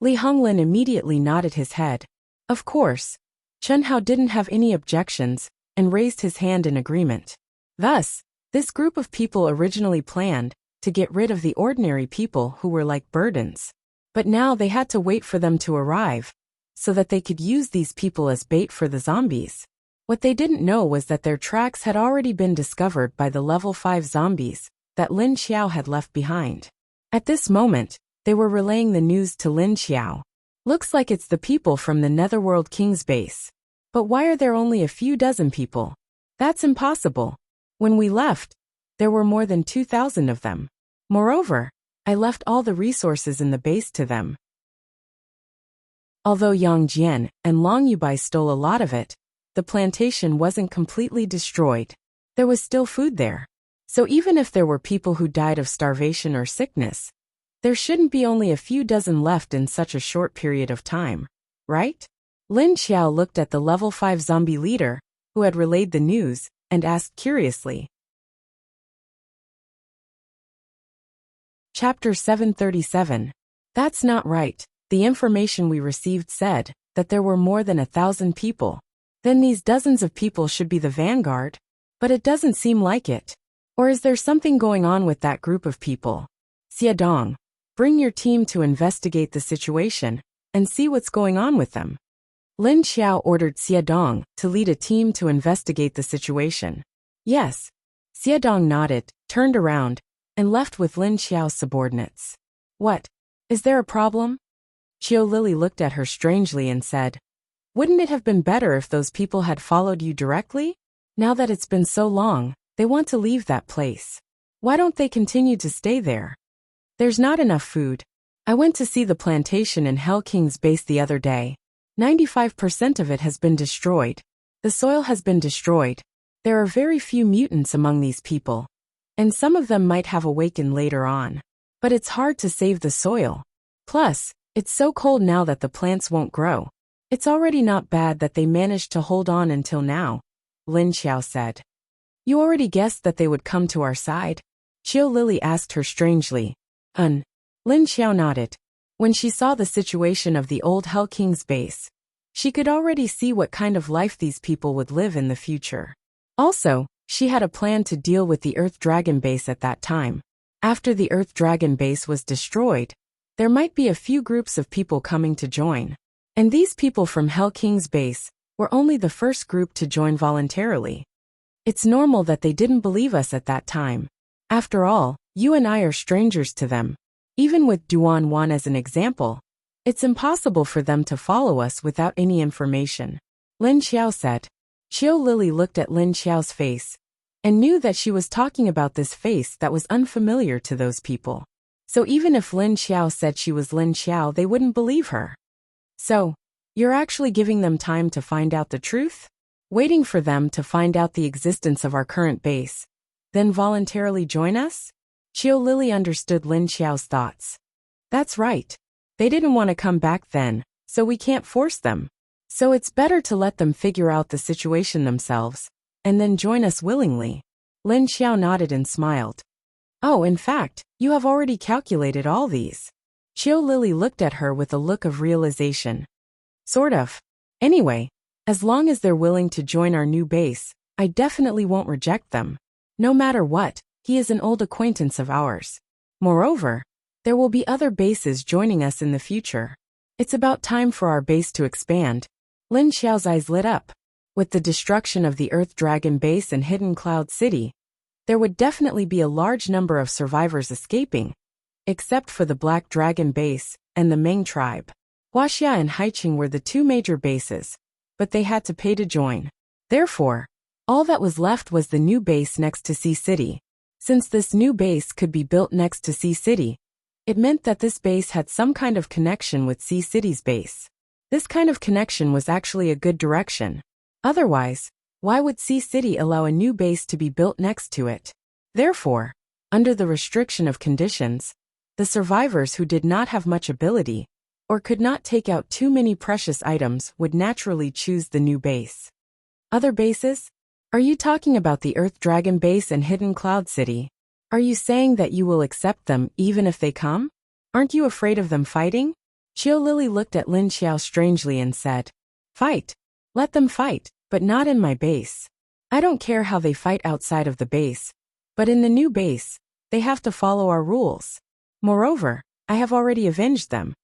Li Honglin immediately nodded his head. Of course. Chen Hao didn't have any objections and raised his hand in agreement. Thus, this group of people originally planned to get rid of the ordinary people who were like burdens. But now they had to wait for them to arrive, so that they could use these people as bait for the zombies. What they didn't know was that their tracks had already been discovered by the level 5 zombies that Lin Xiao had left behind. At this moment, they were relaying the news to Lin Xiao. Looks like it's the people from the Netherworld King's base. But why are there only a few dozen people? That's impossible. When we left, there were more than 2,000 of them. Moreover, I left all the resources in the base to them. Although Yang Jian and Long Yubai stole a lot of it, the plantation wasn't completely destroyed. There was still food there. So even if there were people who died of starvation or sickness, there shouldn't be only a few dozen left in such a short period of time, right? Lin Xiao looked at the level 5 zombie leader, who had relayed the news, and asked curiously. Chapter 737. That's not right. The information we received said that there were more than 1,000 people. Then these dozens of people should be the vanguard. But it doesn't seem like it. Or is there something going on with that group of people? Xiadong, bring your team to investigate the situation and see what's going on with them. Lin Xiao ordered Xiadong to lead a team to investigate the situation. Yes. Xiadong nodded, turned around, and left with Lin Xiao's subordinates. What? Is there a problem? Qiu Lily looked at her strangely and said, wouldn't it have been better if those people had followed you directly? Now that it's been so long, they want to leave that place. Why don't they continue to stay there? There's not enough food. I went to see the plantation in Hell King's base the other day. 95% of it has been destroyed. The soil has been destroyed. There are very few mutants among these people, and some of them might have awakened later on. But it's hard to save the soil. Plus, it's so cold now that the plants won't grow. It's already not bad that they managed to hold on until now, Lin Xiao said. You already guessed that they would come to our side? Qiu Lily asked her strangely. Lin Xiao nodded. When she saw the situation of the old Hell King's base, she could already see what kind of life these people would live in the future. Also, she had a plan to deal with the Earth Dragon base at that time. After the Earth Dragon base was destroyed, there might be a few groups of people coming to join. And these people from Hell King's base were only the first group to join voluntarily. It's normal that they didn't believe us at that time. After all, you and I are strangers to them. Even with Duan Wan as an example, it's impossible for them to follow us without any information, Lin Xiao said. Qiu Lily looked at Lin Xiao's face and knew that she was talking about this face that was unfamiliar to those people. So even if Lin Xiao said she was Lin Xiao, they wouldn't believe her. So, you're actually giving them time to find out the truth? Waiting for them to find out the existence of our current base, then voluntarily join us? Qiu Lily understood Lin Xiao's thoughts. That's right. They didn't want to come back then, so we can't force them. So it's better to let them figure out the situation themselves, and then join us willingly. Lin Xiao nodded and smiled. Oh, in fact, you have already calculated all these. Qiu Lily looked at her with a look of realization. Sort of. Anyway, as long as they're willing to join our new base, I definitely won't reject them. No matter what, he is an old acquaintance of ours. Moreover, there will be other bases joining us in the future. It's about time for our base to expand. Lin Xiao's eyes lit up. With the destruction of the Earth Dragon base and Hidden Cloud City, there would definitely be a large number of survivors escaping, except for the Black Dragon base and the Ming tribe. Wuxia and Haiqing were the two major bases, but they had to pay to join. Therefore, all that was left was the new base next to Sea City. Since this new base could be built next to Sea City, it meant that this base had some kind of connection with Sea City's base. This kind of connection was actually a good direction. Otherwise, why would Sea City allow a new base to be built next to it? Therefore, under the restriction of conditions, the survivors who did not have much ability, or could not take out too many precious items, would naturally choose the new base. Other bases? Are you talking about the Earth Dragon base and Hidden Cloud City? Are you saying that you will accept them even if they come? Aren't you afraid of them fighting? Qiu Lily looked at Lin Xiao strangely and said, Fight. Let them fight, but not in my base. I don't care how they fight outside of the base, but in the new base, they have to follow our rules. Moreover, I have already avenged them.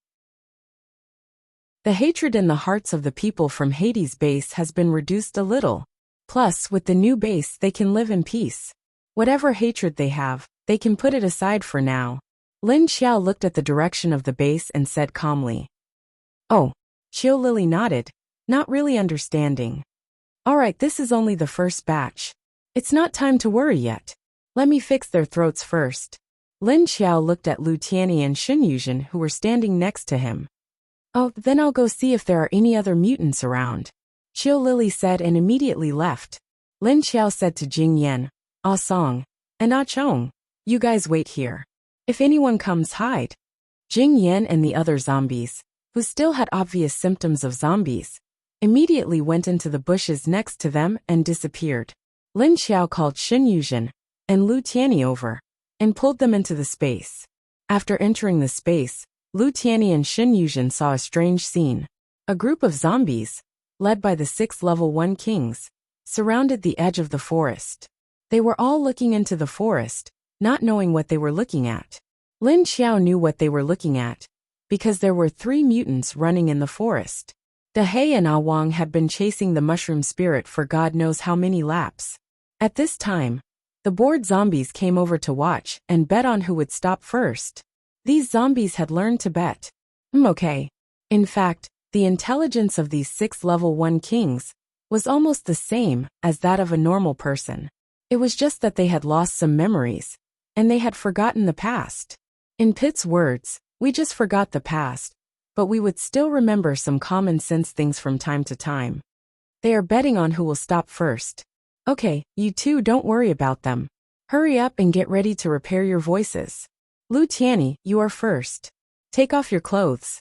The hatred in the hearts of the people from Hades' base has been reduced a little. Plus, with the new base they can live in peace. Whatever hatred they have, they can put it aside for now. Lin Xiao looked at the direction of the base and said calmly. Oh. Qiu Lily nodded, not really understanding. Alright, this is only the first batch. It's not time to worry yet. Let me fix their throats first. Lin Xiao looked at Lu Tianyi and Xin Yuzhen who were standing next to him. Oh, then I'll go see if there are any other mutants around. Qiu Lily said and immediately left. Lin Xiao said to Jing Yan, Ah Song, and Ah Chong, you guys wait here. If anyone comes, hide. Jing Yan and the other zombies, who still had obvious symptoms of zombies, immediately went into the bushes next to them and disappeared. Lin Xiao called Xin Yuzhen and Lu Tianyi over and pulled them into the space. After entering the space, Lu Tianyi and Xin Yuzhen saw a strange scene. A group of zombies, led by the 6 level 1 kings, surrounded the edge of the forest. They were all looking into the forest, not knowing what they were looking at. Lin Xiao knew what they were looking at, because there were 3 mutants running in the forest. De He and Ah Wang had been chasing the mushroom spirit for God knows how many laps. At this time, the bored zombies came over to watch and bet on who would stop first. These zombies had learned to bet. Okay. In fact, the intelligence of these 6 level 1 kings was almost the same as that of a normal person. It was just that they had lost some memories, and they had forgotten the past. In Pitt's words, we just forgot the past, but we would still remember some common sense things from time to time. They are betting on who will stop first. Okay, you two don't worry about them. Hurry up and get ready to repair your voices. Lu Tianyi, you are first. Take off your clothes.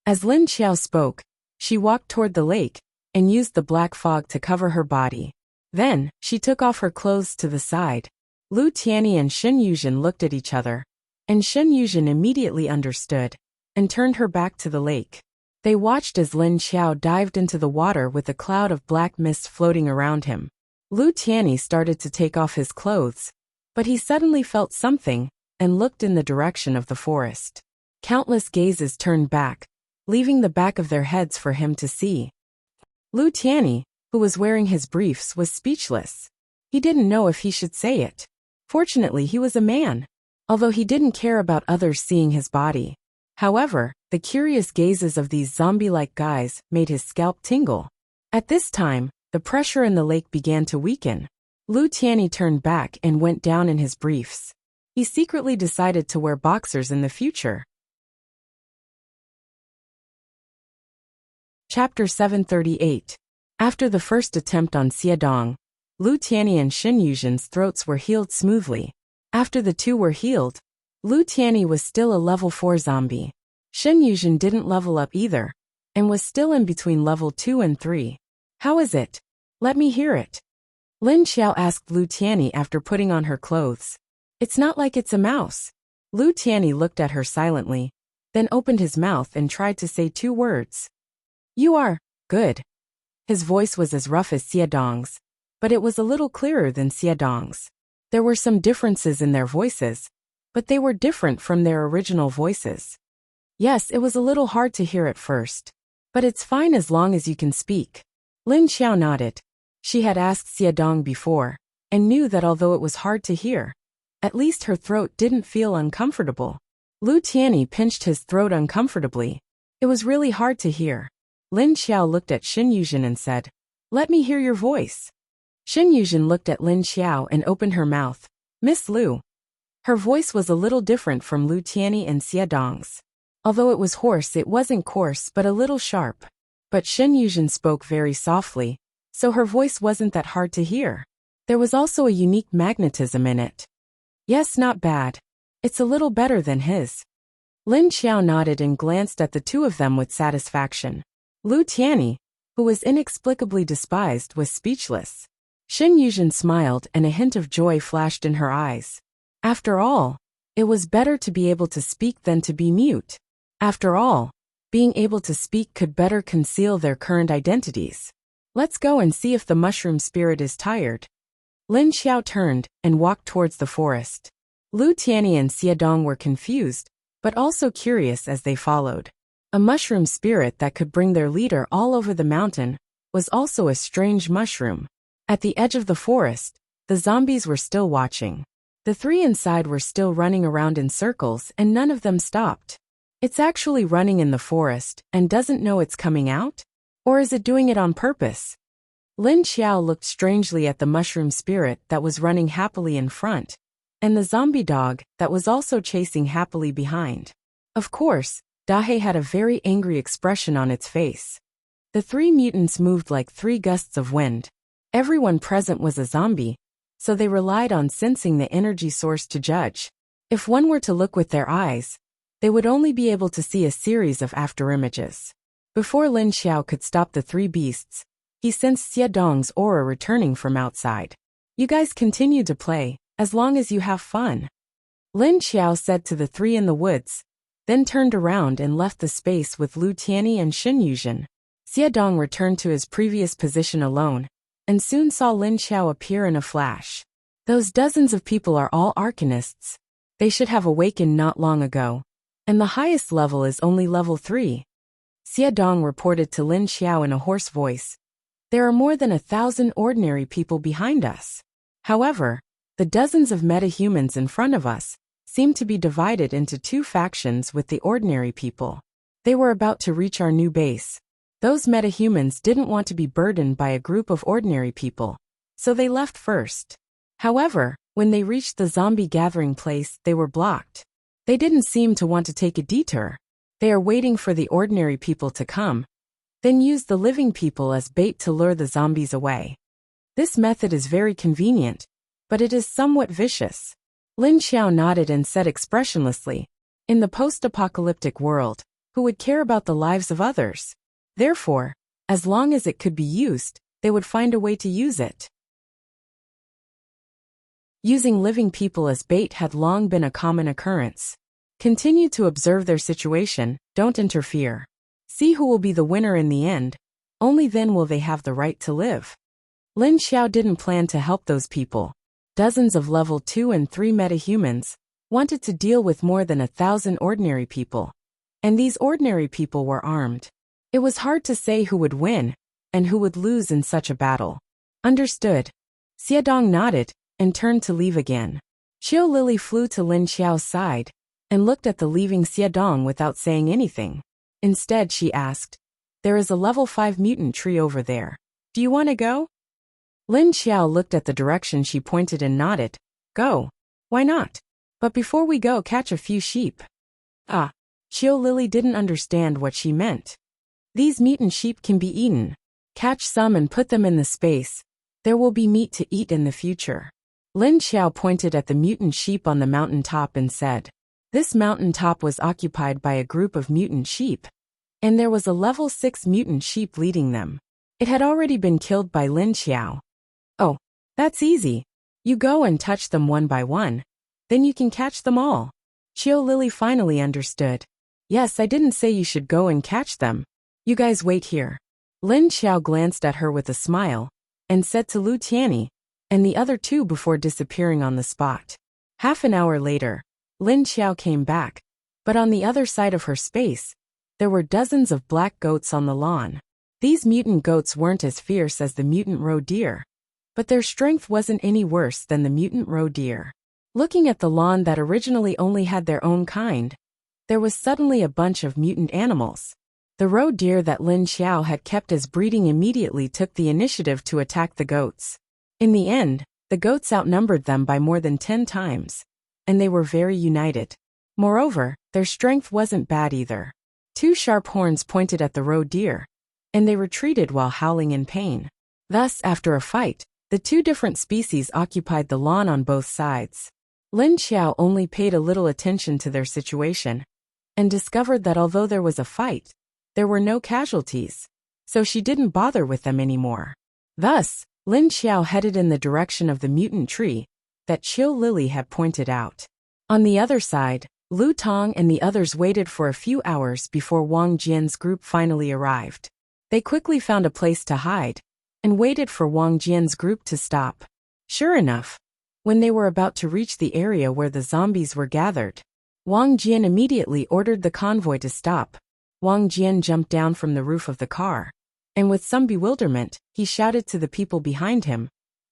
As Lin Xiao spoke, she walked toward the lake and used the black fog to cover her body. Then, she took off her clothes to the side. Lu Tianyi and Xin Yuzhen looked at each other, and Xin Yuzhen immediately understood and turned her back to the lake. They watched as Lin Xiao dived into the water with a cloud of black mist floating around him. Lu Tianyi started to take off his clothes, but he suddenly felt something and looked in the direction of the forest. Countless gazes turned back, leaving the back of their heads for him to see. Lu Tianyi, who was wearing his briefs, was speechless. He didn't know if he should say it. Fortunately, he was a man, although he didn't care about others seeing his body. However, the curious gazes of these zombie-like guys made his scalp tingle. At this time, the pressure in the lake began to weaken. Lu Tianyi turned back and went down in his briefs. He secretly decided to wear boxers in the future. Chapter 738. After the first attempt on Xiadong, Lu Tianyi and Xin Yuzhen's throats were healed smoothly. After the two were healed, Lu Tianyi was still a level 4 zombie. Xin Yuzhen didn't level up either, and was still in between level 2 and 3. How is it? Let me hear it. Lin Xiao asked Lu Tianyi after putting on her clothes. It's not like it's a mouse. Lu Tianyi looked at her silently, then opened his mouth and tried to say 2 words. You are good. His voice was as rough as Xiadong's, but it was a little clearer than Xiadong's. There were some differences in their voices, but they were different from their original voices. Yes, it was a little hard to hear at first, but it's fine as long as you can speak. Lin Xiao nodded. She had asked Xiadong before, and knew that although it was hard to hear, at least her throat didn't feel uncomfortable. Lu Tianyi pinched his throat uncomfortably. It was really hard to hear. Lin Xiao looked at Xin Yuzhen and said, Let me hear your voice. Xin Yuzhen looked at Lin Xiao and opened her mouth. Miss Lu. Her voice was a little different from Lu Tianyi and Xiadong's. Although it was hoarse, it wasn't coarse but a little sharp. But Xin Yuzhen spoke very softly, so her voice wasn't that hard to hear. There was also a unique magnetism in it. Yes, not bad. It's a little better than his. Lin Xiao nodded and glanced at the two of them with satisfaction. Lu Tianyi, who was inexplicably despised, was speechless. Xin Yuzhen smiled and a hint of joy flashed in her eyes. After all, it was better to be able to speak than to be mute. After all, being able to speak could better conceal their current identities. Let's go and see if the mushroom spirit is tired. Lin Xiao turned and walked towards the forest. Lu Tianyi and Xiadong were confused, but also curious as they followed. A mushroom spirit that could bring their leader all over the mountain was also a strange mushroom. At the edge of the forest, the zombies were still watching. The three inside were still running around in circles and none of them stopped. It's actually running in the forest and doesn't know it's coming out? Or is it doing it on purpose? Lin Xiao looked strangely at the mushroom spirit that was running happily in front, and the zombie dog that was also chasing happily behind. Of course, Dahe had a very angry expression on its face. The three mutants moved like three gusts of wind. Everyone present was a zombie, so they relied on sensing the energy source to judge. If one were to look with their eyes, they would only be able to see a series of afterimages. Before Lin Xiao could stop the three beasts, he sensed Xie Dong's aura returning from outside. You guys continue to play, as long as you have fun. Lin Xiao said to the three in the woods, then turned around and left the space with Lu Tianyi and Xin Yuzhen. Xie Dong returned to his previous position alone, and soon saw Lin Xiao appear in a flash. Those dozens of people are all arcanists. They should have awakened not long ago. And the highest level is only level 3. Xie Dong reported to Lin Xiao in a hoarse voice. There are more than 1,000 ordinary people behind us. However, the dozens of metahumans in front of us seem to be divided into two factions with the ordinary people. They were about to reach our new base. Those metahumans didn't want to be burdened by a group of ordinary people, so they left first. However, when they reached the zombie gathering place, they were blocked. They didn't seem to want to take a detour. They are waiting for the ordinary people to come, then use the living people as bait to lure the zombies away. This method is very convenient, but it is somewhat vicious. Lin Xiao nodded and said expressionlessly, in the post-apocalyptic world, who would care about the lives of others? Therefore, as long as it could be used, they would find a way to use it. Using living people as bait had long been a common occurrence. Continue to observe their situation, don't interfere. See who will be the winner in the end, only then will they have the right to live. Lin Xiao didn't plan to help those people. Dozens of level 2 and 3 metahumans wanted to deal with more than 1,000 ordinary people. And these ordinary people were armed. It was hard to say who would win and who would lose in such a battle. Understood. Xie Dong nodded and turned to leave again. Qiu Lily flew to Lin Xiao's side and looked at the leaving Xie Dong without saying anything. Instead, she asked, there is a level 5 mutant tree over there. Do you want to go? Lin Xiao looked at the direction she pointed and nodded. Go. Why not? But before we go, catch a few sheep. Ah. Qiu Lily didn't understand what she meant. These mutant sheep can be eaten. Catch some and put them in the space. There will be meat to eat in the future. Lin Xiao pointed at the mutant sheep on the mountain top and said, this mountain top was occupied by a group of mutant sheep, and there was a level 6 mutant sheep leading them. It had already been killed by Lin Xiao. Oh, that's easy. You go and touch them one by one. Then you can catch them all. Qiu Lily finally understood. Yes, I didn't say you should go and catch them. You guys wait here. Lin Xiao glanced at her with a smile and said to Lu Tianyi and the other two before disappearing on the spot. Half an hour later, Lin Xiao came back, but on the other side of her space, there were dozens of black goats on the lawn. These mutant goats weren't as fierce as the mutant roe deer, but their strength wasn't any worse than the mutant roe deer. Looking at the lawn that originally only had their own kind, there was suddenly a bunch of mutant animals. The roe deer that Lin Xiao had kept as breeding immediately took the initiative to attack the goats. In the end, the goats outnumbered them by more than 10 times, and they were very united. Moreover, their strength wasn't bad either. 2 sharp horns pointed at the roe deer, and they retreated while howling in pain. Thus, after a fight, the 2 different species occupied the lawn on both sides. Lin Xiao only paid a little attention to their situation, and discovered that although there was a fight, there were no casualties, so she didn't bother with them anymore. Thus, Lin Xiao headed in the direction of the mutant tree that Qiu Lily had pointed out. On the other side, Lu Tong and the others waited for a few hours before Wang Jian's group finally arrived. They quickly found a place to hide, and waited for Wang Jian's group to stop. Sure enough, when they were about to reach the area where the zombies were gathered, Wang Jian immediately ordered the convoy to stop. Wang Jian jumped down from the roof of the car, and with some bewilderment, he shouted to the people behind him,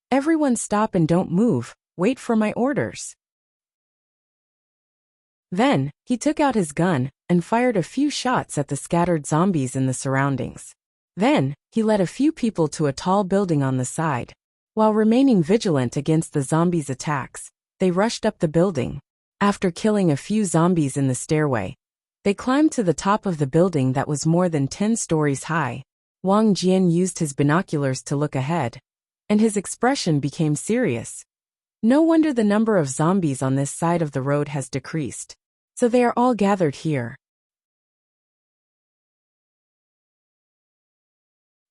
"Everyone stop and don't move, wait for my orders." Then, he took out his gun and fired a few shots at the scattered zombies in the surroundings. Then, he led a few people to a tall building on the side. While remaining vigilant against the zombies' attacks, they rushed up the building. After killing a few zombies in the stairway, they climbed to the top of the building that was more than 10 stories high. Wang Jian used his binoculars to look ahead, and his expression became serious. No wonder the number of zombies on this side of the road has decreased. So they are all gathered here.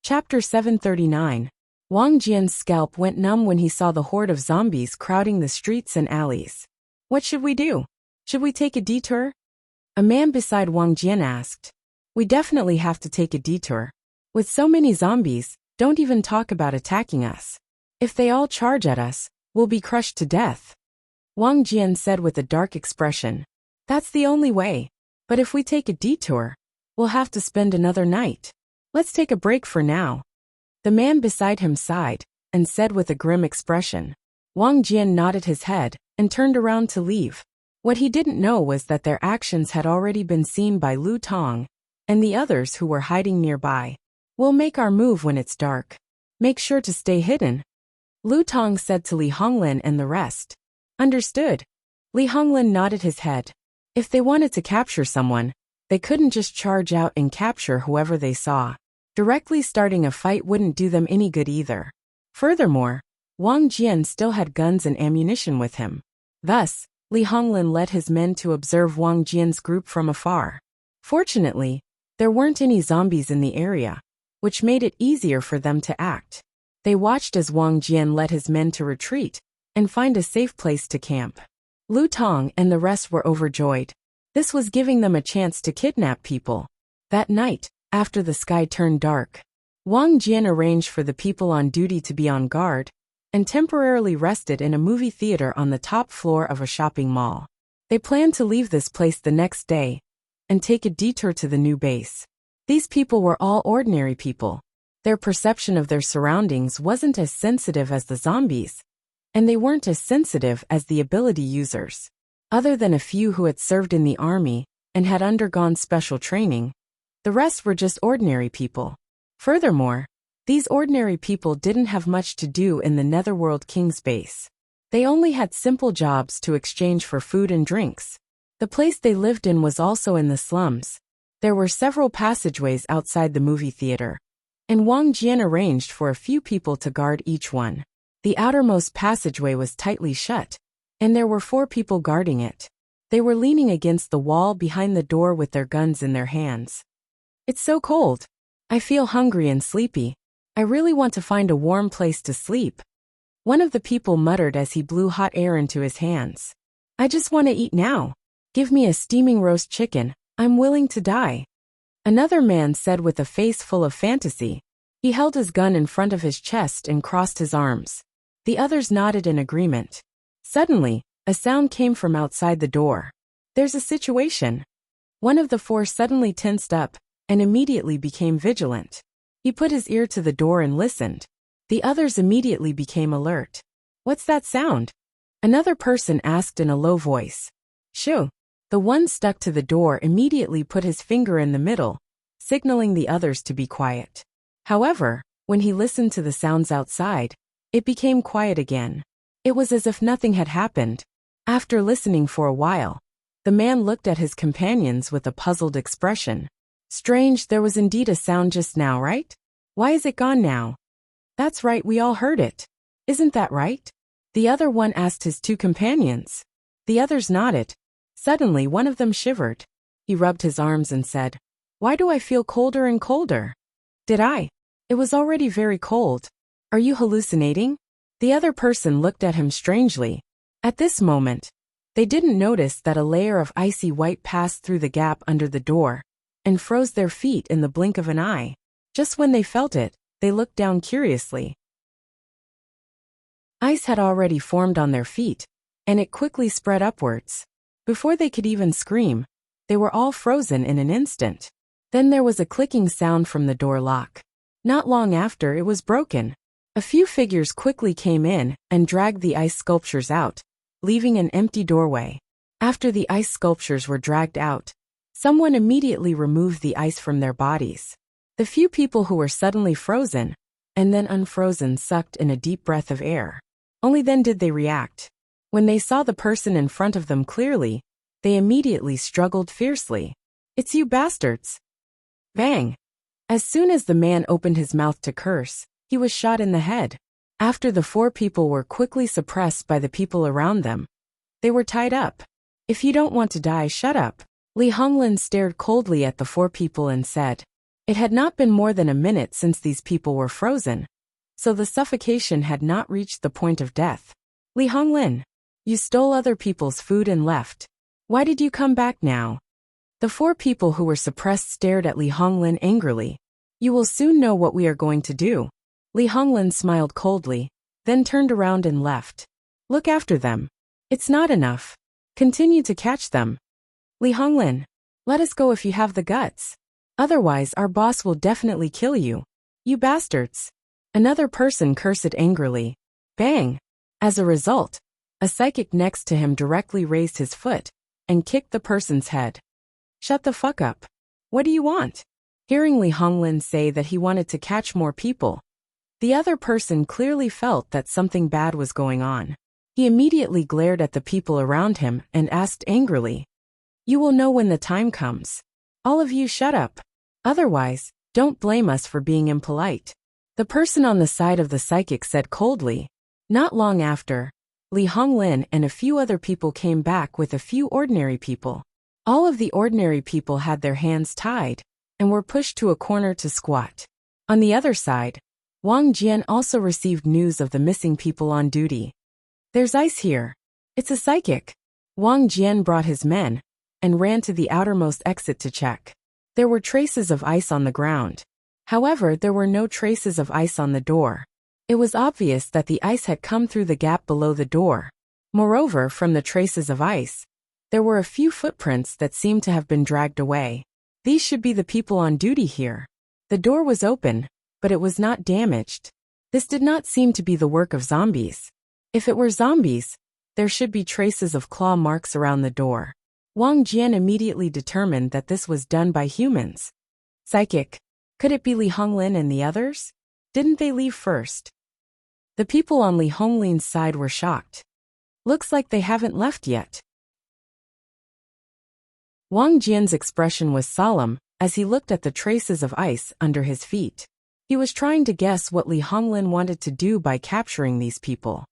Chapter 739. Wang Jian's scalp went numb when he saw the horde of zombies crowding the streets and alleys. What should we do? Should we take a detour? A man beside Wang Jian asked. We definitely have to take a detour. With so many zombies, don't even talk about attacking us. If they all charge at us, we'll be crushed to death. Wang Jian said with a dark expression. That's the only way. But if we take a detour, we'll have to spend another night. Let's take a break for now. The man beside him sighed and said with a grim expression. Wang Jian nodded his head and turned around to leave. What he didn't know was that their actions had already been seen by Lu Tong and the others who were hiding nearby. We'll make our move when it's dark. Make sure to stay hidden. Lu Tong said to Li Honglin and the rest. Understood. Li Honglin nodded his head. If they wanted to capture someone, they couldn't just charge out and capture whoever they saw. Directly starting a fight wouldn't do them any good either. Furthermore, Wang Jian still had guns and ammunition with him. Thus, Li Honglin led his men to observe Wang Jian's group from afar. Fortunately, there weren't any zombies in the area, which made it easier for them to act. They watched as Wang Jian led his men to retreat and find a safe place to camp. Lu Tong and the rest were overjoyed. This was giving them a chance to kidnap people. That night, after the sky turned dark, Wang Jian arranged for the people on duty to be on guard and temporarily rested in a movie theater on the top floor of a shopping mall. They planned to leave this place the next day and take a detour to the new base. These people were all ordinary people. Their perception of their surroundings wasn't as sensitive as the zombies, and they weren't as sensitive as the ability users. Other than a few who had served in the army and had undergone special training, the rest were just ordinary people. Furthermore, these ordinary people didn't have much to do in the Netherworld King's base. They only had simple jobs to exchange for food and drinks. The place they lived in was also in the slums. There were several passageways outside the movie theater, and Wang Jian arranged for a few people to guard each one. The outermost passageway was tightly shut, and there were 4 people guarding it. They were leaning against the wall behind the door with their guns in their hands. It's so cold. I feel hungry and sleepy. I really want to find a warm place to sleep. One of the people muttered as he blew hot air into his hands. I just want to eat now. Give me a steaming roast chicken. I'm willing to die. Another man said with a face full of fantasy. He held his gun in front of his chest and crossed his arms. The others nodded in agreement. Suddenly, a sound came from outside the door. There's a situation. One of the 4 suddenly tensed up and immediately became vigilant. He put his ear to the door and listened. The others immediately became alert. What's that sound? Another person asked in a low voice. Shoo. The one stuck to the door immediately put his finger in the middle, signaling the others to be quiet. However, when he listened to the sounds outside, it became quiet again. It was as if nothing had happened. After listening for a while, the man looked at his companions with a puzzled expression. Strange, there was indeed a sound just now, right? Why is it gone now? That's right, we all heard it. Isn't that right? The other one asked his 2 companions. The others nodded. Suddenly, one of them shivered. He rubbed his arms and said, Why do I feel colder and colder? Did I? It was already very cold. Are you hallucinating? The other person looked at him strangely. At this moment, they didn't notice that a layer of icy white passed through the gap under the door and froze their feet in the blink of an eye. Just when they felt it, they looked down curiously. Ice had already formed on their feet, and it quickly spread upwards. Before they could even scream, they were all frozen in an instant. Then there was a clicking sound from the door lock. Not long after, it was broken. A few figures quickly came in and dragged the ice sculptures out, leaving an empty doorway. After the ice sculptures were dragged out, someone immediately removed the ice from their bodies. The few people who were suddenly frozen and then unfrozen sucked in a deep breath of air. Only then did they react. When they saw the person in front of them clearly, they immediately struggled fiercely. "It's you bastards!" Bang! As soon as the man opened his mouth to curse, he was shot in the head. After the 4 people were quickly suppressed by the people around them, they were tied up. "If you don't want to die, shut up." Li Honglin stared coldly at the 4 people and said. It had not been more than a minute since these people were frozen, so the suffocation had not reached the point of death. "Li Honglin, you stole other people's food and left. Why did you come back now?" The 4 people who were suppressed stared at Li Honglin angrily. "You will soon know what we are going to do." Li Honglin smiled coldly, then turned around and left. "Look after them. It's not enough. Continue to catch them. Li Honglin, let us go if you have the guts. Otherwise our boss will definitely kill you. You bastards." Another person cursed angrily. Bang! As a result, a psychic next to him directly raised his foot and kicked the person's head. "Shut the fuck up. What do you want?" Hearing Li Honglin say that he wanted to catch more people, the other person clearly felt that something bad was going on. He immediately glared at the people around him and asked angrily, "You will know when the time comes. All of you shut up. Otherwise, don't blame us for being impolite." The person on the side of the psychic said coldly. Not long after, Li Honglin and a few other people came back with a few ordinary people. All of the ordinary people had their hands tied and were pushed to a corner to squat. On the other side, Wang Jian also received news of the missing people on duty. "There's ice here. It's a psychic." Wang Jian brought his men and ran to the outermost exit to check. There were traces of ice on the ground. However, there were no traces of ice on the door. It was obvious that the ice had come through the gap below the door. Moreover, from the traces of ice, there were a few footprints that seemed to have been dragged away. These should be the people on duty here. The door was open, but it was not damaged. This did not seem to be the work of zombies. If it were zombies, there should be traces of claw marks around the door. Wang Jian immediately determined that this was done by humans. Psychic. Could it be Li Honglin and the others? Didn't they leave first? The people on Li Honglin's side were shocked. Looks like they haven't left yet. Wang Jian's expression was solemn as he looked at the traces of ice under his feet. He was trying to guess what Li Honglin wanted to do by capturing these people.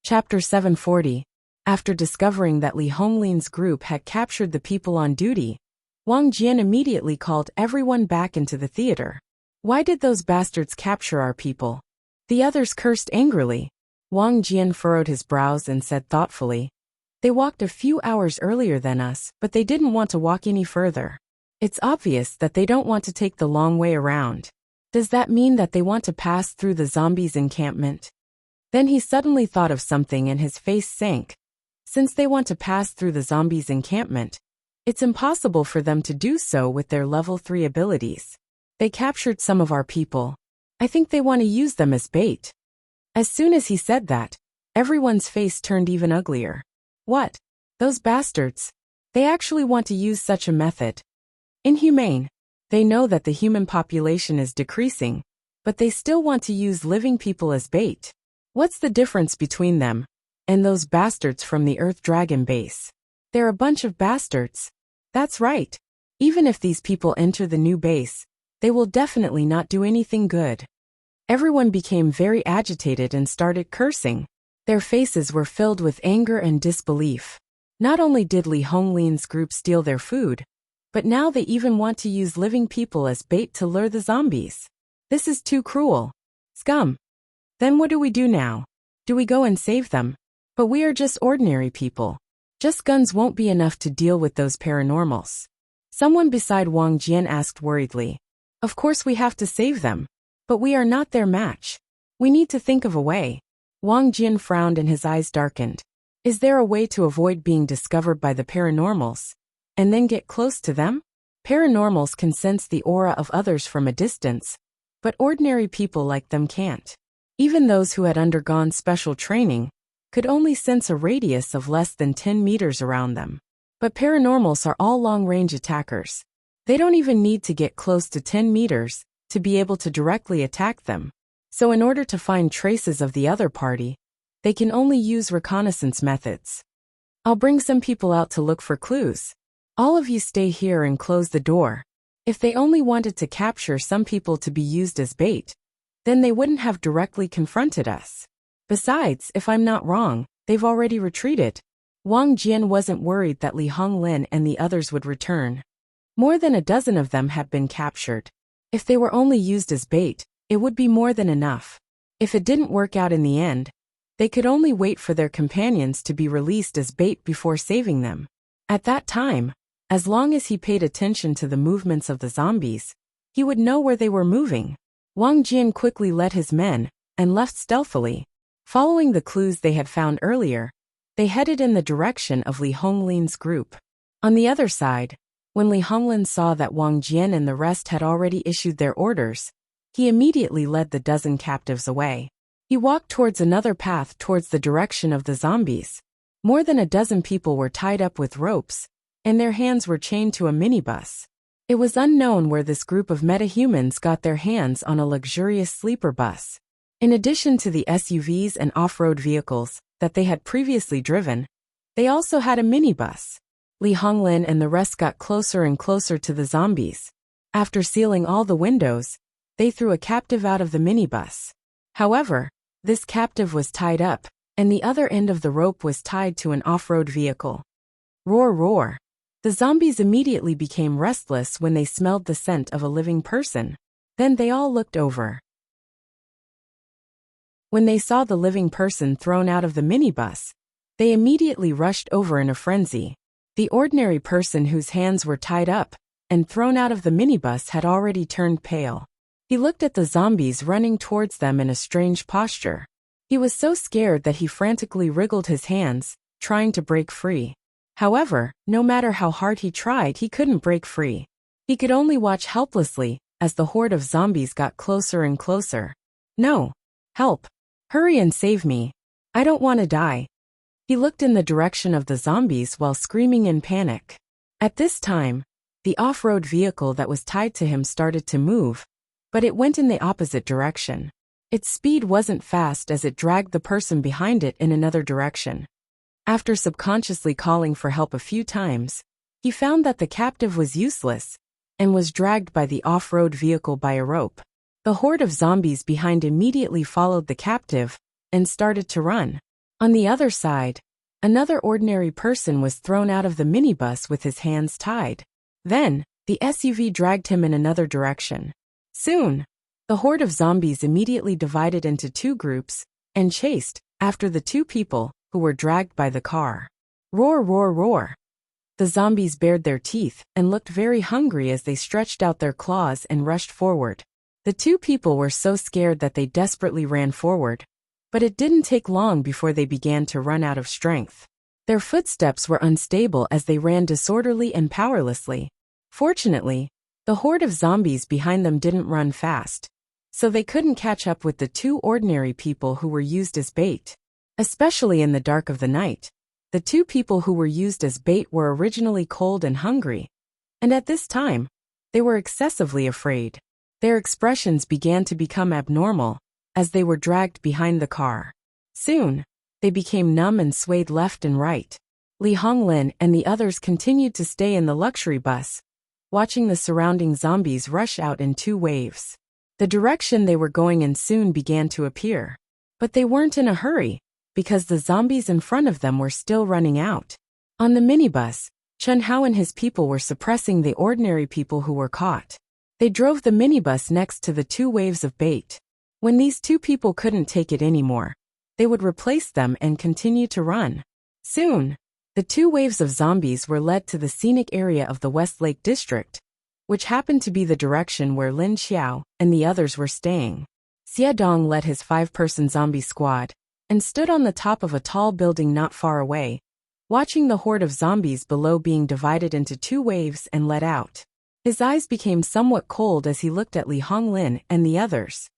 Chapter 740. After discovering that Li Honglin's group had captured the people on duty, Wang Jian immediately called everyone back into the theater. "Why did those bastards capture our people?" The others cursed angrily. Wang Jian furrowed his brows and said thoughtfully, "They walked a few hours earlier than us, but they didn't want to walk any further. It's obvious that they don't want to take the long way around. Does that mean that they want to pass through the zombies' encampment?" Then he suddenly thought of something and his face sank. Since they want to pass through the zombies' encampment, it's impossible for them to do so with their level 3 abilities. They captured some of our people. I think they want to use them as bait. As soon as he said that, everyone's face turned even uglier. What? Those bastards? They actually want to use such a method. Inhumane. They know that the human population is decreasing, but they still want to use living people as bait. What's the difference between them and those bastards from the Earth Dragon base? They're a bunch of bastards. That's right. Even if these people enter the new base, they will definitely not do anything good. Everyone became very agitated and started cursing. Their faces were filled with anger and disbelief. Not only did Li Honglin's group steal their food, but now they even want to use living people as bait to lure the zombies. This is too cruel. Scum. Then what do we do now? Do we go and save them? But we are just ordinary people. Just guns won't be enough to deal with those paranormals. Someone beside Wang Jian asked worriedly. Of course we have to save them. But we are not their match. We need to think of a way. Wang Jian frowned and his eyes darkened. Is there a way to avoid being discovered by the paranormals, and then get close to them? Paranormals can sense the aura of others from a distance, but ordinary people like them can't. Even those who had undergone special training could only sense a radius of less than 10 meters around them. But paranormals are all long-range attackers. They don't even need to get close to 10 meters to be able to directly attack them. So in order to find traces of the other party, they can only use reconnaissance methods. I'll bring some people out to look for clues. All of you stay here and close the door. If they only wanted to capture some people to be used as bait, then they wouldn't have directly confronted us. Besides, if I'm not wrong, they've already retreated. Wang Jian wasn't worried that Li Honglin and the others would return. More than a dozen of them had been captured. If they were only used as bait, it would be more than enough. If it didn't work out in the end, they could only wait for their companions to be released as bait before saving them. At that time, as long as he paid attention to the movements of the zombies, he would know where they were moving. Wang Jian quickly led his men and left stealthily. Following the clues they had found earlier, they headed in the direction of Li Honglin's group. On the other side, when Li Honglin saw that Wang Jian and the rest had already issued their orders, he immediately led the dozen captives away. He walked towards another path towards the direction of the zombies. More than a dozen people were tied up with ropes, and their hands were chained to a minibus. It was unknown where this group of metahumans got their hands on a luxurious sleeper bus. In addition to the SUVs and off-road vehicles that they had previously driven, they also had a minibus. Li Honglin and the rest got closer and closer to the zombies. After sealing all the windows, they threw a captive out of the minibus. However, this captive was tied up, and the other end of the rope was tied to an off-road vehicle. Roar, roar. The zombies immediately became restless when they smelled the scent of a living person. Then they all looked over. When they saw the living person thrown out of the minibus, they immediately rushed over in a frenzy. The ordinary person whose hands were tied up and thrown out of the minibus had already turned pale. He looked at the zombies running towards them in a strange posture. He was so scared that he frantically wriggled his hands, trying to break free. However, no matter how hard he tried, he couldn't break free. He could only watch helplessly as the horde of zombies got closer and closer. No! Help! Hurry and save me! I don't want to die! He looked in the direction of the zombies while screaming in panic. At this time, the off-road vehicle that was tied to him started to move, but it went in the opposite direction. Its speed wasn't fast as it dragged the person behind it in another direction. After subconsciously calling for help a few times, he found that the captive was useless and was dragged by the off-road vehicle by a rope. The horde of zombies behind immediately followed the captive and started to run. On the other side, another ordinary person was thrown out of the minibus with his hands tied. Then, the SUV dragged him in another direction. Soon, the horde of zombies immediately divided into two groups and chased after the two people who were dragged by the car. Roar, roar, roar. The zombies bared their teeth and looked very hungry as they stretched out their claws and rushed forward. The two people were so scared that they desperately ran forward, but it didn't take long before they began to run out of strength. Their footsteps were unstable as they ran disorderly and powerlessly. Fortunately, the horde of zombies behind them didn't run fast, so they couldn't catch up with the two ordinary people who were used as bait. Especially in the dark of the night, the two people who were used as bait were originally cold and hungry, and at this time, they were excessively afraid. Their expressions began to become abnormal as they were dragged behind the car. Soon, they became numb and swayed left and right. Li Honglin and the others continued to stay in the luxury bus, watching the surrounding zombies rush out in two waves. The direction they were going in soon began to appear. But they weren't in a hurry, because the zombies in front of them were still running out. On the minibus, Chen Hao and his people were suppressing the ordinary people who were caught. They drove the minibus next to the two waves of bait. When these two people couldn't take it anymore, they would replace them and continue to run. Soon, the two waves of zombies were led to the scenic area of the West Lake District, which happened to be the direction where Lin Xiao and the others were staying. Xie Dong led his 5-person zombie squad, and stood on the top of a tall building not far away, watching the horde of zombies below being divided into two waves and let out. His eyes became somewhat cold as he looked at Li Honglin and the others.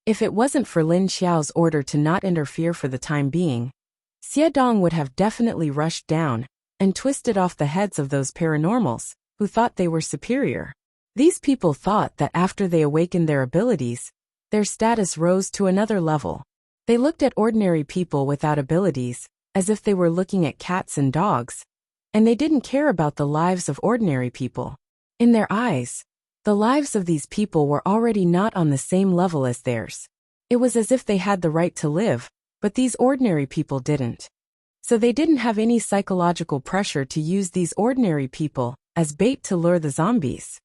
If it wasn't for Lin Xiao's order to not interfere for the time being, Xie Dong would have definitely rushed down and twisted off the heads of those paranormals who thought they were superior. These people thought that after they awakened their abilities, their status rose to another level. They looked at ordinary people without abilities as if they were looking at cats and dogs, and they didn't care about the lives of ordinary people. In their eyes, the lives of these people were already not on the same level as theirs. It was as if they had the right to live, but these ordinary people didn't. So they didn't have any psychological pressure to use these ordinary people as bait to lure the zombies.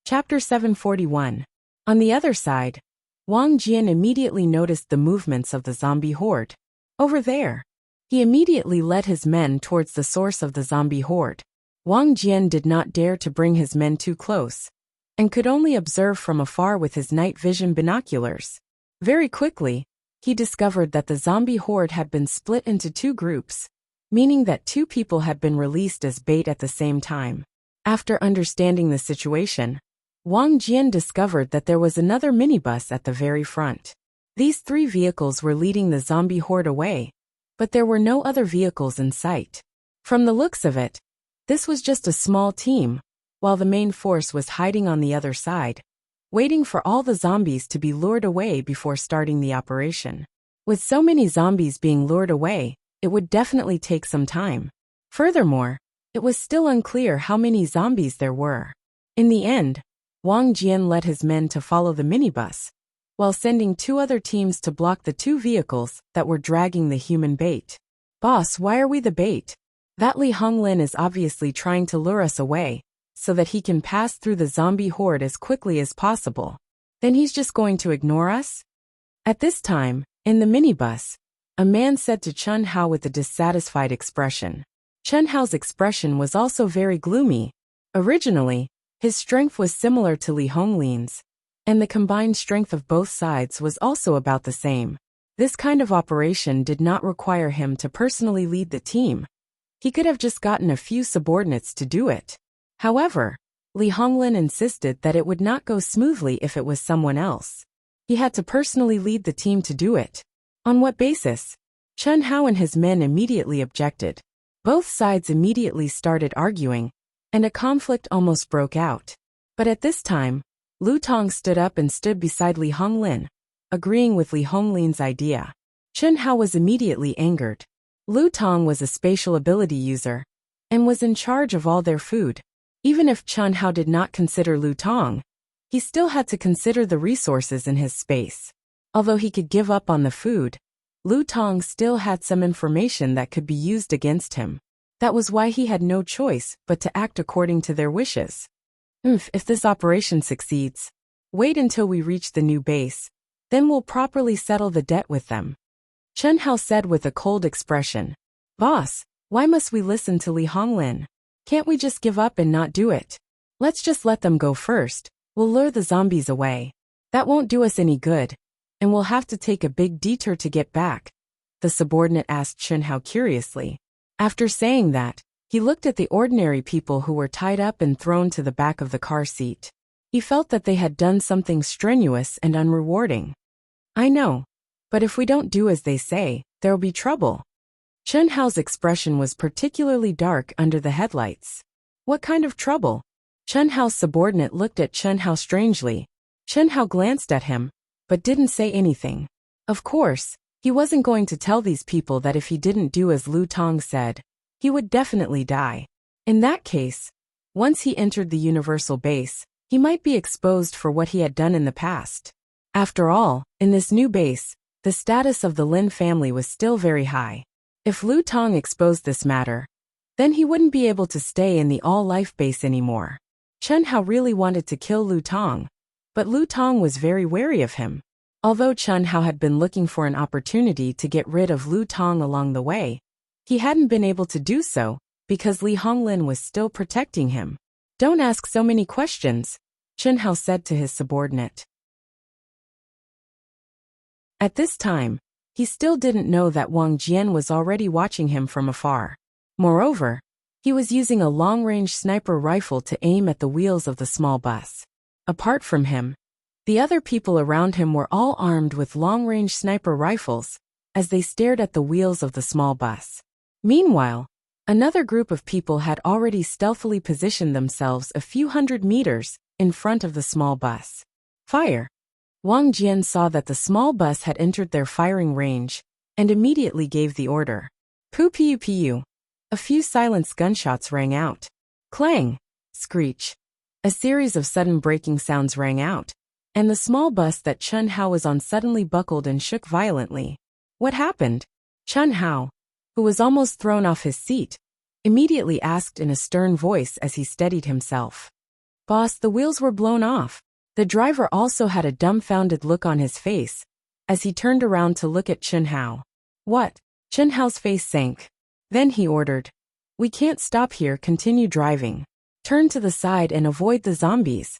Chapter 741. On the other side, Wang Jian immediately noticed the movements of the zombie horde. Over there. He immediately led his men towards the source of the zombie horde. Wang Jian did not dare to bring his men too close, and could only observe from afar with his night vision binoculars. Very quickly, he discovered that the zombie horde had been split into two groups, meaning that two people had been released as bait at the same time. After understanding the situation, Wang Jian discovered that there was another minibus at the very front. These three vehicles were leading the zombie horde away, but there were no other vehicles in sight. From the looks of it, this was just a small team, while the main force was hiding on the other side, waiting for all the zombies to be lured away before starting the operation. With so many zombies being lured away, it would definitely take some time. Furthermore, it was still unclear how many zombies there were. In the end, Wang Jian led his men to follow the minibus, while sending two other teams to block the two vehicles that were dragging the human bait. "Boss, why are we the bait? That Li Honglin is obviously trying to lure us away, so that he can pass through the zombie horde as quickly as possible. Then he's just going to ignore us?" At this time, in the minibus, a man said to Chen Hao with a dissatisfied expression. Chen Hao's expression was also very gloomy. Originally, his strength was similar to Li Honglin's, and the combined strength of both sides was also about the same. This kind of operation did not require him to personally lead the team. He could have just gotten a few subordinates to do it. However, Li Honglin insisted that it would not go smoothly if it was someone else. He had to personally lead the team to do it. On what basis? Chen Hao and his men immediately objected. Both sides immediately started arguing, and a conflict almost broke out. But at this time, Lu Tong stood up and stood beside Li Honglin, agreeing with Li Honglin's idea. Chen Hao was immediately angered. Lu Tong was a spatial ability user, and was in charge of all their food. Even if Chen Hao did not consider Lu Tong, he still had to consider the resources in his space. Although he could give up on the food, Lu Tong still had some information that could be used against him. That was why he had no choice but to act according to their wishes. If this operation succeeds, wait until we reach the new base, then we'll properly settle the debt with them. Chen Hao said with a cold expression. "Boss, why must we listen to Li Honglin? Can't we just give up and not do it? Let's just let them go first. We'll lure the zombies away. That won't do us any good, and we'll have to take a big detour to get back," the subordinate asked Chen Hao curiously. After saying that, he looked at the ordinary people who were tied up and thrown to the back of the car seat. He felt that they had done something strenuous and unrewarding. "I know, but if we don't do as they say, there'll be trouble." Chen Hao's expression was particularly dark under the headlights. "What kind of trouble?" Chen Hao's subordinate looked at Chen Hao strangely. Chen Hao glanced at him, but didn't say anything. Of course, he wasn't going to tell these people that if he didn't do as Lu Tong said, he would definitely die. In that case, once he entered the universal base, he might be exposed for what he had done in the past. After all, in this new base, the status of the Lin family was still very high. If Lu Tong exposed this matter, then he wouldn't be able to stay in the all-life base anymore. Chen Hao really wanted to kill Lu Tong, but Lu Tong was very wary of him. Although Chen Hao had been looking for an opportunity to get rid of Lu Tong along the way, he hadn't been able to do so, because Li Honglin was still protecting him. "Don't ask so many questions. Chen Hao said to his subordinate. At this time, he still didn't know that Wang Jian was already watching him from afar. Moreover, he was using a long-range sniper rifle to aim at the wheels of the small bus. Apart from him, the other people around him were all armed with long-range sniper rifles as they stared at the wheels of the small bus. Meanwhile, another group of people had already stealthily positioned themselves a few hundred meters in front of the small bus. Fire! Wang Jian saw that the small bus had entered their firing range and immediately gave the order. Pew pew pew. A few silenced gunshots rang out. Clang! Screech! A series of sudden breaking sounds rang out, and the small bus that Chen Hao was on suddenly buckled and shook violently. What happened? Chen Hao, who was almost thrown off his seat, immediately asked in a stern voice as he steadied himself. Boss, the wheels were blown off. The driver also had a dumbfounded look on his face as he turned around to look at Chen Hao. What? Chen Hao's face sank. Then he ordered, "We can't stop here, continue driving. Turn to the side and avoid the zombies."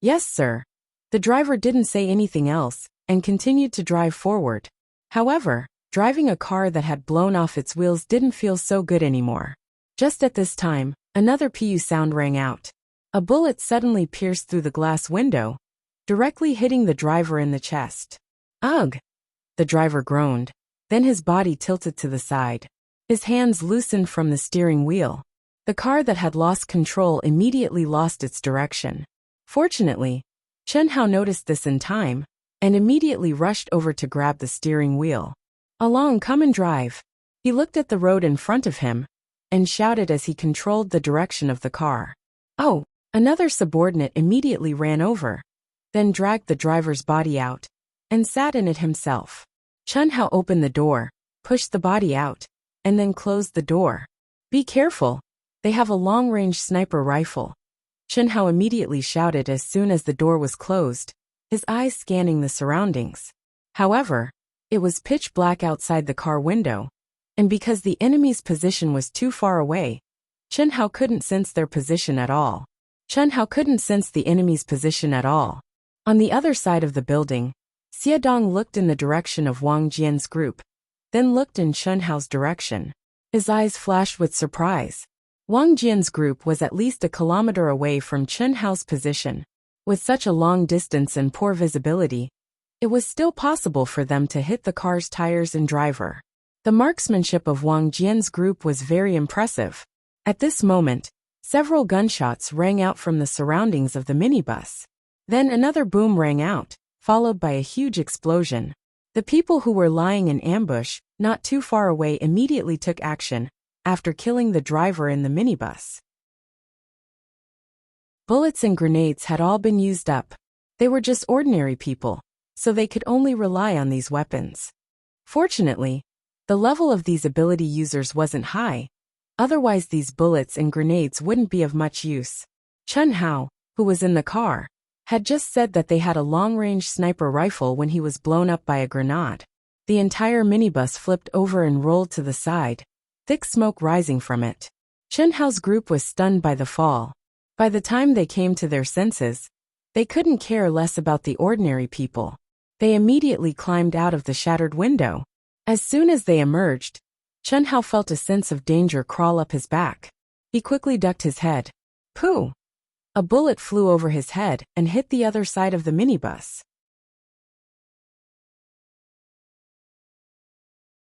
Yes, sir. The driver didn't say anything else and continued to drive forward. However, driving a car that had blown off its wheels didn't feel so good anymore. Just at this time, another PU sound rang out. A bullet suddenly pierced through the glass window, directly hitting the driver in the chest. Ugh! The driver groaned. Then his body tilted to the side. His hands loosened from the steering wheel. The car that had lost control immediately lost its direction. Fortunately, Chen Hao noticed this in time and immediately rushed over to grab the steering wheel. Along, come and drive. He looked at the road in front of him and shouted as he controlled the direction of the car. Oh! Another subordinate immediately ran over, then dragged the driver's body out and sat in it himself. Chen Hao opened the door, pushed the body out, and then closed the door. Be careful, they have a long-range sniper rifle. Chen Hao immediately shouted as soon as the door was closed, his eyes scanning the surroundings. However, it was pitch black outside the car window, and because the enemy's position was too far away, Chen Hao couldn't sense their position at all. Chen Hao couldn't sense the enemy's position at all. On the other side of the building, Xiedong looked in the direction of Wang Jian's group, then looked in Chen Hao's direction. His eyes flashed with surprise. Wang Jian's group was at least a kilometer away from Chen Hao's position. With such a long distance and poor visibility, it was still possible for them to hit the car's tires and driver. The marksmanship of Wang Jian's group was very impressive. At this moment, several gunshots rang out from the surroundings of the minibus. Then another boom rang out, followed by a huge explosion. The people who were lying in ambush, not too far away, immediately took action, after killing the driver in the minibus. Bullets and grenades had all been used up. They were just ordinary people, so they could only rely on these weapons. Fortunately, the level of these ability users wasn't high. Otherwise these bullets and grenades wouldn't be of much use. Chen Hao, who was in the car, had just said that they had a long-range sniper rifle when he was blown up by a grenade. The entire minibus flipped over and rolled to the side, thick smoke rising from it. Chen Hao's group was stunned by the fall. By the time they came to their senses, they couldn't care less about the ordinary people. They immediately climbed out of the shattered window. As soon as they emerged, Chen Hao felt a sense of danger crawl up his back. He quickly ducked his head. Pooh! A bullet flew over his head and hit the other side of the minibus.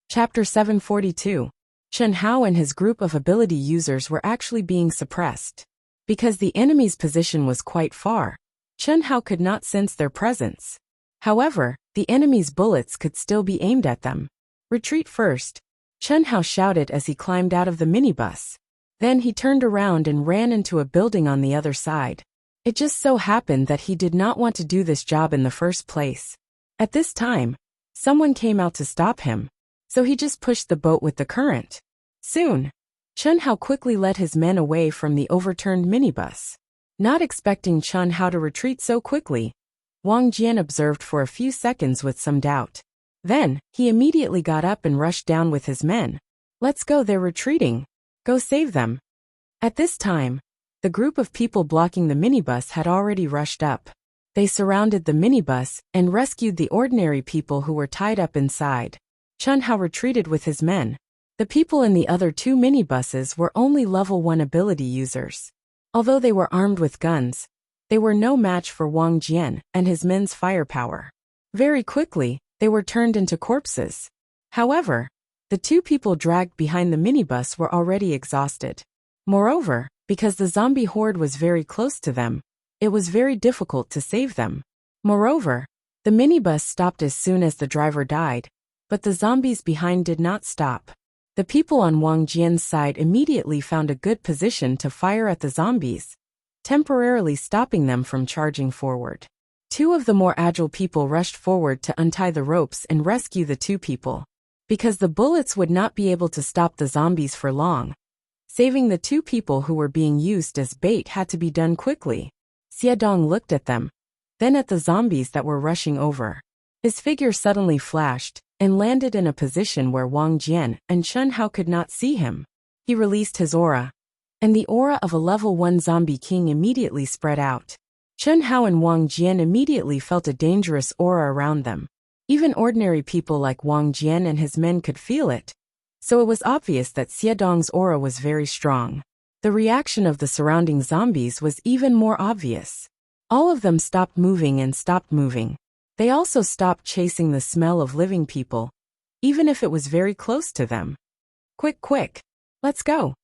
Chapter 742. Chen Hao and his group of ability users were actually being suppressed. Because the enemy's position was quite far, Chen Hao could not sense their presence. However, the enemy's bullets could still be aimed at them. Retreat first, Chen Hao shouted as he climbed out of the minibus. Then he turned around and ran into a building on the other side. It just so happened that he did not want to do this job in the first place. At this time, someone came out to stop him, so he just pushed the boat with the current. Soon, Chen Hao quickly led his men away from the overturned minibus. Not expecting Chen Hao to retreat so quickly, Wang Jian observed for a few seconds with some doubt. Then, he immediately got up and rushed down with his men. Let's go, they're retreating. Go save them. At this time, The group of people blocking the minibus had already rushed up. They surrounded the minibus and rescued the ordinary people who were tied up inside. Chun Hao retreated with his men. The people in the other 2 minibuses were only level 1 ability users. Although they were armed with guns, they were no match for Wang Jian and his men's firepower. Very quickly, they were turned into corpses. However, the 2 people dragged behind the minibus were already exhausted. Moreover, because the zombie horde was very close to them, it was very difficult to save them. Moreover, the minibus stopped as soon as the driver died, but the zombies behind did not stop. The people on Wang Jian's side immediately found a good position to fire at the zombies, temporarily stopping them from charging forward. 2 of the more agile people rushed forward to untie the ropes and rescue the 2 people. Because the bullets would not be able to stop the zombies for long, saving the 2 people who were being used as bait had to be done quickly. Xiedong looked at them, then at the zombies that were rushing over. His figure suddenly flashed and landed in a position where Wang Jian and Chun Hao could not see him. He released his aura, and the aura of a level 1 zombie king immediately spread out. Chun Hao and Wang Jian immediately felt a dangerous aura around them. Even ordinary people like Wang Jian and his men could feel it, so it was obvious that Xiedong's aura was very strong. The reaction of the surrounding zombies was even more obvious. All of them stopped moving and stopped moving. They also stopped chasing the smell of living people, even if it was very close to them. Quick, quick! Let's go!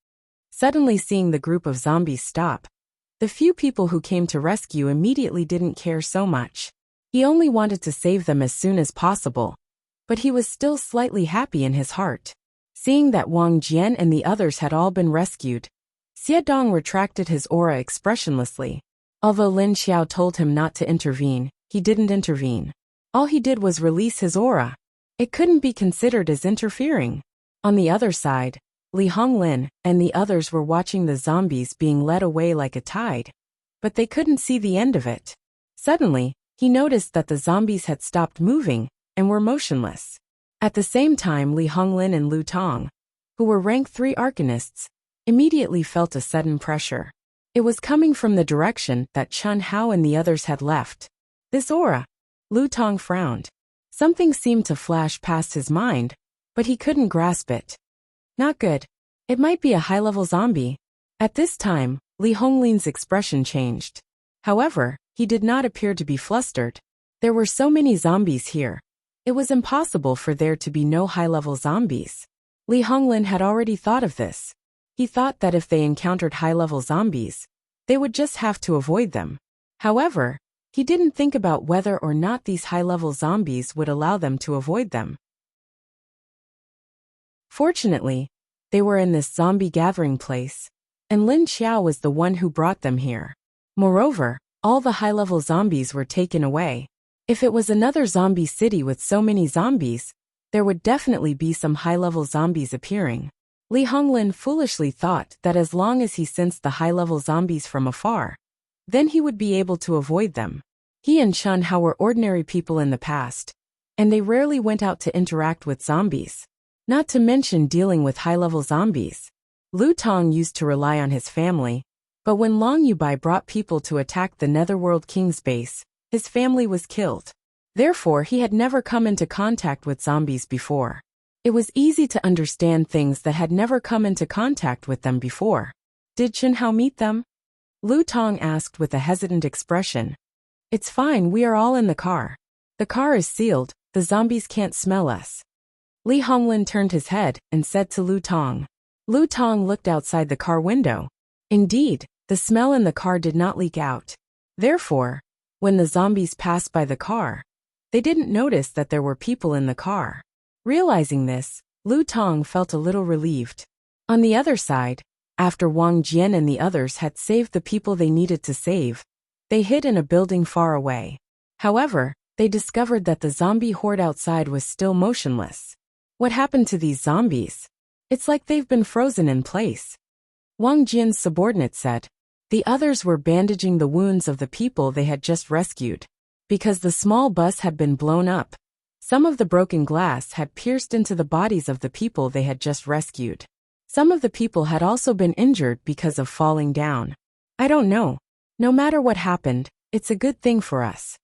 Suddenly seeing the group of zombies stop, the few people who came to rescue immediately didn't care so much. He only wanted to save them as soon as possible, but he was still slightly happy in his heart. Seeing that Wang Jian and the others had all been rescued, Xiedong retracted his aura expressionlessly. Although Lin Xiao told him not to intervene, he didn't intervene. All he did was release his aura. It couldn't be considered as interfering. On the other side, Li Honglin and the others were watching the zombies being led away like a tide, but they couldn't see the end of it. Suddenly, he noticed that the zombies had stopped moving and were motionless. At the same time, Li Honglin and Lu Tong, who were rank 3 arcanists, immediately felt a sudden pressure. It was coming from the direction that Chun Hao and the others had left. This aura. Lu Tong frowned. Something seemed to flash past his mind, but he couldn't grasp it. Not good. It might be a high-level zombie. At this time, Li Honglin's expression changed. However, he did not appear to be flustered. There were so many zombies here. It was impossible for there to be no high-level zombies. Li Honglin had already thought of this. He thought that if they encountered high-level zombies, they would just have to avoid them. However, he didn't think about whether or not these high-level zombies would allow them to avoid them. Fortunately, they were in this zombie gathering place, and Lin Xiao was the one who brought them here. Moreover, all the high-level zombies were taken away. If it was another zombie city with so many zombies, there would definitely be some high-level zombies appearing. Li Honglin foolishly thought that as long as he sensed the high-level zombies from afar, then he would be able to avoid them. He and Chun Hao were ordinary people in the past, and they rarely went out to interact with zombies, not to mention dealing with high-level zombies. Lu Tong used to rely on his family, but when Long Yubai brought people to attack the Netherworld King's base, his family was killed. Therefore, he had never come into contact with zombies before. It was easy to understand things that had never come into contact with them before. Did Chun Hao meet them? Lu Tong asked with a hesitant expression. It's fine, we are all in the car. The car is sealed, the zombies can't smell us. Li Honglin turned his head and said to Lu Tong. Lu Tong looked outside the car window. Indeed, the smell in the car did not leak out. Therefore, when the zombies passed by the car, they didn't notice that there were people in the car. Realizing this, Lu Tong felt a little relieved. On the other side, after Wang Jian and the others had saved the people they needed to save, they hid in a building far away. However, they discovered that the zombie horde outside was still motionless. What happened to these zombies? It's like they've been frozen in place. Wang Jian's subordinate said. The others were bandaging the wounds of the people they had just rescued. Because the small bus had been blown up, some of the broken glass had pierced into the bodies of the people they had just rescued. Some of the people had also been injured because of falling down. I don't know. No matter what happened, it's a good thing for us,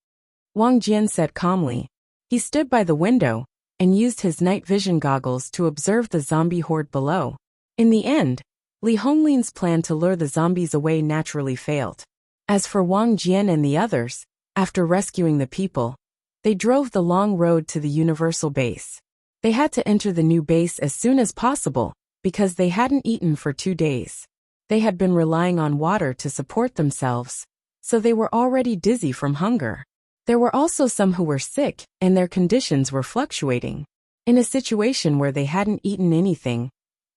Wang Jian said calmly. He stood by the window and used his night vision goggles to observe the zombie horde below. In the end, Li Honglin's plan to lure the zombies away naturally failed. As for Wang Jian and the others, after rescuing the people, they drove the long road to the universal base. They had to enter the new base as soon as possible because they hadn't eaten for 2 days. They had been relying on water to support themselves, so they were already dizzy from hunger. There were also some who were sick, and their conditions were fluctuating. In a situation where they hadn't eaten anything,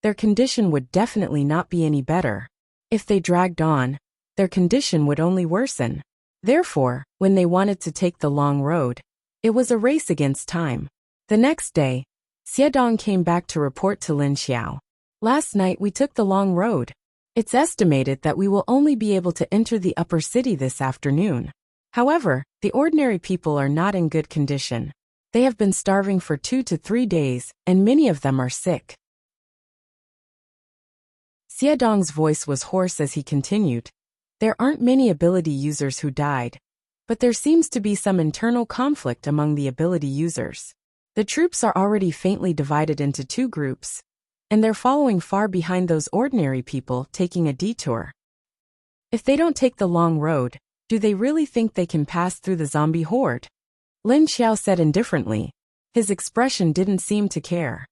their condition would definitely not be any better. If they dragged on, their condition would only worsen. Therefore, when they wanted to take the long road, it was a race against time. The next day, Xiedong came back to report to Lin Xiao. Last night we took the long road. It's estimated that we will only be able to enter the upper city this afternoon. However, the ordinary people are not in good condition. They have been starving for 2 to 3 days, and many of them are sick. Xiedong's voice was hoarse as he continued. There aren't many ability users who died, but there seems to be some internal conflict among the ability users. The troops are already faintly divided into 2 groups, and they're following far behind those ordinary people taking a detour. If they don't take the long road, do they really think they can pass through the zombie horde? Lin Xiao said indifferently. His expression didn't seem to care.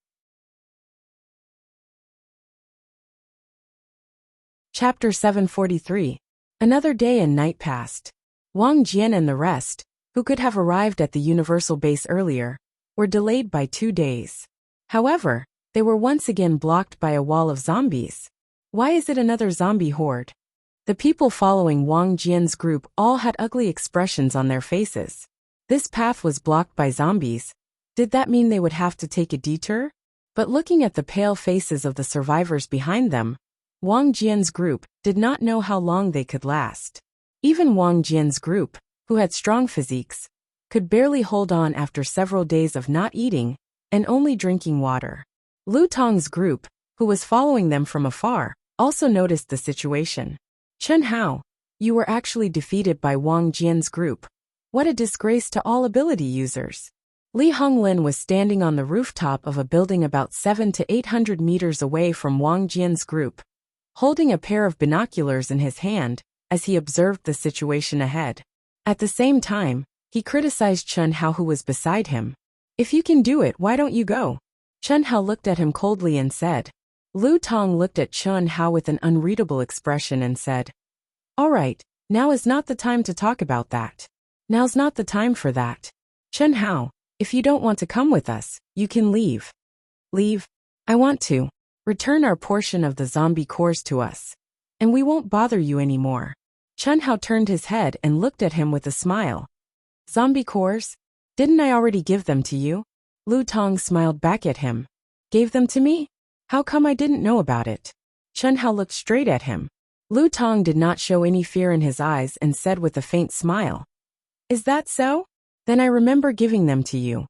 Chapter 743. Another day and night passed. Wang Jian and the rest, who could have arrived at the universal base earlier, were delayed by 2 days. However, they were once again blocked by a wall of zombies. Why is it another zombie horde? The people following Wang Jian's group all had ugly expressions on their faces. This path was blocked by zombies. Did that mean they would have to take a detour? But looking at the pale faces of the survivors behind them, Wang Jian's group did not know how long they could last. Even Wang Jian's group, who had strong physiques, could barely hold on after several days of not eating and only drinking water. Lu Tong's group, who was following them from afar, also noticed the situation. Chen Hao, you were actually defeated by Wang Jian's group. What a disgrace to all ability users. Li Honglin was standing on the rooftop of a building about 700 to 800 meters away from Wang Jian's group, holding a pair of binoculars in his hand as he observed the situation ahead. At the same time, he criticized Chen Hao, who was beside him. If you can do it, why don't you go? Chen Hao looked at him coldly and said. Lu Tong looked at Chen Hao with an unreadable expression and said, All right, now is not the time to talk about that. Now's not the time for that. Chen Hao, if you don't want to come with us, you can leave. Leave? I want to. Return our portion of the zombie cores to us, and we won't bother you anymore. Chen Hao turned his head and looked at him with a smile. Zombie cores? Didn't I already give them to you? Lu Tong smiled back at him. Gave them to me? How come I didn't know about it? Chen Hao looked straight at him. Lu Tong did not show any fear in his eyes and said with a faint smile. Is that so? Then I remember giving them to you.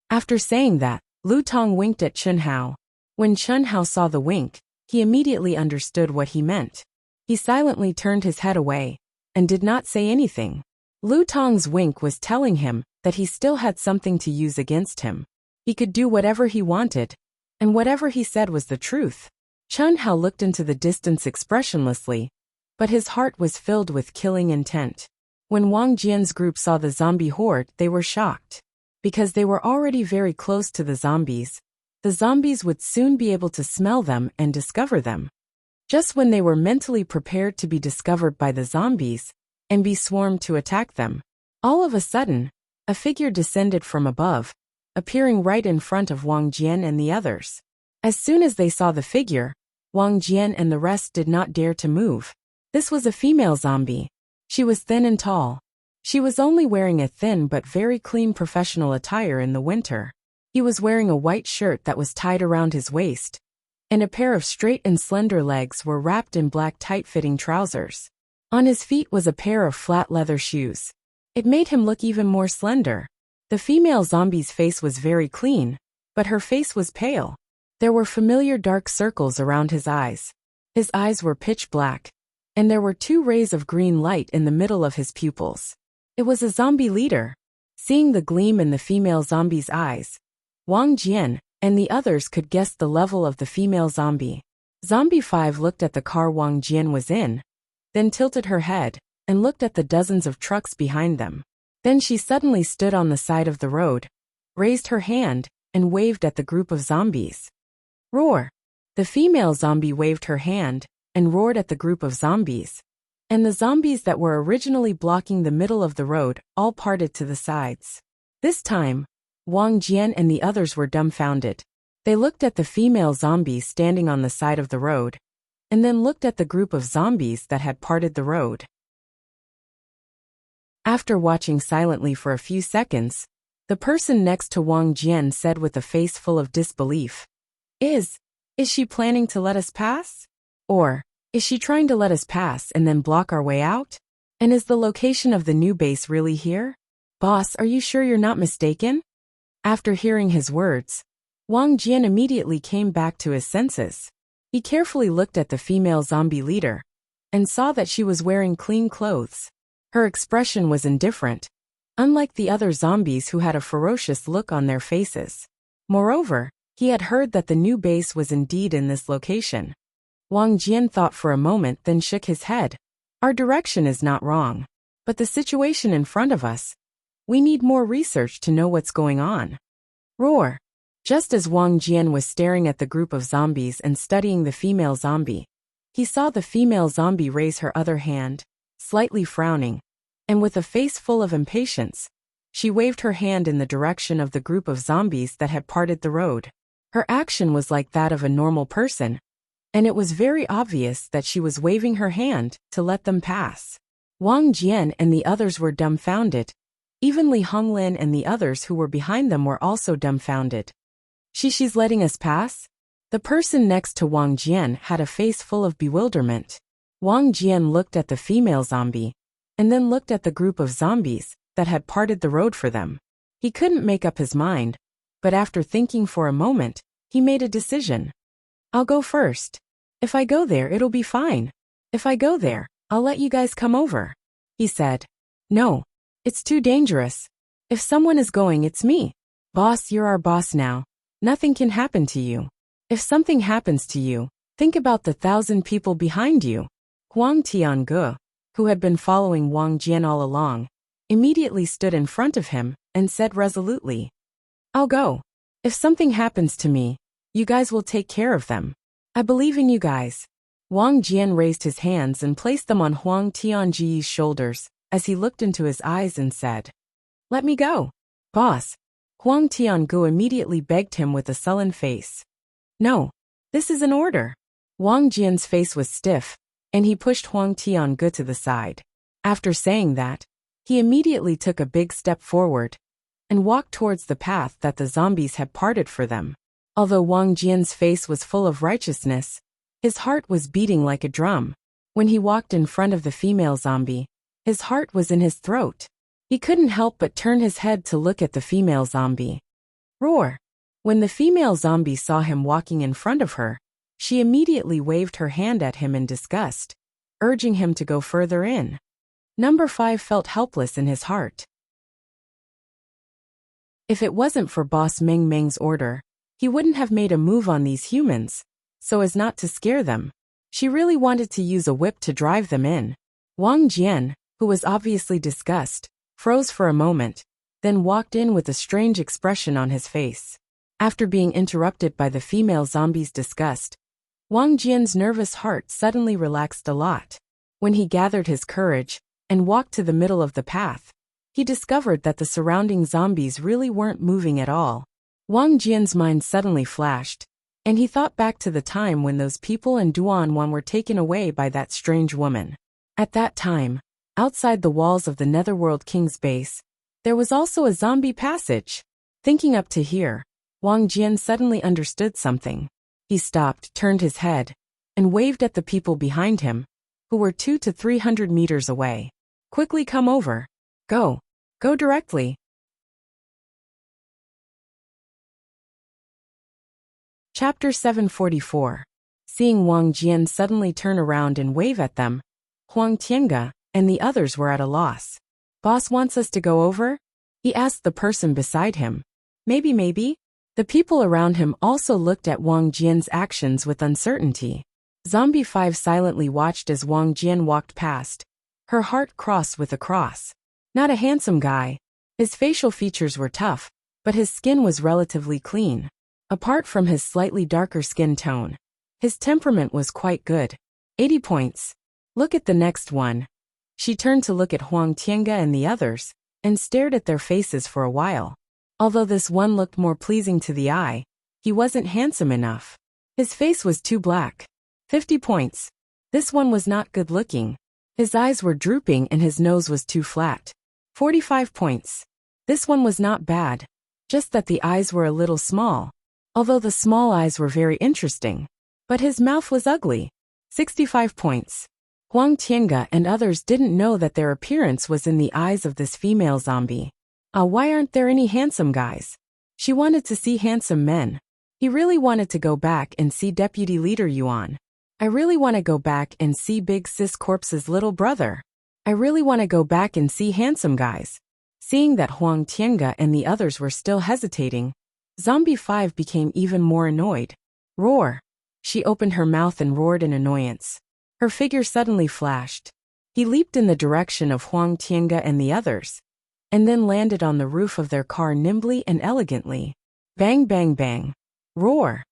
After saying that, Lu Tong winked at Chen Hao. When Chen Hao saw the wink, he immediately understood what he meant. He silently turned his head away and did not say anything. Lu Tong's wink was telling him that he still had something to use against him. He could do whatever he wanted, and whatever he said was the truth. Chen Hao looked into the distance expressionlessly, but his heart was filled with killing intent. When Wang Jian's group saw the zombie horde, they were shocked. Because they were already very close to the zombies would soon be able to smell them and discover them. Just when they were mentally prepared to be discovered by the zombies and be swarmed to attack them, all of a sudden, a figure descended from above, appearing right in front of Wang Jian and the others. As soon as they saw the figure, Wang Jian and the rest did not dare to move. This was a female zombie. She was thin and tall. She was only wearing a thin but very clean professional attire in the winter. He was wearing a white shirt that was tied around his waist, and a pair of straight and slender legs were wrapped in black tight-fitting trousers. On his feet was a pair of flat leather shoes. It made him look even more slender. The female zombie's face was very clean, but her face was pale. There were familiar dark circles around his eyes. His eyes were pitch black, and there were 2 rays of green light in the middle of his pupils. It was a zombie leader. Seeing the gleam in the female zombie's eyes, Wang Jian and the others could guess the level of the female zombie. Zombie 5 looked at the car Wang Jian was in, then tilted her head and looked at the dozens of trucks behind them. Then she suddenly stood on the side of the road, raised her hand, and waved at the group of zombies. Roar! The female zombie waved her hand and roared at the group of zombies. And the zombies that were originally blocking the middle of the road all parted to the sides. This time, Wang Jian and the others were dumbfounded. They looked at the female zombies standing on the side of the road, and then looked at the group of zombies that had parted the road. After watching silently for a few seconds, the person next to Wang Jian said with a face full of disbelief, Is she planning to let us pass? Or, is she trying to let us pass and then block our way out? And is the location of the new base really here? Boss, are you sure you're not mistaken? After hearing his words, Wang Jian immediately came back to his senses. He carefully looked at the female zombie leader and saw that she was wearing clean clothes. Her expression was indifferent, unlike the other zombies who had a ferocious look on their faces. Moreover, he had heard that the new base was indeed in this location. Wang Jian thought for a moment, then shook his head. Our direction is not wrong, but the situation in front of us. We need more research to know what's going on. Roar! Just as Wang Jian was staring at the group of zombies and studying the female zombie, he saw the female zombie raise her other hand, slightly frowning, and with a face full of impatience, she waved her hand in the direction of the group of zombies that had parted the road. Her action was like that of a normal person, and it was very obvious that she was waving her hand to let them pass. Wang Jian and the others were dumbfounded. Even Li Honglin and the others who were behind them were also dumbfounded. She's letting us pass? The person next to Wang Jian had a face full of bewilderment. Wang Jian looked at the female zombie, and then looked at the group of zombies that had parted the road for them. He couldn't make up his mind, but after thinking for a moment, he made a decision. I'll go first. If I go there, it'll be fine. If I go there, I'll let you guys come over, he said. No, it's too dangerous. If someone is going, it's me. Boss, you're our boss now. Nothing can happen to you. If something happens to you, think about the 1,000 people behind you. Huang Tiange, who had been following Wang Jian all along, immediately stood in front of him and said resolutely, I'll go. If something happens to me, you guys will take care of them. I believe in you guys. Wang Jian raised his hands and placed them on Huang Tiange's shoulders as he looked into his eyes and said, Let me go. Boss. Huang Tiange immediately begged him with a sullen face. No, this is an order. Wang Jian's face was stiff, and he pushed Huang Tiange to the side. After saying that, he immediately took a big step forward and walked towards the path that the zombies had parted for them. Although Wang Jian's face was full of righteousness, his heart was beating like a drum. When he walked in front of the female zombie, his heart was in his throat. He couldn't help but turn his head to look at the female zombie. Roar! When the female zombie saw him walking in front of her, she immediately waved her hand at him in disgust, urging him to go further in. Number 5 felt helpless in his heart. If it wasn't for Boss Meng Meng's order, he wouldn't have made a move on these humans, so as not to scare them. She really wanted to use a whip to drive them in. Wang Jian, who was obviously disgusted, froze for a moment, then walked in with a strange expression on his face. After being interrupted by the female zombie's disgust, Wang Jian's nervous heart suddenly relaxed a lot. When he gathered his courage and walked to the middle of the path, he discovered that the surrounding zombies really weren't moving at all. Wang Jian's mind suddenly flashed, and he thought back to the time when those people in Duanwan were taken away by that strange woman. At that time, outside the walls of the Netherworld King's base, there was also a zombie passage. Thinking up to here, Wang Jian suddenly understood something. He stopped, turned his head, and waved at the people behind him, who were 200 to 300 meters away. Quickly come over. Go. Go directly. Chapter 744. Seeing Wang Jian suddenly turn around and wave at them, Huang Tiange and the others were at a loss. Boss wants us to go over? He asked the person beside him. Maybe. The people around him also looked at Wang Jian's actions with uncertainty. Zombie 5 silently watched as Wang Jian walked past, her heart crossed with a cross. Not a handsome guy. His facial features were tough, but his skin was relatively clean. Apart from his slightly darker skin tone, his temperament was quite good. 80 points. Look at the next one. She turned to look at Huang Tiange and the others, and stared at their faces for a while. Although this one looked more pleasing to the eye, he wasn't handsome enough. His face was too black. 50 points. This one was not good looking. His eyes were drooping and his nose was too flat. 45 points. This one was not bad, just that the eyes were a little small, although the small eyes were very interesting. But his mouth was ugly. 65 points. Huang Tiange and others didn't know that their appearance was in the eyes of this female zombie. Why aren't there any handsome guys? She wanted to see handsome men. He really wanted to go back and see Deputy Leader Yuan. I really want to go back and see Big Sis Corpse's little brother. I really want to go back and see handsome guys. Seeing that Huang Tiange and the others were still hesitating, Zombie 5 became even more annoyed. Roar! She opened her mouth and roared in annoyance. Her figure suddenly flashed. He leaped in the direction of Huang Tiange and the others, and then landed on the roof of their car nimbly and elegantly. Bang bang bang. Roar!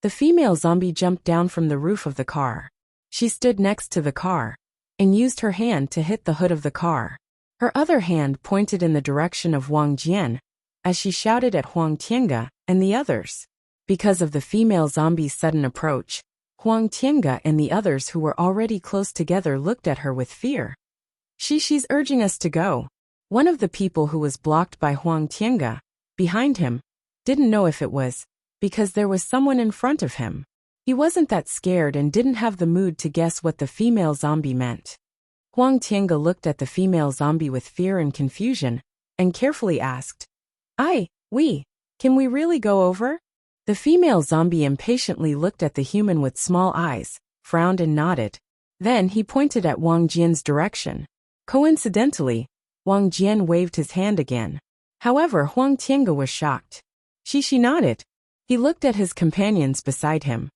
The female zombie jumped down from the roof of the car. She stood next to the car, and used her hand to hit the hood of the car. Her other hand pointed in the direction of Wang Jian, as she shouted at Huang Tiange and the others. Because of the female zombie's sudden approach, Huang Tiange and the others who were already close together looked at her with fear. She's urging us to go. One of the people who was blocked by Huang Tiange, behind him, didn't know if it was because there was someone in front of him. He wasn't that scared and didn't have the mood to guess what the female zombie meant. Huang Tiange looked at the female zombie with fear and confusion, and carefully asked, can we really go over? The female zombie impatiently looked at the human with small eyes, frowned and nodded. Then he pointed at Wang Jian's direction. Coincidentally, Wang Jian waved his hand again. However, Huang Tiange was shocked. She nodded. He looked at his companions beside him.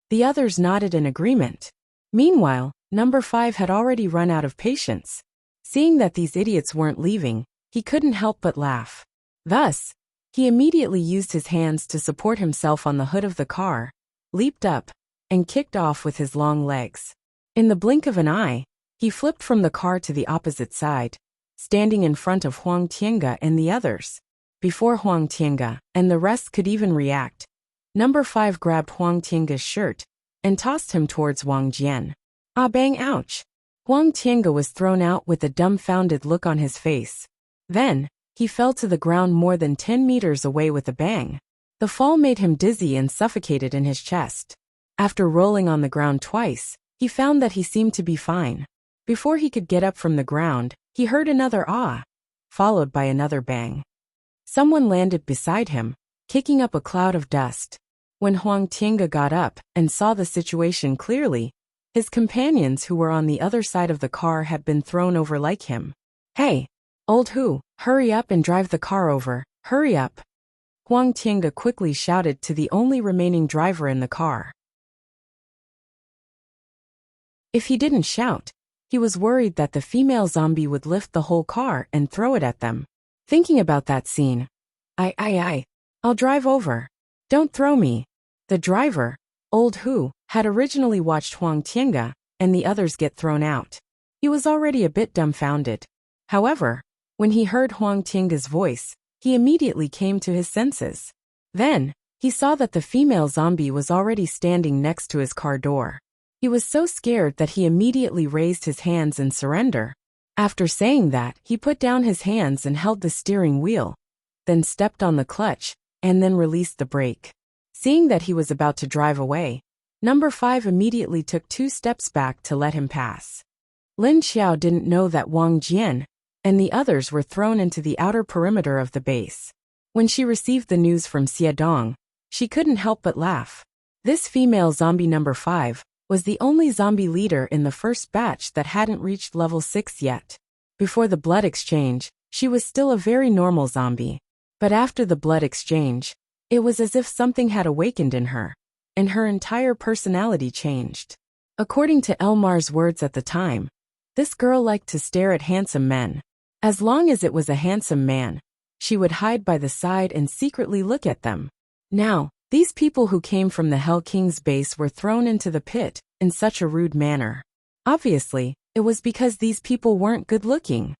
The others nodded in agreement. Meanwhile, number 5 had already run out of patience. Seeing that these idiots weren't leaving, he couldn't help but laugh. Thus, he immediately used his hands to support himself on the hood of the car, leaped up, and kicked off with his long legs. In the blink of an eye, he flipped from the car to the opposite side, standing in front of Huang Tiange and the others. Before Huang Tiange and the rest could even react, number 5 grabbed Huang Tiange's shirt and tossed him towards Wang Jian. Ah bang ouch! Huang Tiange was thrown out with a dumbfounded look on his face. Then, he fell to the ground more than 10 meters away with a bang. The fall made him dizzy and suffocated in his chest. After rolling on the ground twice, he found that he seemed to be fine. Before he could get up from the ground, he heard another ah, followed by another bang. Someone landed beside him, kicking up a cloud of dust. When Huang Tiange got up and saw the situation clearly, his companions who were on the other side of the car had been thrown over like him. Hey, old Hu, hurry up and drive the car over, hurry up! Huang Tiange quickly shouted to the only remaining driver in the car. If he didn't shout, he was worried that the female zombie would lift the whole car and throw it at them. Thinking about that scene, I'll drive over. Don't throw me. The driver, old Hu, had originally watched Huang Tiange and the others get thrown out. He was already a bit dumbfounded. However, when he heard Huang Tiange's voice, he immediately came to his senses. Then, he saw that the female zombie was already standing next to his car door. He was so scared that he immediately raised his hands in surrender. After saying that, he put down his hands and held the steering wheel, then stepped on the clutch, and then released the brake. Seeing that he was about to drive away, number 5 immediately took 2 steps back to let him pass. Lin Xiao didn't know that Wang Jian and the others were thrown into the outer perimeter of the base. When she received the news from Xie Dong, she couldn't help but laugh. This female zombie number 5 was the only zombie leader in the first batch that hadn't reached level 6 yet. Before the blood exchange, she was still a very normal zombie. But after the blood exchange, it was as if something had awakened in her, and her entire personality changed. According to Elmar's words at the time, this girl liked to stare at handsome men. As long as it was a handsome man, she would hide by the side and secretly look at them. Now, these people who came from the Hell King's base were thrown into the pit in such a rude manner. Obviously, it was because these people weren't good-looking.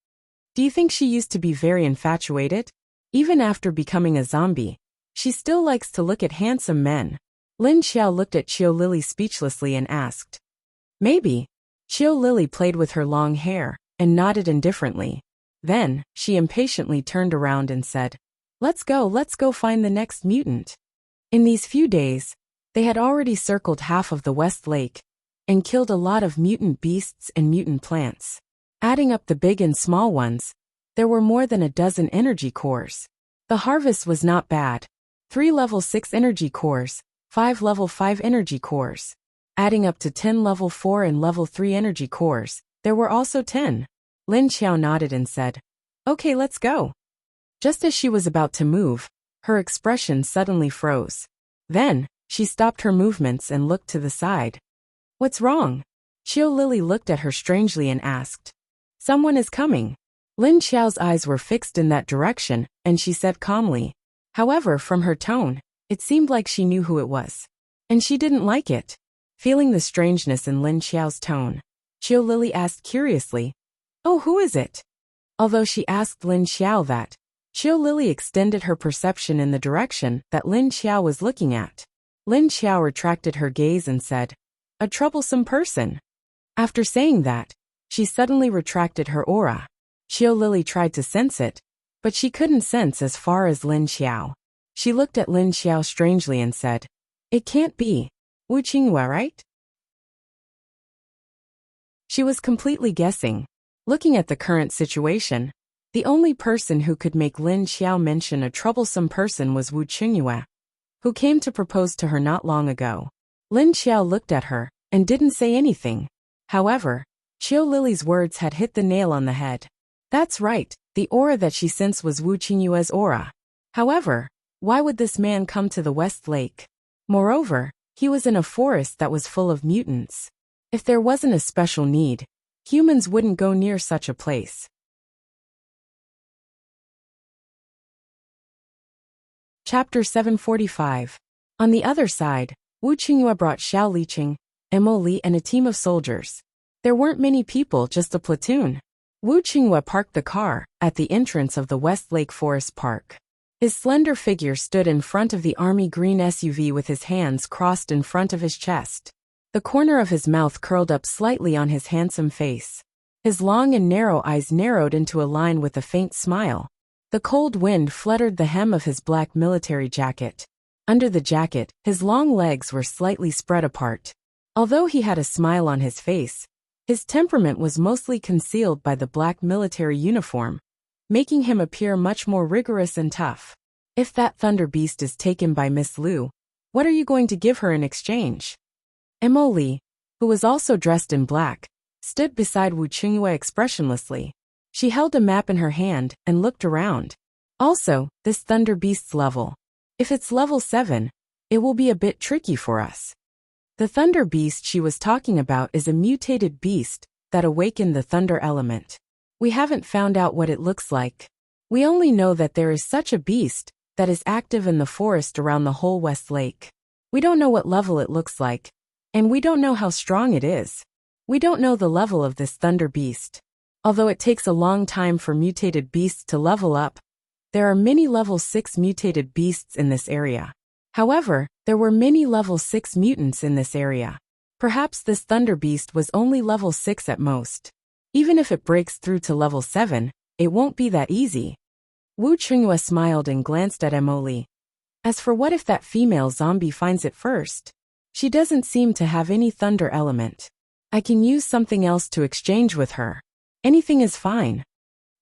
Do you think she used to be very infatuated? Even after becoming a zombie, she still likes to look at handsome men. Lin Xiao looked at Qiu Lily speechlessly and asked. Maybe. Qiu Lily played with her long hair and nodded indifferently. Then, she impatiently turned around and said, let's go find the next mutant. In these few days, they had already circled half of the West Lake and killed a lot of mutant beasts and mutant plants. Adding up the big and small ones, there were more than a dozen energy cores. The harvest was not bad. 3 level 6 energy cores, 5 level 5 energy cores. Adding up to 10 level 4 and level 3 energy cores, there were also 10. Lin Xiao nodded and said, okay, let's go. Just as she was about to move, her expression suddenly froze. Then, she stopped her movements and looked to the side. What's wrong? Qiu Lily looked at her strangely and asked. Someone is coming. Lin Xiao's eyes were fixed in that direction, and she said calmly. However, from her tone, it seemed like she knew who it was. And she didn't like it. Feeling the strangeness in Lin Xiao's tone, Qiu Lily asked curiously, oh, who is it? Although she asked Lin Xiao that, Qiu Lily extended her perception in the direction that Lin Xiao was looking at. Lin Xiao retracted her gaze and said, a troublesome person. After saying that, she suddenly retracted her aura. Qiu Lily tried to sense it, but she couldn't sense as far as Lin Xiao. She looked at Lin Xiao strangely and said, it can't be. Wu Qingyue, right? She was completely guessing. Looking at the current situation, the only person who could make Lin Xiao mention a troublesome person was Wu Qingyue, who came to propose to her not long ago. Lin Xiao looked at her and didn't say anything. However, Qiu Lily's words had hit the nail on the head. That's right, the aura that she sensed was Wu Qingyue's aura. However, why would this man come to the West Lake? Moreover, he was in a forest that was full of mutants. If there wasn't a special need, humans wouldn't go near such a place. Chapter 745. On the other side, Wu Qingyue brought Xiao Liqing, Mo Li and a team of soldiers. There weren't many people, just a platoon. Wu Qingyue parked the car at the entrance of the West Lake Forest Park. His slender figure stood in front of the army green SUV with his hands crossed in front of his chest. The corner of his mouth curled up slightly on his handsome face. His long and narrow eyes narrowed into a line with a faint smile. The cold wind fluttered the hem of his black military jacket. Under the jacket, his long legs were slightly spread apart. Although he had a smile on his face, his temperament was mostly concealed by the black military uniform, making him appear much more rigorous and tough. If that thunder beast is taken by Miss Liu, what are you going to give her in exchange? Mo Li, who was also dressed in black, stood beside Wu Qingyue expressionlessly. She held a map in her hand and looked around. Also, this thunder beast's level. If it's level 7, it will be a bit tricky for us. The thunder beast she was talking about is a mutated beast that awakened the thunder element. We haven't found out what it looks like. We only know that there is such a beast that is active in the forest around the whole West Lake. We don't know what level it looks like, and we don't know how strong it is. We don't know the level of this thunder beast. Although it takes a long time for mutated beasts to level up, there are many level 6 mutated beasts in this area. However, there were many level 6 mutants in this area. Perhaps this thunder beast was only level 6 at most. Even if it breaks through to level 7, it won't be that easy. Wu Qingyue smiled and glanced at Mo Li. As for what if that female zombie finds it first? She doesn't seem to have any thunder element. I can use something else to exchange with her. Anything is fine.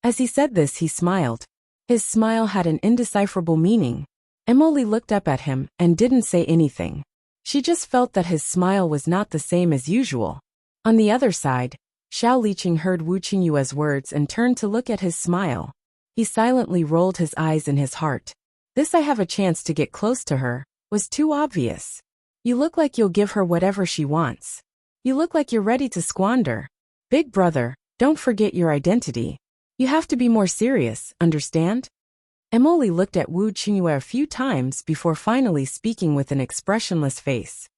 As he said this, he smiled. His smile had an indecipherable meaning. Mo Li looked up at him and didn't say anything. She just felt that his smile was not the same as usual. On the other side, Xiao Liqing heard Wu Qingyue's words and turned to look at his smile. He silently rolled his eyes in his heart. This "I have a chance to get close to her" was too obvious. You look like you'll give her whatever she wants. You look like you're ready to squander. Big brother, don't forget your identity. You have to be more serious, understand? Emily looked at Wu Qingyue a few times before finally speaking with an expressionless face.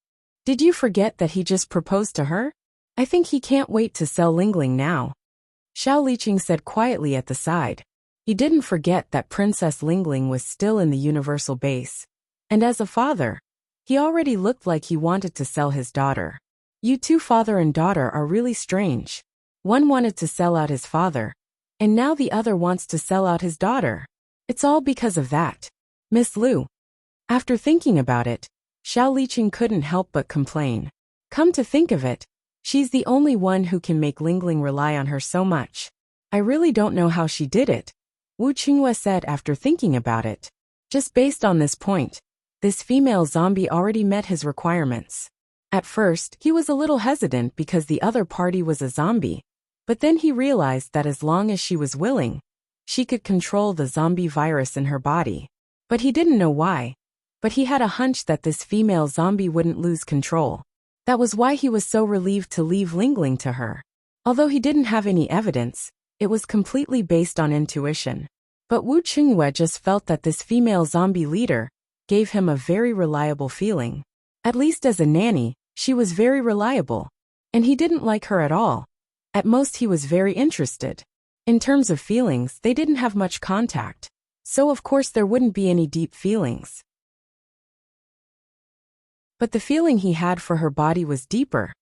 Did you forget that he just proposed to her? I think he can't wait to sell Lingling now. Xiao Liqing said quietly at the side. He didn't forget that Princess Lingling was still in the universal base. And as a father, he already looked like he wanted to sell his daughter. You two, father and daughter, are really strange. One wanted to sell out his father, and now the other wants to sell out his daughter. It's all because of that. Miss Lu. After thinking about it, Xiao Liqing couldn't help but complain. Come to think of it, she's the only one who can make Lingling rely on her so much. I really don't know how she did it, Wu Qingyue said after thinking about it. Just based on this point, this female zombie already met his requirements. At first, he was a little hesitant because the other party was a zombie, but then he realized that as long as she was willing, she could control the zombie virus in her body. But he didn't know why. But he had a hunch that this female zombie wouldn't lose control. That was why he was so relieved to leave Lingling to her. Although he didn't have any evidence, it was completely based on intuition. But Wu Qingyue just felt that this female zombie leader gave him a very reliable feeling. At least as a nanny, she was very reliable. And he didn't like her at all. At most he was very interested. In terms of feelings, they didn't have much contact. So of course there wouldn't be any deep feelings. But the feeling he had for her body was deeper.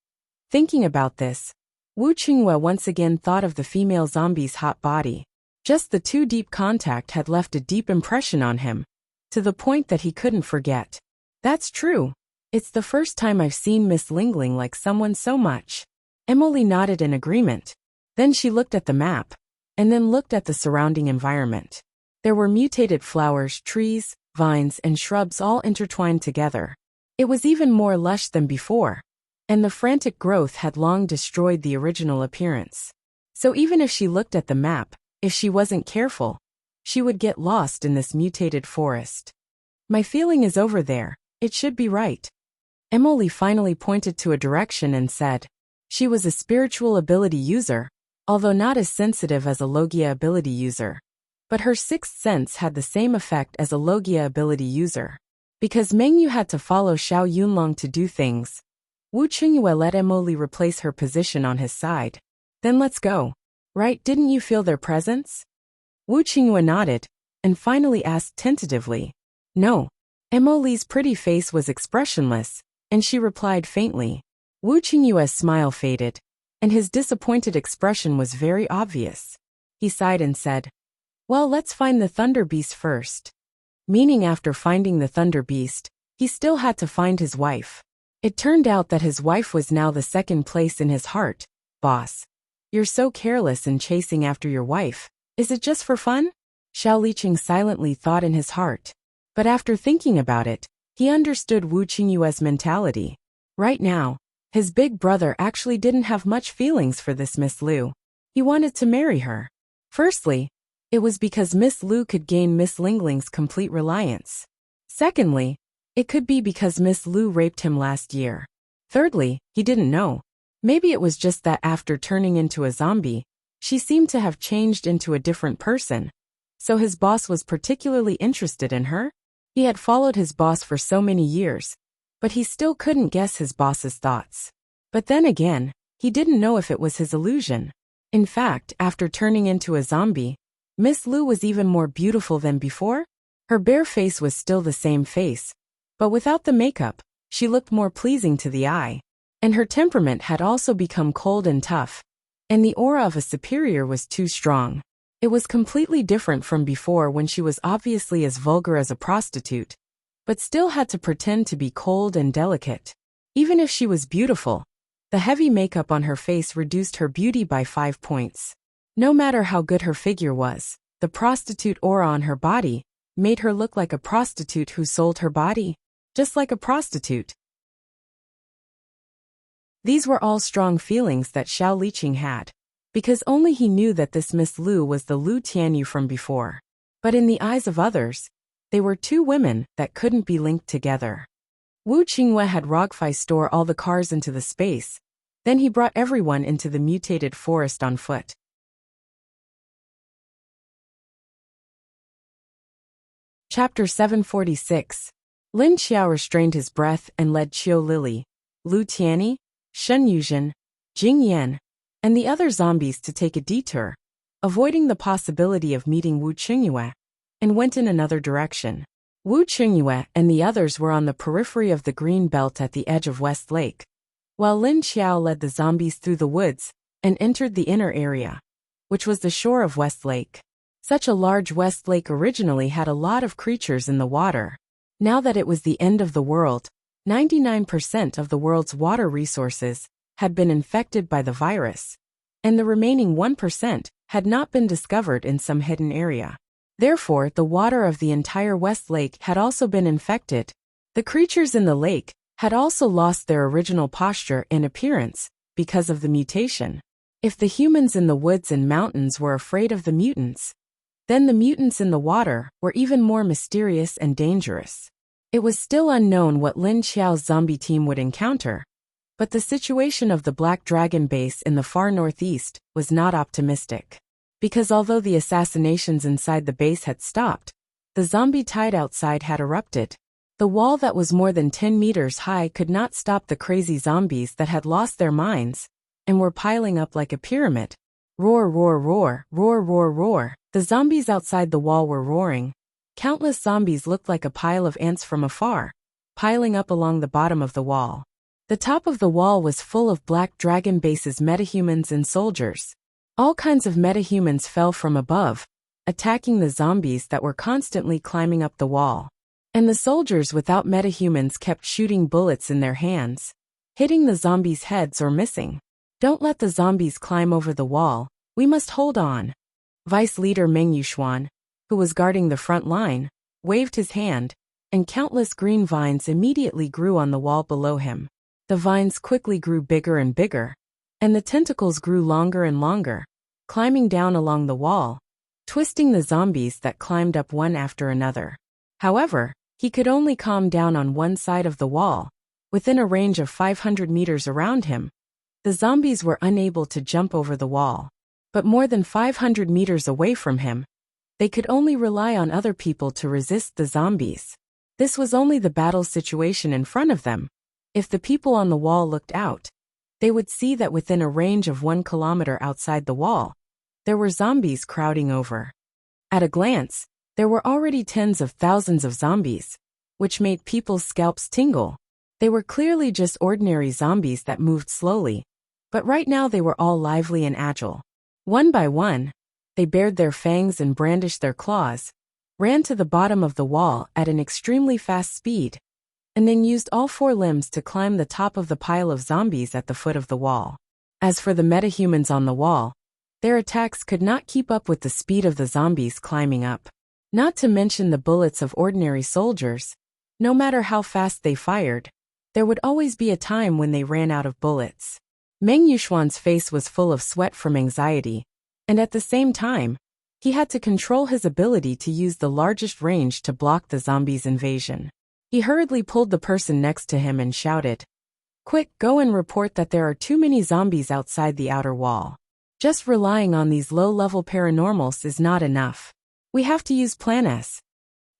Thinking about this, Wu Qingyue once again thought of the female zombie's hot body. Just the two deep contact had left a deep impression on him, to the point that he couldn't forget. That's true. It's the first time I've seen Miss Lingling like someone so much. Emily nodded in agreement. Then she looked at the map, and then looked at the surrounding environment. There were mutated flowers, trees, vines, and shrubs all intertwined together. It was even more lush than before, and the frantic growth had long destroyed the original appearance. So even if she looked at the map, if she wasn't careful, she would get lost in this mutated forest. My feeling is over there, it should be right. Emily finally pointed to a direction and said, she was a spiritual ability user, although not as sensitive as a Logia ability user. But her sixth sense had the same effect as a Logia ability user. Because Mengyu had to follow Xiao Yunlong to do things, Wu Qingyue let Emily replace her position on his side. Then let's go. Right, didn't you feel their presence? Wu Qingyue nodded, and finally asked tentatively. No. Emily's pretty face was expressionless, and she replied faintly. Wu Qingyue's smile faded, and his disappointed expression was very obvious. He sighed and said, well, let's find the Thunder Beast first. Meaning after finding the Thunder Beast, he still had to find his wife. It turned out that his wife was now the second place in his heart. Boss. You're so careless in chasing after your wife. Is it just for fun? Xiao Liqing silently thought in his heart. But after thinking about it, he understood Wu Qingyue's mentality. Right now, his big brother actually didn't have much feelings for this Miss Lu. He wanted to marry her. Firstly, it was because Miss Lu could gain Miss Lingling's complete reliance. Secondly, it could be because Miss Lu raped him last year. Thirdly, he didn't know. Maybe it was just that after turning into a zombie, she seemed to have changed into a different person. So his boss was particularly interested in her? He had followed his boss for so many years, but he still couldn't guess his boss's thoughts. But then again, he didn't know if it was his illusion. In fact, after turning into a zombie, Miss Lu was even more beautiful than before. Her bare face was still the same face, but without the makeup, she looked more pleasing to the eye. And her temperament had also become cold and tough, and the aura of a superior was too strong. It was completely different from before when she was obviously as vulgar as a prostitute, but still had to pretend to be cold and delicate. Even if she was beautiful, the heavy makeup on her face reduced her beauty by 5 points. No matter how good her figure was, the prostitute aura on her body made her look like a prostitute who sold her body. Just like a prostitute. These were all strong feelings that Xiao Liqing had, because only he knew that this Miss Lu was the Lu Tianyu from before. But in the eyes of others, they were two women that couldn't be linked together. Wu Qingyue had Rogfei store all the cars into the space, then he brought everyone into the mutated forest on foot. Chapter 746. Lin Xiao restrained his breath and led Qiu Lili, Lu Tianyi, Shen Yuzhen, Jing Yan, and the other zombies to take a detour, avoiding the possibility of meeting Wu Qingyue, and went in another direction. Wu Qingyue and the others were on the periphery of the green belt at the edge of West Lake, while Lin Xiao led the zombies through the woods and entered the inner area, which was the shore of West Lake. Such a large West Lake originally had a lot of creatures in the water. Now that it was the end of the world, 99% of the world's water resources had been infected by the virus, and the remaining 1% had not been discovered in some hidden area. Therefore, the water of the entire West Lake had also been infected. The creatures in the lake had also lost their original posture and appearance because of the mutation. If the humans in the woods and mountains were afraid of the mutants, then the mutants in the water were even more mysterious and dangerous. It was still unknown what Lin Xiao's zombie team would encounter, but the situation of the Black Dragon base in the far northeast was not optimistic. Because although the assassinations inside the base had stopped, the zombie tide outside had erupted. The wall that was more than 10 meters high could not stop the crazy zombies that had lost their minds and were piling up like a pyramid. Roar, roar, roar, roar, roar, roar. The zombies outside the wall were roaring. Countless zombies looked like a pile of ants from afar, piling up along the bottom of the wall. The top of the wall was full of Black Dragon base's metahumans and soldiers. All kinds of metahumans fell from above, attacking the zombies that were constantly climbing up the wall. And the soldiers without metahumans kept shooting bullets in their hands, hitting the zombies' heads or missing. Don't let the zombies climb over the wall, we must hold on. Vice Leader Meng Yuxuan, who was guarding the front line, waved his hand, and countless green vines immediately grew on the wall below him. The vines quickly grew bigger and bigger, and the tentacles grew longer and longer, climbing down along the wall, twisting the zombies that climbed up one after another. However, he could only calm down on one side of the wall, within a range of 500 meters around him. The zombies were unable to jump over the wall. But more than 500 meters away from him, they could only rely on other people to resist the zombies. This was only the battle situation in front of them. If the people on the wall looked out, they would see that within a range of 1 kilometer outside the wall, there were zombies crowding over. At a glance, there were already tens of thousands of zombies, which made people's scalps tingle. They were clearly just ordinary zombies that moved slowly, but right now they were all lively and agile. One by one, they bared their fangs and brandished their claws, ran to the bottom of the wall at an extremely fast speed, and then used all 4 limbs to climb the top of the pile of zombies at the foot of the wall. As for the metahumans on the wall, their attacks could not keep up with the speed of the zombies climbing up. Not to mention the bullets of ordinary soldiers. No matter how fast they fired, there would always be a time when they ran out of bullets. Meng Yuxuan's face was full of sweat from anxiety, and at the same time, he had to control his ability to use the largest range to block the zombies' invasion. He hurriedly pulled the person next to him and shouted, "Quick, go and report that there are too many zombies outside the outer wall. Just relying on these low-level paranormals is not enough. We have to use Plan S."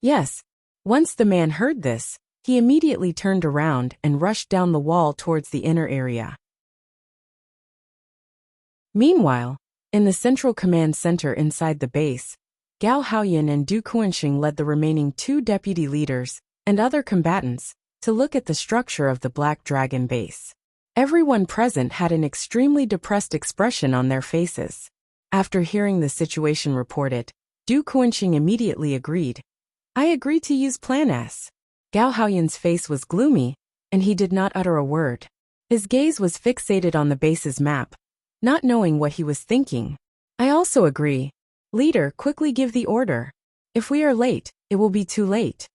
Yes. Once the man heard this, he immediately turned around and rushed down the wall towards the inner area. Meanwhile, in the central command center inside the base, Gao Haoyan and Du Kuanxing led the remaining 2 deputy leaders and other combatants to look at the structure of the Black Dragon base. Everyone present had an extremely depressed expression on their faces. After hearing the situation reported, Du Kuanxing immediately agreed. "I agree to use Plan S." Gao Haoyan's face was gloomy, and he did not utter a word. His gaze was fixated on the base's map, not knowing what he was thinking. "I also agree. Leader, quickly give the order. If we are late, it will be too late."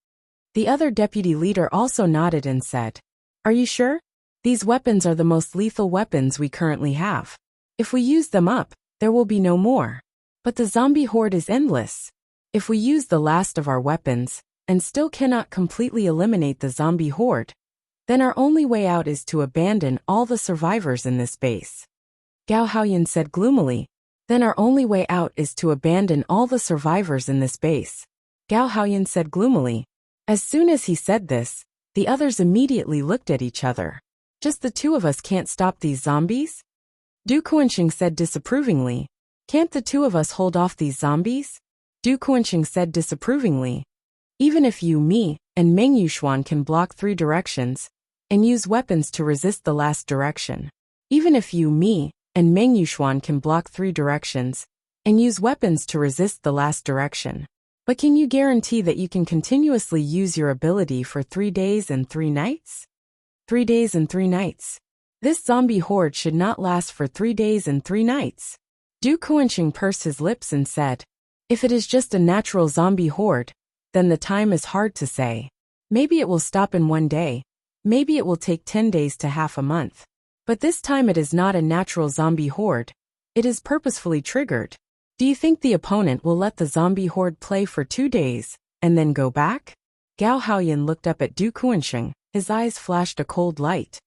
The other deputy leader also nodded and said, "Are you sure?" These weapons are the most lethal weapons we currently have. If we use them up, there will be no more. But the zombie horde is endless. If we use the last of our weapons, and still cannot completely eliminate the zombie horde, then our only way out is to abandon all the survivors in this base. Gao Haoyan said gloomily. Then our only way out is to abandon all the survivors in this base. Gao Haoyan said gloomily. As soon as he said this, the others immediately looked at each other. Just the two of us can't stop these zombies? Du Kuanxing said disapprovingly. Can't the two of us hold off these zombies? Du Kuanxing said disapprovingly. Even if you, me, and Meng Yuxuan can block 3 directions, and use weapons to resist the last direction. Even if you, me, and Meng Yuxuan can block 3 directions, and use weapons to resist the last direction. But can you guarantee that you can continuously use your ability for 3 days and 3 nights? 3 days and 3 nights. This zombie horde should not last for 3 days and 3 nights. Du Kuanxing pursed his lips and said, if it is just a natural zombie horde, then the time is hard to say. Maybe it will stop in 1 day. Maybe it will take 10 days to half a month. But this time it is not a natural zombie horde. It is purposefully triggered. Do you think the opponent will let the zombie horde play for 2 days, and then go back? Gao Haoyan looked up at Du Kuanxing. His eyes flashed a cold light.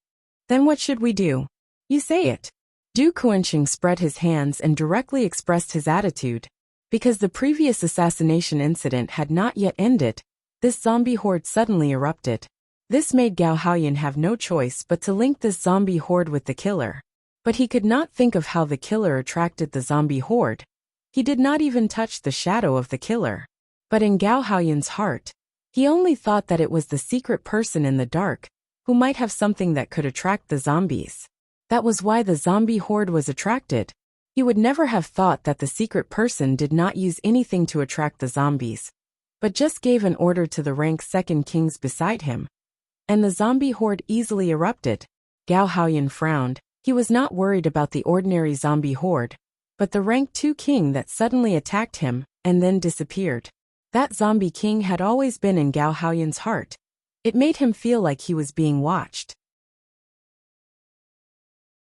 Then what should we do? You say it. Du Kuanxing spread his hands and directly expressed his attitude. Because the previous assassination incident had not yet ended, this zombie horde suddenly erupted. This made Gao Haoyan have no choice but to link this zombie horde with the killer. But he could not think of how the killer attracted the zombie horde. He did not even touch the shadow of the killer. But in Gao Haoyan's heart, he only thought that it was the secret person in the dark, who might have something that could attract the zombies. That was why the zombie horde was attracted. He would never have thought that the secret person did not use anything to attract the zombies, but just gave an order to the rank 2nd kings beside him. And the zombie horde easily erupted. Gao Haoyan frowned. He was not worried about the ordinary zombie horde, but the rank 2 king that suddenly attacked him and then disappeared. That zombie king had always been in Gao Haoyan's heart. It made him feel like he was being watched.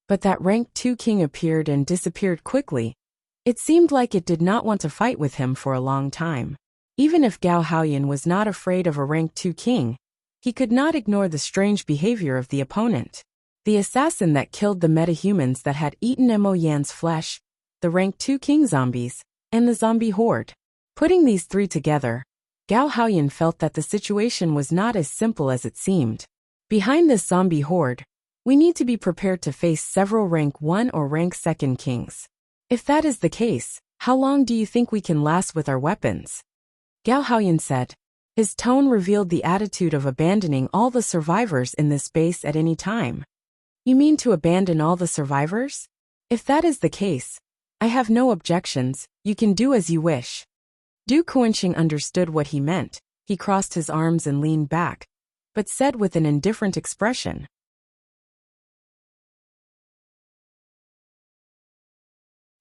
But that rank 2 king appeared and disappeared quickly. It seemed like it did not want to fight with him for a long time. Even if Gao Haoyan was not afraid of a rank 2 king, he could not ignore the strange behavior of the opponent. The assassin that killed the metahumans that had eaten Mo Yan's flesh, the rank 2 king zombies, and the zombie horde. Putting these 3 together, Gao Haoyan felt that the situation was not as simple as it seemed. Behind this zombie horde, we need to be prepared to face several rank 1 or rank 2nd kings. If that is the case, how long do you think we can last with our weapons? Gao Haoyan said. His tone revealed the attitude of abandoning all the survivors in this base at any time. You mean to abandon all the survivors? If that is the case, I have no objections. You can do as you wish. Du Kuanxing understood what he meant. He crossed his arms and leaned back, but said with an indifferent expression.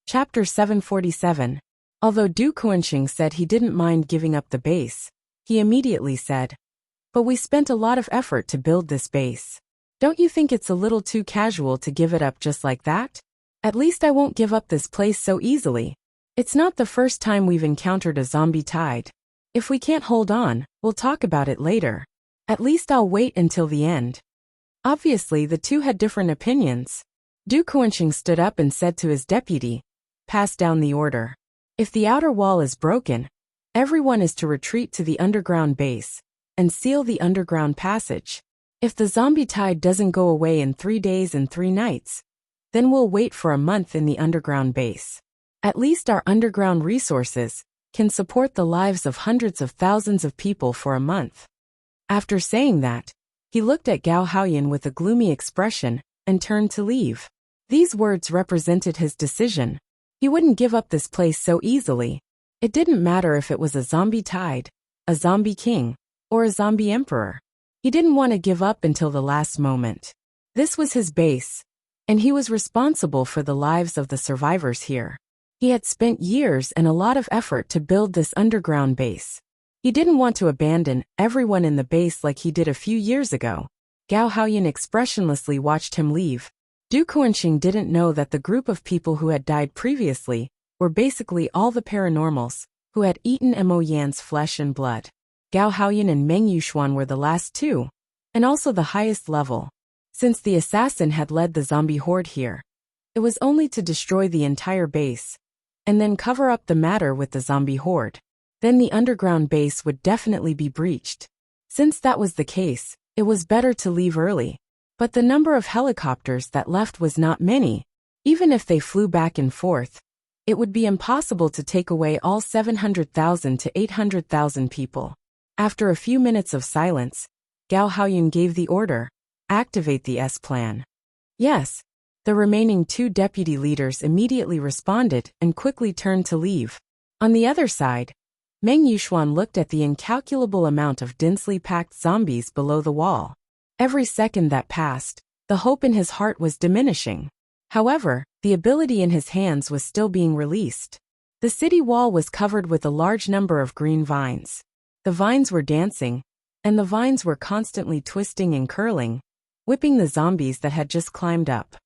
Chapter 747. Although Du Kuanxing said he didn't mind giving up the base, he immediately said, but we spent a lot of effort to build this base. Don't you think it's a little too casual to give it up just like that? At least I won't give up this place so easily. It's not the first time we've encountered a zombie tide. If we can't hold on, we'll talk about it later. At least I'll wait until the end. Obviously, the two had different opinions. Du Kuanxing stood up and said to his deputy, pass down the order. If the outer wall is broken, everyone is to retreat to the underground base and seal the underground passage. If the zombie tide doesn't go away in 3 days and 3 nights, then we'll wait for a month in the underground base. At least our underground resources can support the lives of hundreds of thousands of people for a month. After saying that, he looked at Gao Haoyan with a gloomy expression and turned to leave. These words represented his decision. He wouldn't give up this place so easily. It didn't matter if it was a zombie tide, a zombie king, or a zombie emperor. He didn't want to give up until the last moment. This was his base, and he was responsible for the lives of the survivors here. He had spent years and a lot of effort to build this underground base. He didn't want to abandon everyone in the base like he did a few years ago. Gao Haoyan expressionlessly watched him leave. Du Kuanxing didn't know that the group of people who had died previously were basically all the paranormals who had eaten Mo Yan's flesh and blood. Gao Haoyan and Meng Yuxuan were the last two, and also the highest level. Since the assassin had led the zombie horde here, it was only to destroy the entire base, and then cover up the matter with the zombie horde. Then the underground base would definitely be breached. Since that was the case, it was better to leave early. But the number of helicopters that left was not many. Even if they flew back and forth, it would be impossible to take away all 700,000 to 800,000 people. After a few minutes of silence, Gao Haoyan gave the order, activate the S-plan. Yes. The remaining two deputy leaders immediately responded and quickly turned to leave. On the other side, Meng Yuxuan looked at the incalculable amount of densely packed zombies below the wall. Every second that passed, the hope in his heart was diminishing. However, the ability in his hands was still being released. The city wall was covered with a large number of green vines. The vines were dancing, and the vines were constantly twisting and curling, whipping the zombies that had just climbed up.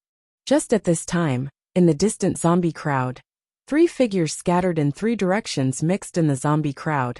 Just at this time, in the distant zombie crowd, 3 figures scattered in 3 directions mixed in the zombie crowd,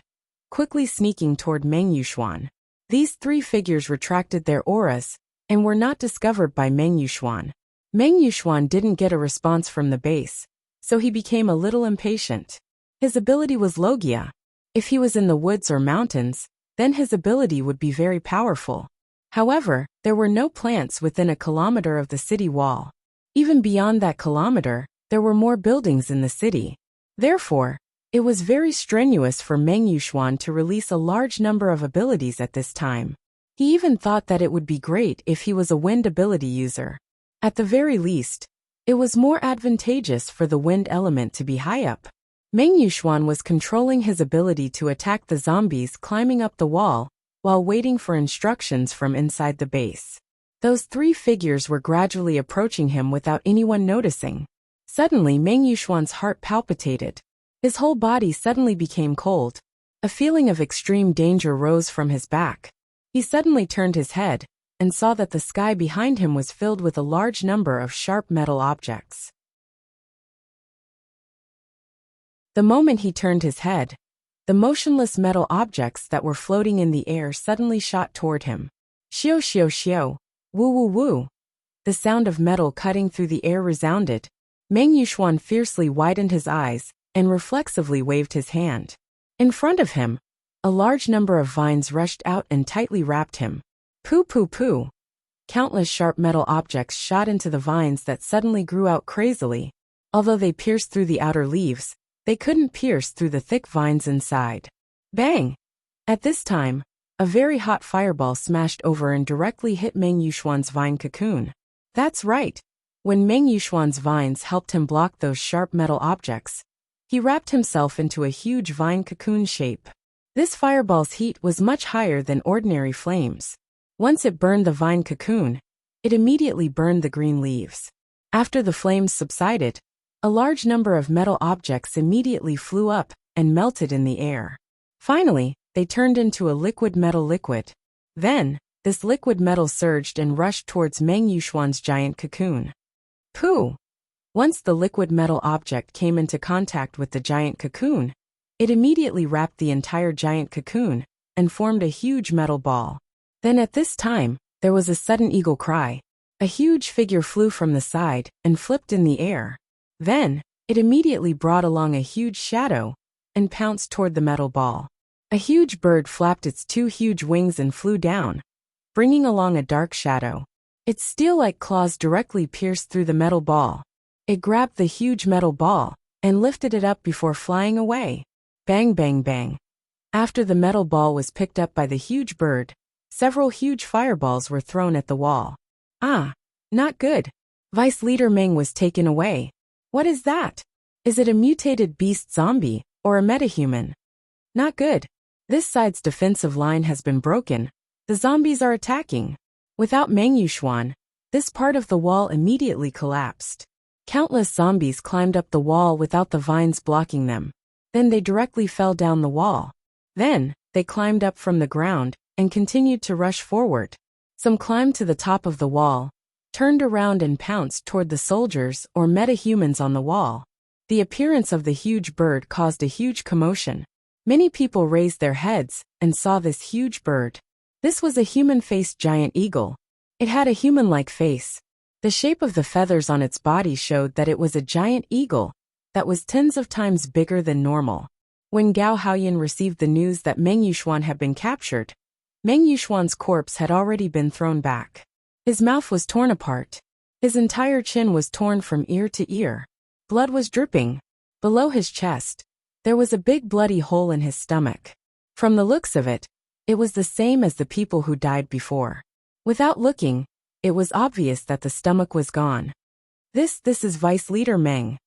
quickly sneaking toward Meng Yuxuan. These 3 figures retracted their auras and were not discovered by Meng Yuxuan. Meng Yuxuan didn't get a response from the base, so he became a little impatient. His ability was Logia. If he was in the woods or mountains, then his ability would be very powerful. However, there were no plants within a kilometer of the city wall. Even beyond that kilometer, there were more buildings in the city. Therefore, it was very strenuous for Meng Yuxuan to release a large number of abilities at this time. He even thought that it would be great if he was a wind ability user. At the very least, it was more advantageous for the wind element to be high up. Meng Yuxuan was controlling his ability to attack the zombies climbing up the wall while waiting for instructions from inside the base. Those 3 figures were gradually approaching him without anyone noticing. Suddenly Meng Yuxuan's heart palpitated. His whole body suddenly became cold. A feeling of extreme danger rose from his back. He suddenly turned his head and saw that the sky behind him was filled with a large number of sharp metal objects. The moment he turned his head, the motionless metal objects that were floating in the air suddenly shot toward him. Xiao xiao xiao, woo woo woo. The sound of metal cutting through the air resounded. Meng Yuxuan fiercely widened his eyes and reflexively waved his hand. In front of him, a large number of vines rushed out and tightly wrapped him. Poo poo poo. Countless sharp metal objects shot into the vines that suddenly grew out crazily. Although they pierced through the outer leaves, they couldn't pierce through the thick vines inside. Bang! At this time, a very hot fireball smashed over and directly hit Meng Yuxuan's vine cocoon. That's right. When Meng Yuxuan's vines helped him block those sharp metal objects, he wrapped himself into a huge vine cocoon shape. This fireball's heat was much higher than ordinary flames. Once it burned the vine cocoon, it immediately burned the green leaves. After the flames subsided, a large number of metal objects immediately flew up and melted in the air. Finally, they turned into a liquid metal liquid. Then, this liquid metal surged and rushed towards Meng Yuxuan's giant cocoon. Pooh! Once the liquid metal object came into contact with the giant cocoon, it immediately wrapped the entire giant cocoon and formed a huge metal ball. Then at this time, there was a sudden eagle cry. A huge figure flew from the side and flipped in the air. Then, it immediately brought along a huge shadow and pounced toward the metal ball. A huge bird flapped its 2 huge wings and flew down, bringing along a dark shadow. Its steel-like claws directly pierced through the metal ball. It grabbed the huge metal ball and lifted it up before flying away. Bang bang bang. After the metal ball was picked up by the huge bird, several huge fireballs were thrown at the wall. Ah, not good. Vice Leader Meng was taken away. What is that? Is it a mutated beast zombie or a metahuman? Not good. This side's defensive line has been broken. The zombies are attacking. Without Meng Yuxuan, this part of the wall immediately collapsed. Countless zombies climbed up the wall without the vines blocking them. Then they directly fell down the wall. Then, they climbed up from the ground and continued to rush forward. Some climbed to the top of the wall, turned around and pounced toward the soldiers or meta-humans on the wall. The appearance of the huge bird caused a huge commotion. Many people raised their heads and saw this huge bird. This was a human-faced giant eagle. It had a human-like face. The shape of the feathers on its body showed that it was a giant eagle that was tens of times bigger than normal. When Gao Haoyan received the news that Meng Yuxuan had been captured, Meng Yuxuan's corpse had already been thrown back. His mouth was torn apart. His entire chin was torn from ear to ear. Blood was dripping. Below his chest, there was a big bloody hole in his stomach. From the looks of it, it was the same as the people who died before. Without looking, it was obvious that the stomach was gone. This is Vice Leader Meng.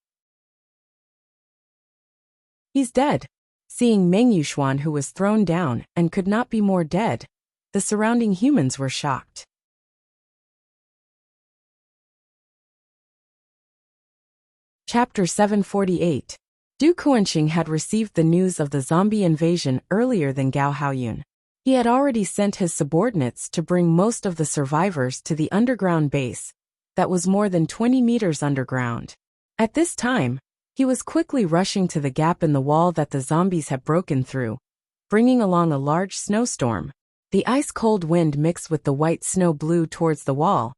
He's dead. Seeing Meng Yuxuan, who was thrown down and could not be more dead, the surrounding humans were shocked. Chapter 748. Du Kuanqing had received the news of the zombie invasion earlier than Gao Haoyan. He had already sent his subordinates to bring most of the survivors to the underground base that was more than 20 meters underground. At this time, he was quickly rushing to the gap in the wall that the zombies had broken through, bringing along a large snowstorm. The ice-cold wind mixed with the white snow blew towards the wall.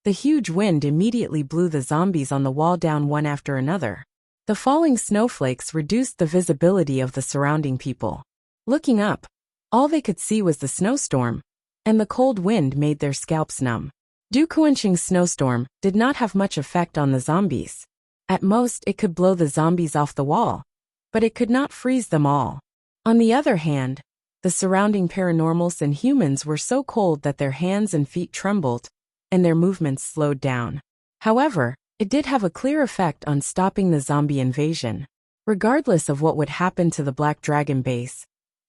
The huge wind immediately blew the zombies on the wall down one after another. The falling snowflakes reduced the visibility of the surrounding people. Looking up, all they could see was the snowstorm, and the cold wind made their scalps numb. Du Kuanqing's snowstorm did not have much effect on the zombies. At most, it could blow the zombies off the wall, but it could not freeze them all. On the other hand, the surrounding paranormals and humans were so cold that their hands and feet trembled, and their movements slowed down. However, it did have a clear effect on stopping the zombie invasion. Regardless of what would happen to the Black Dragon base,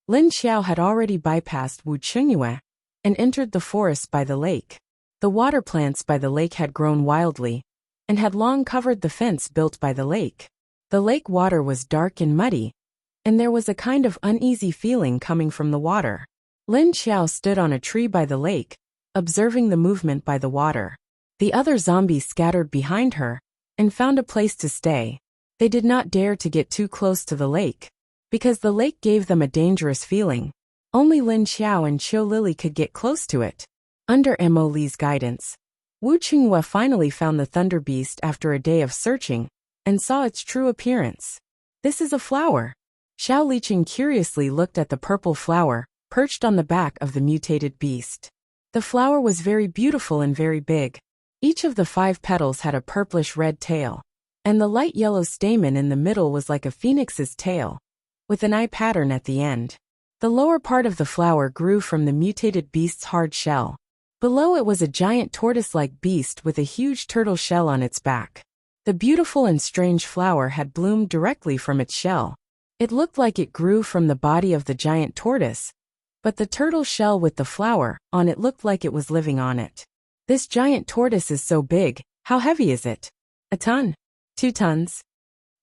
Lin Xiao had already bypassed Wuxia and entered the forest by the lake. The water plants by the lake had grown wildly and had long covered the fence built by the lake. The lake water was dark and muddy, and there was a kind of uneasy feeling coming from the water. Lin Xiao stood on a tree by the lake, observing the movement by the water. The other zombies scattered behind her and found a place to stay. They did not dare to get too close to the lake, because the lake gave them a dangerous feeling. Only Lin Xiao and Qiu Lili could get close to it. Under Mo Li's guidance, Wu Qinghua finally found the Thunder Beast after a day of searching, and saw its true appearance. This is a flower. Xiao Liqing curiously looked at the purple flower, perched on the back of the mutated beast. The flower was very beautiful and very big. Each of the 5 petals had a purplish-red tail, and the light yellow stamen in the middle was like a phoenix's tail, with an eye pattern at the end. The lower part of the flower grew from the mutated beast's hard shell. Below it was a giant tortoise-like beast with a huge turtle shell on its back. The beautiful and strange flower had bloomed directly from its shell. It looked like it grew from the body of the giant tortoise, but the turtle shell with the flower on it looked like it was living on it. This giant tortoise is so big, how heavy is it? A ton? 2 tons?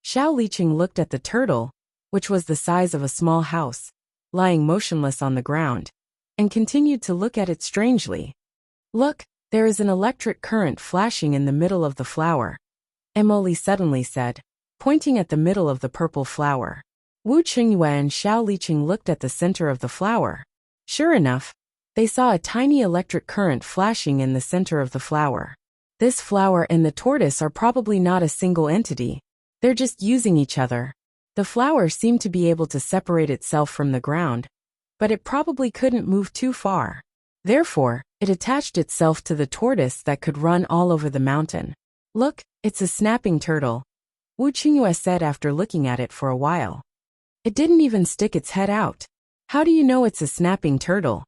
Xiao Liqing looked at the turtle, which was the size of a small house, lying motionless on the ground, and continued to look at it strangely. Look, there is an electric current flashing in the middle of the flower, Mo Li suddenly said, pointing at the middle of the purple flower. Wu Qinghua and Xiao Liqing looked at the center of the flower. Sure enough, they saw a tiny electric current flashing in the center of the flower. This flower and the tortoise are probably not a single entity. They're just using each other. The flower seemed to be able to separate itself from the ground, but it probably couldn't move too far. Therefore, it attached itself to the tortoise that could run all over the mountain. Look, it's a snapping turtle, Wu Qinghua said after looking at it for a while. It didn't even stick its head out. How do you know it's a snapping turtle?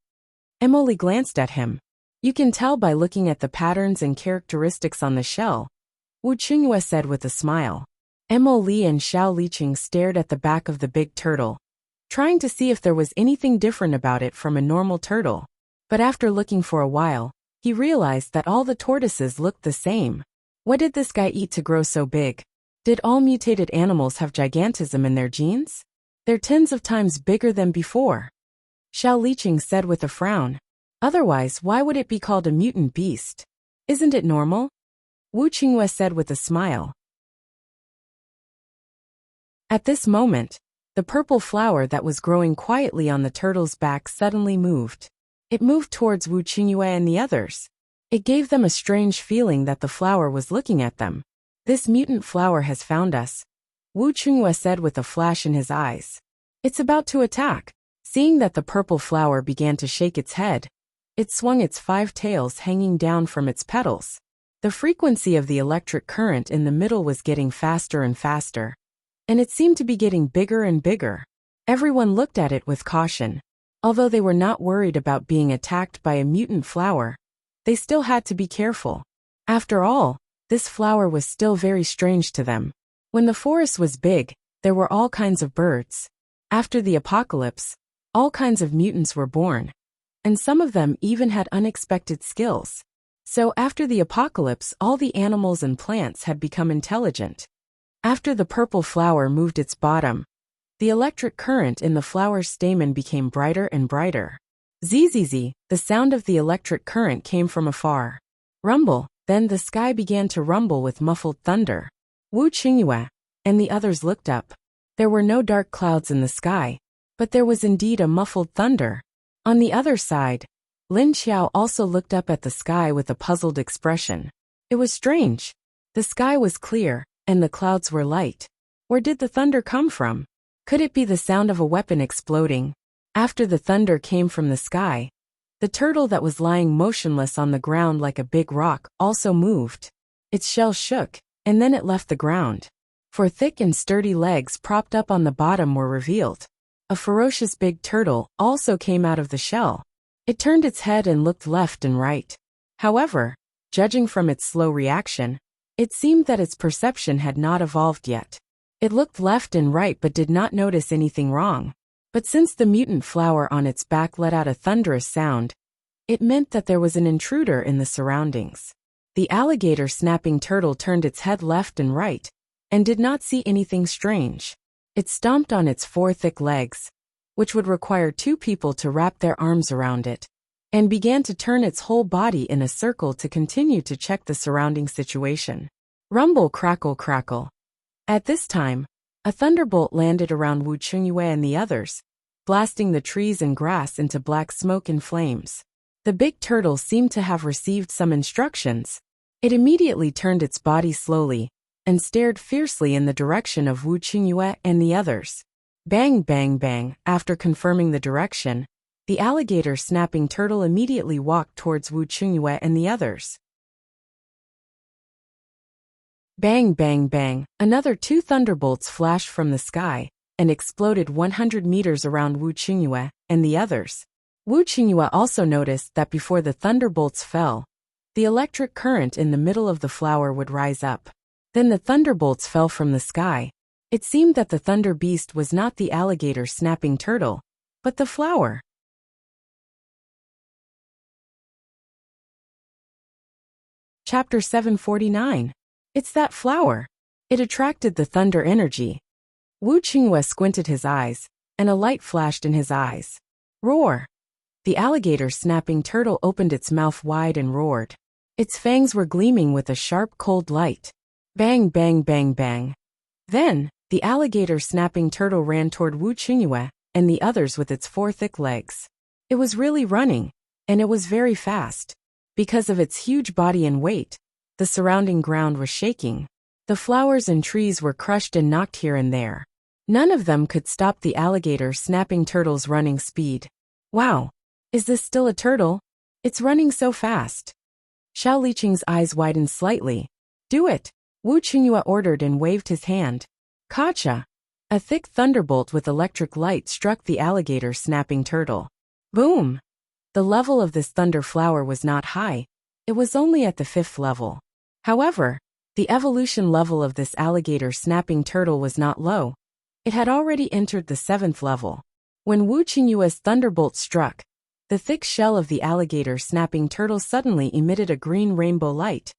Mo Li glanced at him. You can tell by looking at the patterns and characteristics on the shell, Wu Qinghua said with a smile. Mo Li and Xiao Liqing stared at the back of the big turtle, trying to see if there was anything different about it from a normal turtle. But after looking for a while, he realized that all the tortoises looked the same. What did this guy eat to grow so big? Did all mutated animals have gigantism in their genes? They're tens of times bigger than before, Xiao Liqing said with a frown. Otherwise, why would it be called a mutant beast? Isn't it normal? Wu Qingyue said with a smile. At this moment, the purple flower that was growing quietly on the turtle's back suddenly moved. It moved towards Wu Qingyue and the others. It gave them a strange feeling that the flower was looking at them. This mutant flower has found us, Wu Qingyue said with a flash in his eyes. It's about to attack. Seeing that the purple flower began to shake its head, it swung its 5 tails hanging down from its petals. The frequency of the electric current in the middle was getting faster and faster, and it seemed to be getting bigger and bigger. Everyone looked at it with caution. Although they were not worried about being attacked by a mutant flower, they still had to be careful. After all, this flower was still very strange to them. When the forest was big, there were all kinds of birds. After the apocalypse, all kinds of mutants were born, and some of them even had unexpected skills. So after the apocalypse, all the animals and plants had become intelligent. After the purple flower moved its bottom, the electric current in the flower's stamen became brighter and brighter. Zzz, the sound of the electric current came from afar. Rumble, then the sky began to rumble with muffled thunder. Wu Qingyue and the others looked up. There were no dark clouds in the sky, but there was indeed a muffled thunder. On the other side, Lin Xiao also looked up at the sky with a puzzled expression. It was strange. The sky was clear, and the clouds were light. Where did the thunder come from? Could it be the sound of a weapon exploding? After the thunder came from the sky, the turtle that was lying motionless on the ground like a big rock also moved. Its shell shook, and then it left the ground. 4 thick and sturdy legs propped up on the bottom were revealed. A ferocious big turtle also came out of the shell. It turned its head and looked left and right. However, judging from its slow reaction, it seemed that its perception had not evolved yet. It looked left and right but did not notice anything wrong. But since the mutant flower on its back let out a thunderous sound, it meant that there was an intruder in the surroundings. The alligator snapping turtle turned its head left and right, and did not see anything strange. It stomped on its 4 thick legs, which would require 2 people to wrap their arms around it, and began to turn its whole body in a circle to continue to check the surrounding situation. Rumble, crackle, crackle. At this time, a thunderbolt landed around Wu Qingyue and the others, blasting the trees and grass into black smoke and flames. The big turtle seemed to have received some instructions. It immediately turned its body slowly and stared fiercely in the direction of Wu Qingyue and the others. Bang, bang, bang. After confirming the direction, the alligator snapping turtle immediately walked towards Wu Qingyue and the others. Bang, bang, bang. Another 2 thunderbolts flashed from the sky and exploded 100 meters around Wu Qingyue and the others. Wu Qingyue also noticed that before the thunderbolts fell, the electric current in the middle of the flower would rise up. Then the thunderbolts fell from the sky. It seemed that the thunder beast was not the alligator snapping turtle, but the flower. Chapter 749. It's that flower. It attracted the thunder energy. Wu Qingyue squinted his eyes, and a light flashed in his eyes. Roar! The alligator snapping turtle opened its mouth wide and roared. Its fangs were gleaming with a sharp cold light. Bang, bang, bang, bang. Then, the alligator snapping turtle ran toward Wu Qingyue and the others with its 4 thick legs. It was really running, and it was very fast. Because of its huge body and weight, the surrounding ground was shaking. The flowers and trees were crushed and knocked here and there. None of them could stop the alligator snapping turtle's running speed. Wow! Is this still a turtle? It's running so fast. Xiao Liqing's eyes widened slightly. Do it! Wu Qingyue ordered and waved his hand. Kacha! A thick thunderbolt with electric light struck the alligator snapping turtle. Boom! The level of this thunder flower was not high. It was only at the 5th level. However, the evolution level of this alligator snapping turtle was not low. It had already entered the 7th level. When Wu Qingyue's thunderbolt struck, the thick shell of the alligator snapping turtle suddenly emitted a green rainbow light,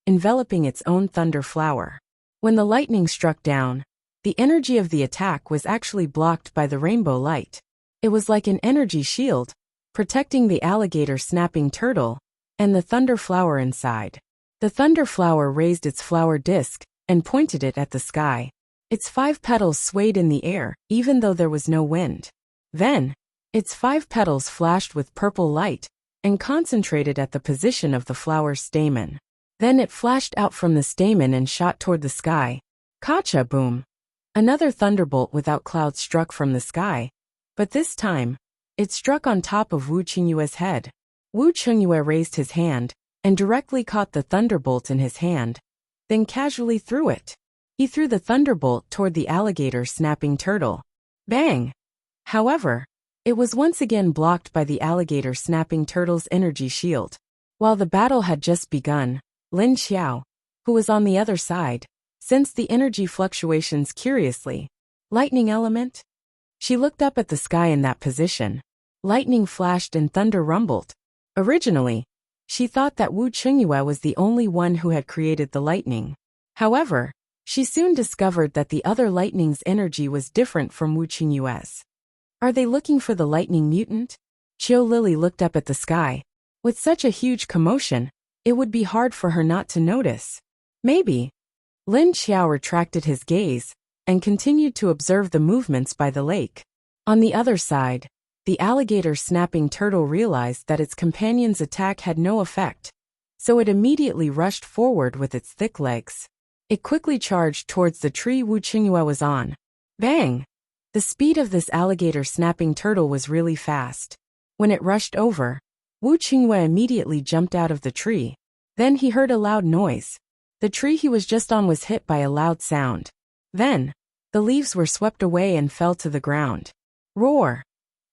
enveloping its own thunder flower. When the lightning struck down, the energy of the attack was actually blocked by the rainbow light. It was like an energy shield, protecting the alligator snapping turtle and the thunder flower inside. The thunder flower raised its flower disc and pointed it at the sky. Its 5 petals swayed in the air, even though there was no wind. Then, its 5 petals flashed with purple light and concentrated at the position of the flower's stamen. Then it flashed out from the stamen and shot toward the sky. Kacha boom! Another thunderbolt without clouds struck from the sky, but this time, it struck on top of Wu Qingyue's head. Wu Qingyue raised his hand and directly caught the thunderbolt in his hand, then casually threw it. He threw the thunderbolt toward the alligator snapping turtle. Bang! However, it was once again blocked by the alligator snapping turtle's energy shield. While the battle had just begun, Lin Xiao, who was on the other side, sensed the energy fluctuations curiously. Lightning element? She looked up at the sky in that position. Lightning flashed and thunder rumbled. Originally, she thought that Wu Qingyue was the only one who had created the lightning. However, she soon discovered that the other lightning's energy was different from Wu Qingyue's. Are they looking for the lightning mutant? Qiu Lily looked up at the sky. With such a huge commotion, it would be hard for her not to notice. Maybe. Lin Xiao retracted his gaze and continued to observe the movements by the lake. On the other side, the alligator snapping turtle realized that its companion's attack had no effect, so it immediately rushed forward with its thick legs. It quickly charged towards the tree Wu Qingyue was on. Bang! The speed of this alligator snapping turtle was really fast. When it rushed over, Wu Qingyue immediately jumped out of the tree. Then he heard a loud noise. The tree he was just on was hit by a loud sound. Then, the leaves were swept away and fell to the ground. Roar!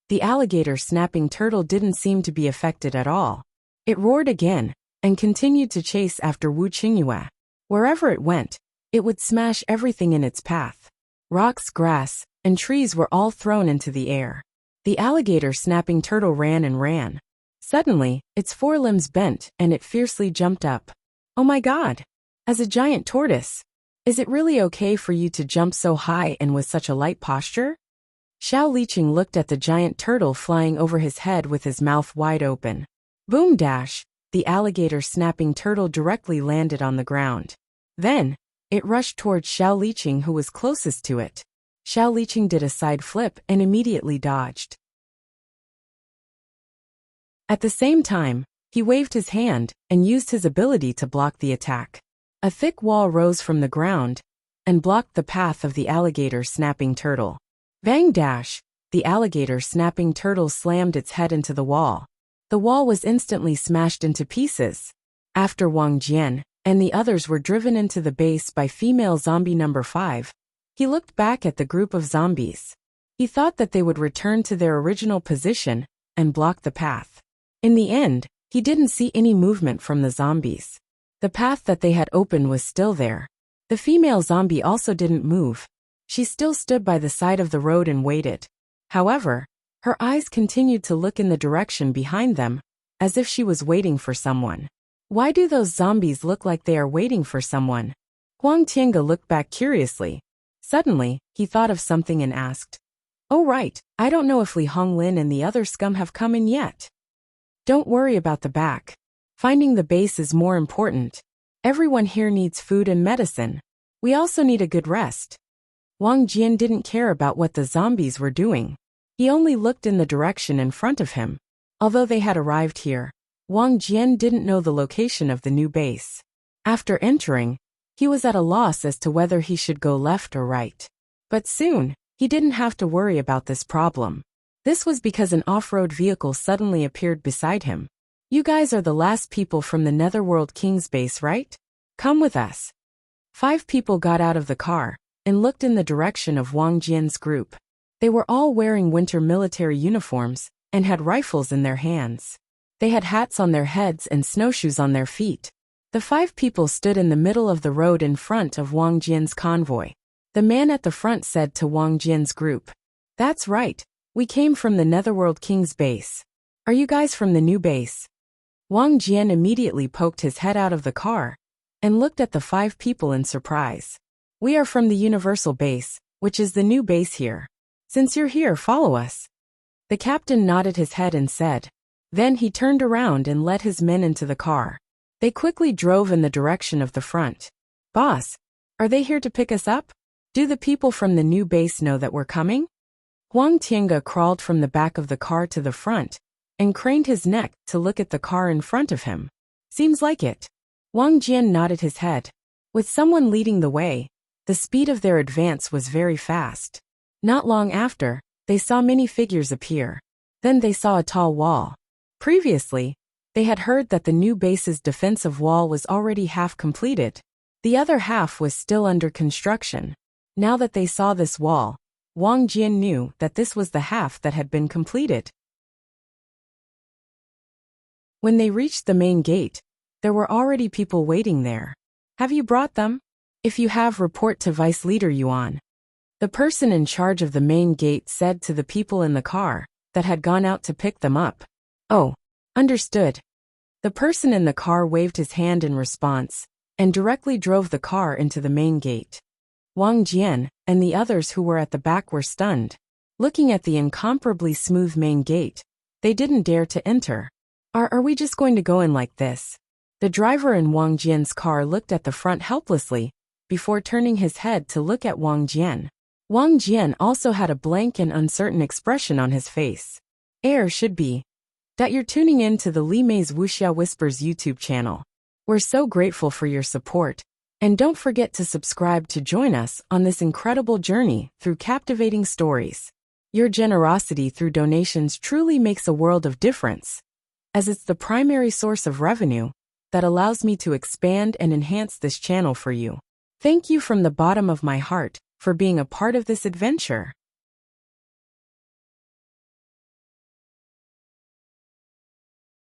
The alligator snapping turtle didn't seem to be affected at all. It roared again and continued to chase after Wu Qingyue. Wherever it went, it would smash everything in its path. Rocks, grass, and trees were all thrown into the air. The alligator snapping turtle ran and ran. Suddenly, its forelimbs bent and it fiercely jumped up. Oh my God! As a giant tortoise, is it really okay for you to jump so high and with such a light posture? Xiao Liqing looked at the giant turtle flying over his head with his mouth wide open. Boom dash! The alligator snapping turtle directly landed on the ground. Then, it rushed towards Xiao Liqing, who was closest to it. Xiao Liqing did a side flip and immediately dodged. At the same time, he waved his hand and used his ability to block the attack. A thick wall rose from the ground and blocked the path of the alligator snapping turtle. Bang dash! The alligator snapping turtle slammed its head into the wall. The wall was instantly smashed into pieces. After Wang Jian and the others were driven into the base by female zombie number 5, he looked back at the group of zombies. He thought that they would return to their original position and block the path. In the end, he didn't see any movement from the zombies. The path that they had opened was still there. The female zombie also didn't move. She still stood by the side of the road and waited. However, her eyes continued to look in the direction behind them, as if she was waiting for someone. Why do those zombies look like they are waiting for someone? Huang Tiange looked back curiously. Suddenly, he thought of something and asked, "Oh right, I don't know if Li Honglin and the other scum have come in yet." Don't worry about the back. Finding the base is more important. Everyone here needs food and medicine. We also need a good rest. Wang Jian didn't care about what the zombies were doing. He only looked in the direction in front of him. Although they had arrived here, Wang Jian didn't know the location of the new base. After entering, he was at a loss as to whether he should go left or right. But soon, he didn't have to worry about this problem. This was because an off-road vehicle suddenly appeared beside him. You guys are the last people from the Netherworld King's base, right? Come with us. 5 people got out of the car and looked in the direction of Wang Jian's group. They were all wearing winter military uniforms and had rifles in their hands. They had hats on their heads and snowshoes on their feet. The 5 people stood in the middle of the road in front of Wang Jian's convoy. The man at the front said to Wang Jian's group, "That's right, we came from the Netherworld King's base. Are you guys from the new base?" Wang Jian immediately poked his head out of the car and looked at the 5 people in surprise. "We are from the Universal Base, which is the new base here. Since you're here, follow us." The captain nodded his head and said. Then he turned around and led his men into the car. They quickly drove in the direction of the front. Boss, are they here to pick us up? Do the people from the new base know that we're coming? Huang Tiange crawled from the back of the car to the front and craned his neck to look at the car in front of him. Seems like it. Wang Jian nodded his head. With someone leading the way, the speed of their advance was very fast. Not long after, they saw many figures appear. Then they saw a tall wall. Previously, they had heard that the new base's defensive wall was already half completed. The other half was still under construction. Now that they saw this wall, Wang Jian knew that this was the half that had been completed. When they reached the main gate, there were already people waiting there. Have you brought them? If you have, report to Vice Leader Yuan. The person in charge of the main gate said to the people in the car that had gone out to pick them up. Oh, understood. The person in the car waved his hand in response and directly drove the car into the main gate. Wang Jian and the others who were at the back were stunned. Looking at the incomparably smooth main gate, they didn't dare to enter. Are we just going to go in like this? The driver in Wang Jian's car looked at the front helplessly before turning his head to look at Wang Jian. Wang Jian also had a blank and uncertain expression on his face. Air should be that you're tuning in to the Li Mei's Wuxia Whispers YouTube channel. We're so grateful for your support, and don't forget to subscribe to join us on this incredible journey through captivating stories. Your generosity through donations truly makes a world of difference, as it's the primary source of revenue that allows me to expand and enhance this channel for you. Thank you from the bottom of my heart for being a part of this adventure.